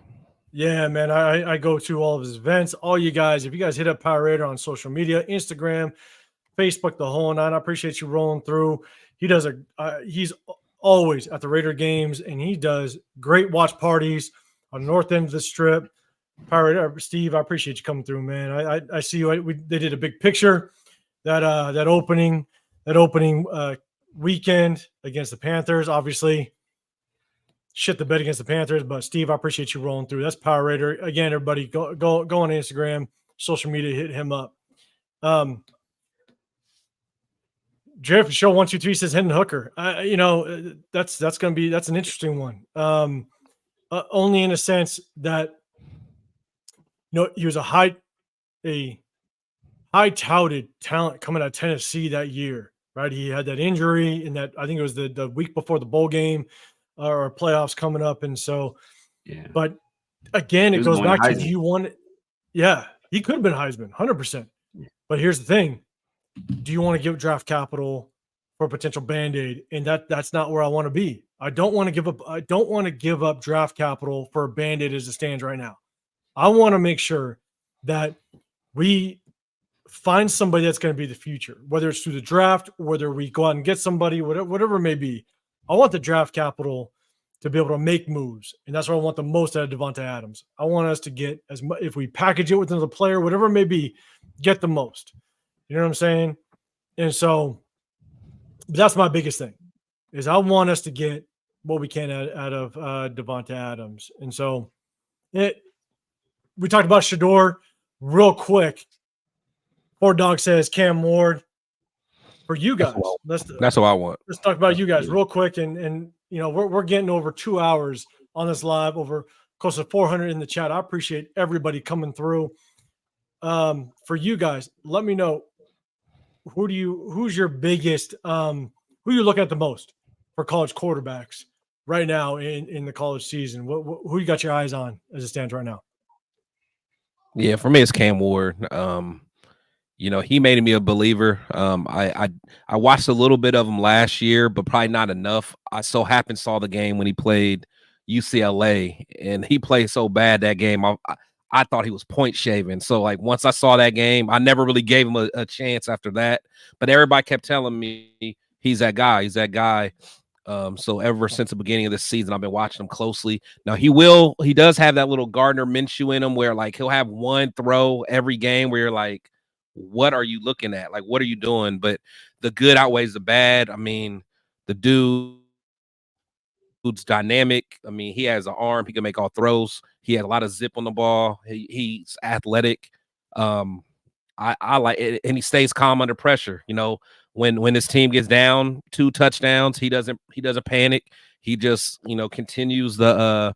Yeah, man. I go to all of his events. All you guys, if you guys hit up Power Raider on social media, Instagram, Facebook, the whole nine. I appreciate you rolling through. He does he's always at the Raider games, and he does great watch parties on the north end of the strip. Power Raider, Steve, I appreciate you coming through, man. I see you. They did a big picture that opening weekend against the Panthers. Obviously, shit the bed against the Panthers, but Steve, I appreciate you rolling through. That's Power Raider. Again, everybody go on Instagram, social media, hit him up. Drift Show 123 says Hendon Hooker. That's an interesting one. Only in a sense that he was a high touted talent coming out of Tennessee that year, right? He had that injury in that, I think it was the week before the bowl game or playoffs coming up. And so, yeah. But again, it goes back to, do you want it? Yeah, he could have been Heisman, 100%. Yeah. But here's the thing. Do you want to give draft capital for a potential Band-Aid? And that's not where I want to be. I don't want to give up draft capital for a Band-Aid as it stands right now. I want to make sure that we find somebody that's going to be the future, whether it's through the draft, whether we go out and get somebody, whatever it may be. I want the draft capital to be able to make moves, and that's what I want the most out of Devontae Adams. I want us to get as much, if we package it with another player, whatever it may be, get the most. You know what I'm saying? And so that's my biggest thing, is I want us to get what we can out of Devontae Adams. And so we talked about Shedeur real quick. Poor Dog says Cam Ward. For you guys, that's what I want. Let's talk about you guys real quick. And we're getting over 2 hours on this live, over close to 400 in the chat. I appreciate everybody coming through. For you guys, let me know, who's your biggest, who you looking at the most for college quarterbacks right now in the college season? Who you got your eyes on as it stands right now? Yeah, for me, it's Cam Ward. He made me a believer. I watched a little bit of him last year, but probably not enough. I so happened saw the game when he played UCLA, and he played so bad that game. I thought he was point shaving. So like once I saw that game, I never really gave him a chance after that. But everybody kept telling me he's that guy. He's that guy. So ever since the beginning of the season, I've been watching him closely. Now he does have that little Gardner Minshew in him where like he'll have one throw every game where you're like, what are you looking at? Like, what are you doing? But the good outweighs the bad. I mean, the dude's dynamic. I mean, he has an arm. He can make all throws. He had a lot of zip on the ball. He's athletic. I like it, and he stays calm under pressure. When his team gets down 2 touchdowns, he doesn't panic. He just continues the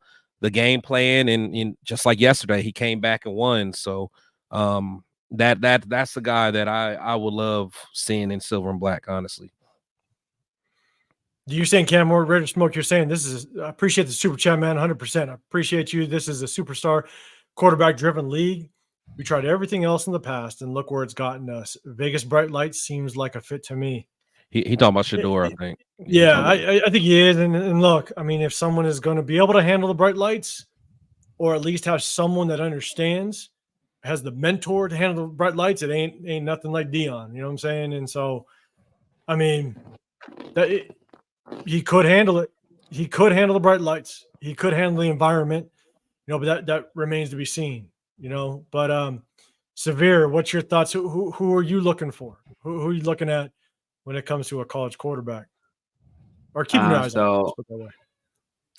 game plan, and just like yesterday, he came back and won. So that's the guy that I would love seeing in silver and black, honestly. You're saying Cam Ward, Raider Smoke, you're saying I appreciate the super chat, man, 100%. I appreciate you. This is a superstar quarterback-driven league. We tried everything else in the past, and look where it's gotten us. Vegas Bright Lights seems like a fit to me. He talking about Shedeur, I think. Yeah, I think he is. And look, I mean, if someone is going to be able to handle the bright lights, or at least have someone that understands, has the mentor to handle the bright lights, it ain't nothing like Dion. You know what I'm saying? And so, I mean, he could handle it. He could handle the bright lights. He could handle the environment. But that remains to be seen. But Severe, what's your thoughts? Who are you looking for? Who are you looking at when it comes to a college quarterback? Or keeping your eyes on? Let's put it that way.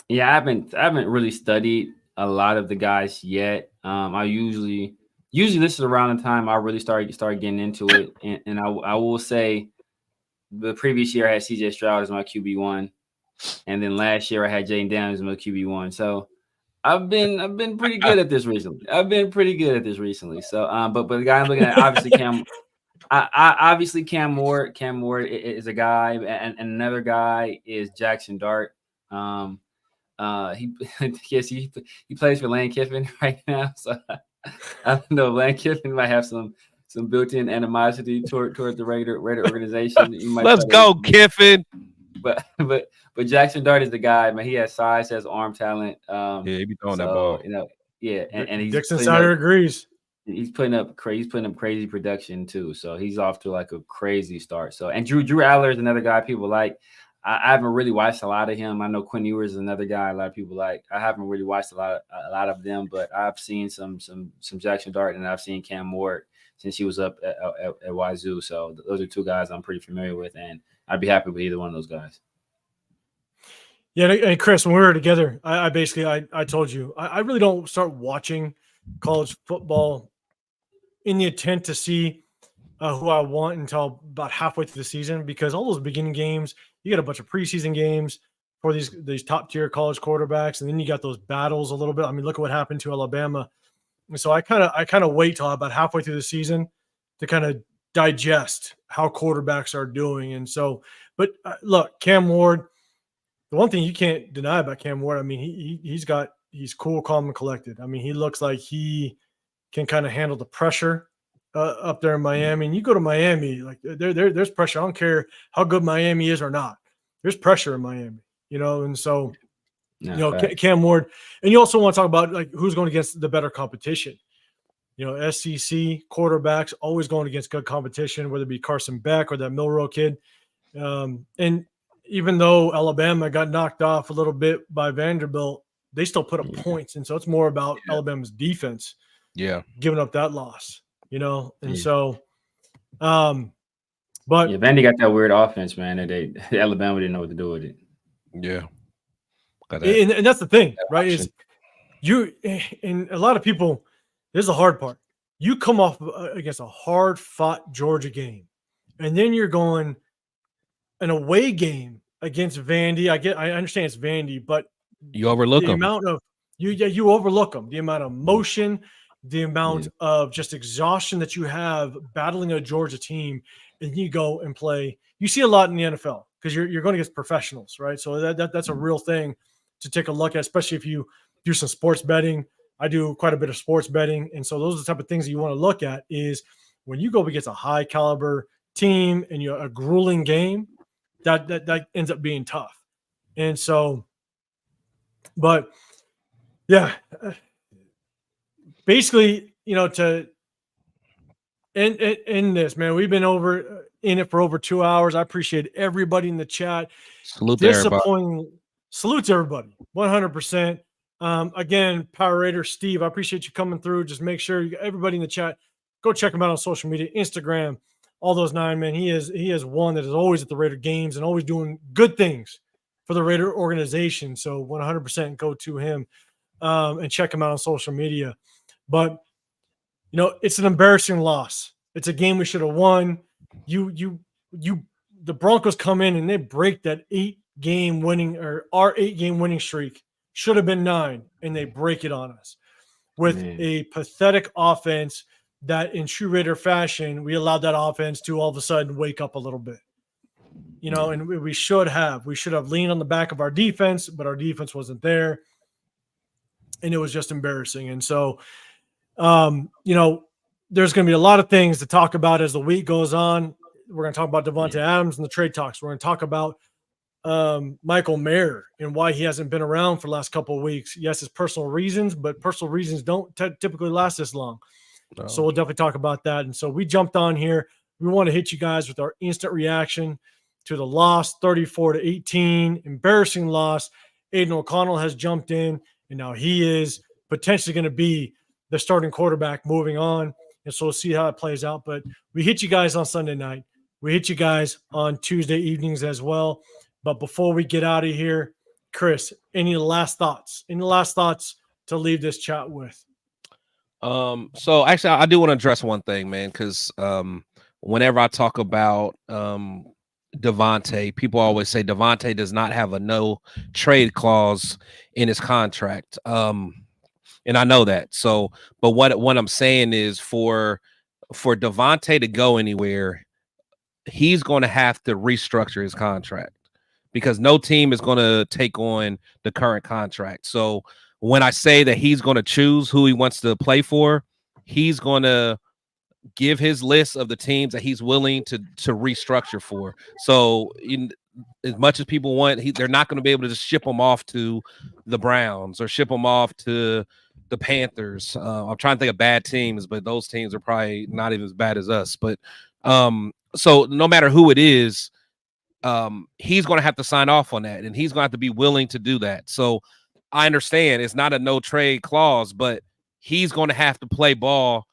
Yeah, I haven't really studied a lot of the guys yet. I usually this is around the time I really start getting into it, and I will say the previous year I had CJ Stroud as my QB1, and then last year I had Jaden Daniels as my QB1. So I've been pretty good at this recently. So, but the guy I'm looking at, obviously Cam Moore. Cam Moore is a guy, and another guy is Jackson Dart. He plays for Lane Kiffin right now, so I don't know. Lane Kiffin might have some built-in animosity toward the Raider organization. Let's go, Kiffin. But Jackson Dart is the guy, man. He has size, has arm talent. Yeah, he be throwing that ball. And he's Dixon Sider agrees. He's putting up crazy production too. So he's off to like a crazy start. So, and Drew Aller is another guy people like. I haven't really watched a lot of him. I know Quinn Ewers is another guy a lot of people like. I haven't really watched a lot of them, but I've seen some Jackson Dart, and I've seen Cam Moore since he was up at Wazoo. So those are two guys I'm pretty familiar with, and I'd be happy with either one of those guys. Yeah, and Chris, when we were together, I basically told you I really don't start watching college football in the intent to see who I want until about halfway through the season, because all those beginning games, you got a bunch of preseason games for these top tier college quarterbacks, and then you got those battles a little bit. I mean, look at what happened to Alabama. And so I kind of wait till about halfway through the season to kind of digest how quarterbacks are doing. And so, but look, Cam Ward, the one thing you can't deny about Cam Ward, I mean, he's cool, calm, and collected. I mean, he looks like he can kind of handle the pressure up there in Miami. And you go to Miami, like there's pressure. I don't care how good Miami is or not. There's pressure in Miami, and so Cam Ward. And you also want to talk about like who's going against the better competition. SEC quarterbacks always going against good competition, whether it be Carson Beck or that Milroe kid. And even though Alabama got knocked off a little bit by Vanderbilt, they still put up points. And so it's more about Alabama's defense giving up that loss, and so but Vandy got that weird offense, man, that Alabama didn't know what to do with it. Yeah. And that's the thing, right? Is and a lot of people, this is the hard part. You come off against a hard-fought Georgia game, and then you're going an away game against Vandy. I understand it's Vandy, but you overlook them. Amount of you overlook them. The amount of motion, the amount of just exhaustion that you have battling a Georgia team, and you go and play. You see a lot in the NFL because you're going against professionals, right? So that's a real thing to take a look at, especially if you do some sports betting. I do quite a bit of sports betting, and so those are the type of things that you want to look at. Is when you go against a high caliber team and you're a grueling game, that ends up being tough. And so, but yeah, basically, to end this, man, we've been in it for over 2 hours. I appreciate everybody in the chat. Salute to everybody. Salute to everybody, 100%. Again, Power Raider Steve, I appreciate you coming through. Just make sure everybody in the chat, go check him out on social media, Instagram, all those 9, man. He is one that is always at the Raider games and always doing good things for the Raider organization. So 100% go to him and check him out on social media. But it's an embarrassing loss. It's a game we should have won. The Broncos come in and they break that 8-game winning streak. Should have been 9, and they break it on us with a pathetic offense that, in true Raider fashion, we allowed that offense to all of a sudden wake up a little bit. And we should have leaned on the back of our defense, but our defense wasn't there, and it was just embarrassing. And so, there's going to be a lot of things to talk about as the week goes on. We're going to talk about Devontae Adams and the trade talks. We're going to talk about Michael Mayer and why he hasn't been around for the last couple of weeks. Yes, it's personal reasons, but personal reasons don't typically last this long. No. So we'll definitely talk about that. And so we jumped on here. We want to hit you guys with our instant reaction to the loss, 34-18, embarrassing loss. Aiden O'Connell has jumped in, and now he is potentially going to be the starting quarterback moving on. And so we'll see how it plays out. But we hit you guys on Sunday night. We hit you guys on Tuesday evenings as well. But before we get out of here, Chris, any last thoughts? Any last thoughts to leave this chat with? So actually, I do want to address one thing, man, because whenever I talk about Devontae, people always say Devontae does not have a no trade clause in his contract. And I know that. So, but what I'm saying is for Devontae to go anywhere, he's going to have to restructure his contract because no team is going to take on the current contract. So when I say that he's going to choose who he wants to play for, he's going to give his list of the teams that he's willing to restructure for. So as much as people want, they're not going to be able to just ship him off to the Browns or ship him off to the Panthers. I'm trying to think of bad teams, but those teams are probably not even as bad as us. But so no matter who it is, he's going to have to sign off on that, and he's going to have to be willing to do that. So I understand it's not a no trade clause, but he's going to have to play ball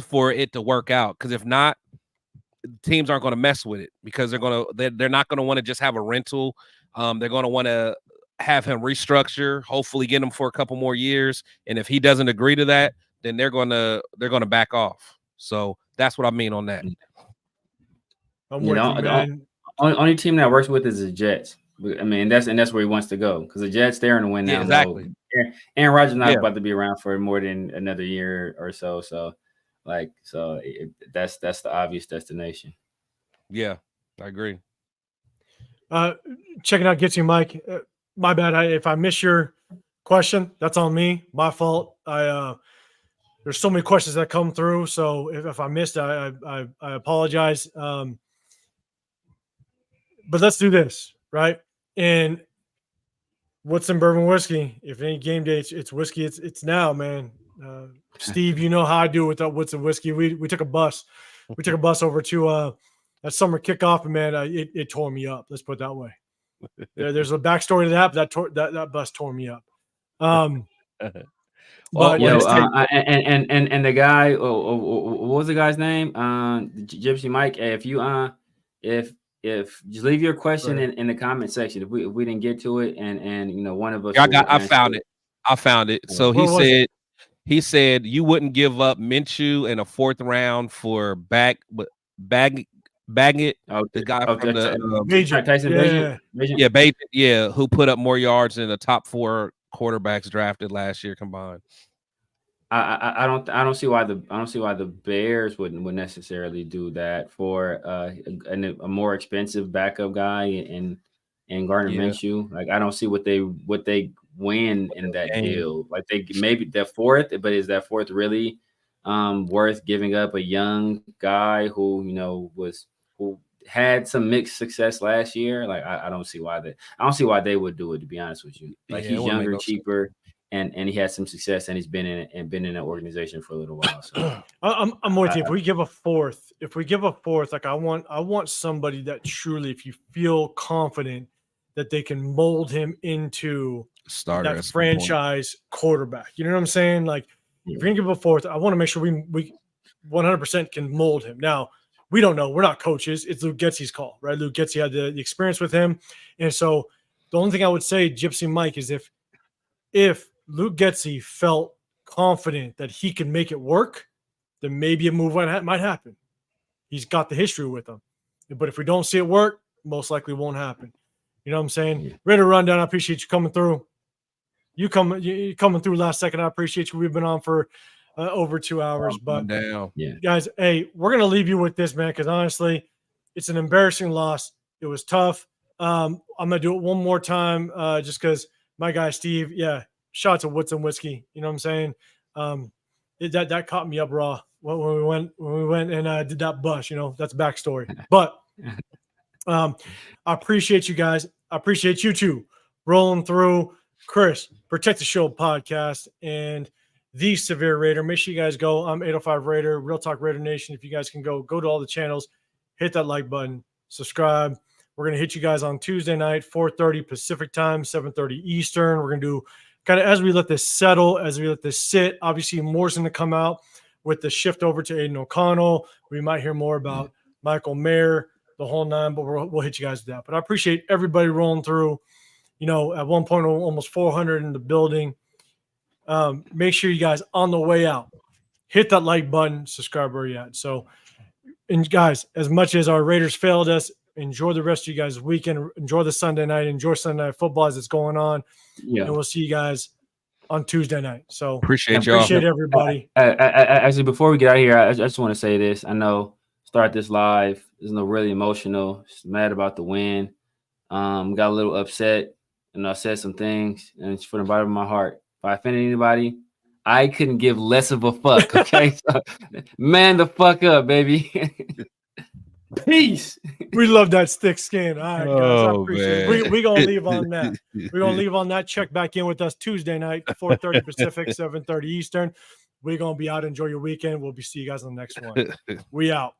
for it to work out. Because if not, teams aren't going to mess with it because they're not going to want to just have a rental. They're going to want to have him restructure, hopefully get him for a couple more years. And if he doesn't agree to that, then they're going to back off. So that's what I mean on that. I'm with you, man. Only team that works with is the Jets. I mean, that's where he wants to go because the Jets, they're in the win now. Yeah, exactly. Aaron Rodgers not about to be around for more than another year or so. So, that's the obvious destination. Yeah, I agree. Checking out Gets You, Mike. My bad. If I miss your question, that's on me. My fault. There's so many questions that come through. So if I missed, I apologize. But let's do this, right? And what's in bourbon whiskey? If any game day, it's whiskey. It's now, man. Steve, you know how I do with what's in whiskey. We took a bus. We took a bus over to that summer kickoff, and man, it tore me up. Let's put it that way. There's a backstory to that, but that bus tore me up. And the guy, what was the guy's name? Gypsy Mike. If just leave your question in the comment section. If we didn't get to it, and one of us, I found it. So he said you wouldn't give up Minshew in a 4th round for Baggett. The guy from the Tyson Bagent, who put up more yards than the top 4 quarterbacks drafted last year combined. I don't see why the Bears would necessarily do that for a more expensive backup guy and Gardner Minshew. Like I don't see what they win in that deal. Like maybe they're 4th, but is that 4th really worth giving up a young guy who had some mixed success last year? Like I don't see why they would do it, to be honest with you. Like he's younger, cheaper. And he had some success, and he's been in an organization for a little while. So I'm with you. If we give a 4th, like I want somebody that truly, if you feel confident that they can mold him into that franchise quarterback. You know what I'm saying? Like if you're gonna give a 4th, I want to make sure we 100% can mold him. Now we don't know. We're not coaches. It's Luke Getsy's call, right? Luke Getsy had the experience with him, and so the only thing I would say, Gypsy Mike, is if Luke Getsy felt confident that he can make it work, then maybe a move might happen. He's got the history with him. But if we don't see it work, most likely won't happen. You know what I'm saying? Yeah. Raider Rundown, I appreciate you coming through. You coming through last second. I appreciate you. We've been on for over 2 hours. But guys, hey, we're going to leave you with this, man, because honestly, it's an embarrassing loss. It was tough. I'm going to do it one more time just because my guy Steve, shots of Woods and whiskey. You know what I'm saying? That caught me up raw when we went and did that bus. That's backstory. But I appreciate you guys. I appreciate you two rolling through. Chris, Protect the Show podcast, and the Severe Raider. Make sure you guys go. I'm 805 Raider, Real Talk Raider Nation. If you guys can go to all the channels, hit that like button, subscribe. We're going to hit you guys on Tuesday night, 4:30 Pacific time, 7:30 Eastern. We're going to do kind of as we let this settle, as we let this sit. Obviously, more's going to come out with the shift over to Aiden O'Connell. We might hear more about Michael Mayer, the whole nine, but we'll hit you guys with that. But I appreciate everybody rolling through. You know, at one point, almost 400 in the building. Make sure you guys on the way out, hit that like button, subscribe where you're at. So, and guys, as much as our Raiders failed us, enjoy the rest of you guys' weekend. Enjoy the Sunday night. Enjoy Sunday night football as it's going on. Yeah. And we'll see you guys on Tuesday night. So Appreciate y'all. appreciate everybody. Actually, before we get out of here, I just want to say this. I know start this live is really emotional. Just mad about the win. Got a little upset, and I said some things, and it's from the bottom of my heart. If I offended anybody, I couldn't give less of a fuck. Okay, so, man, the fuck up, baby. Peace. We love that thick skin. All right, guys. I appreciate man. it. We're going to leave on that. We're going to leave on that. Check back in with us Tuesday night, 4:30 Pacific, 7:30 Eastern. We're going to be out. Enjoy your weekend. We'll see you guys on the next one. We out.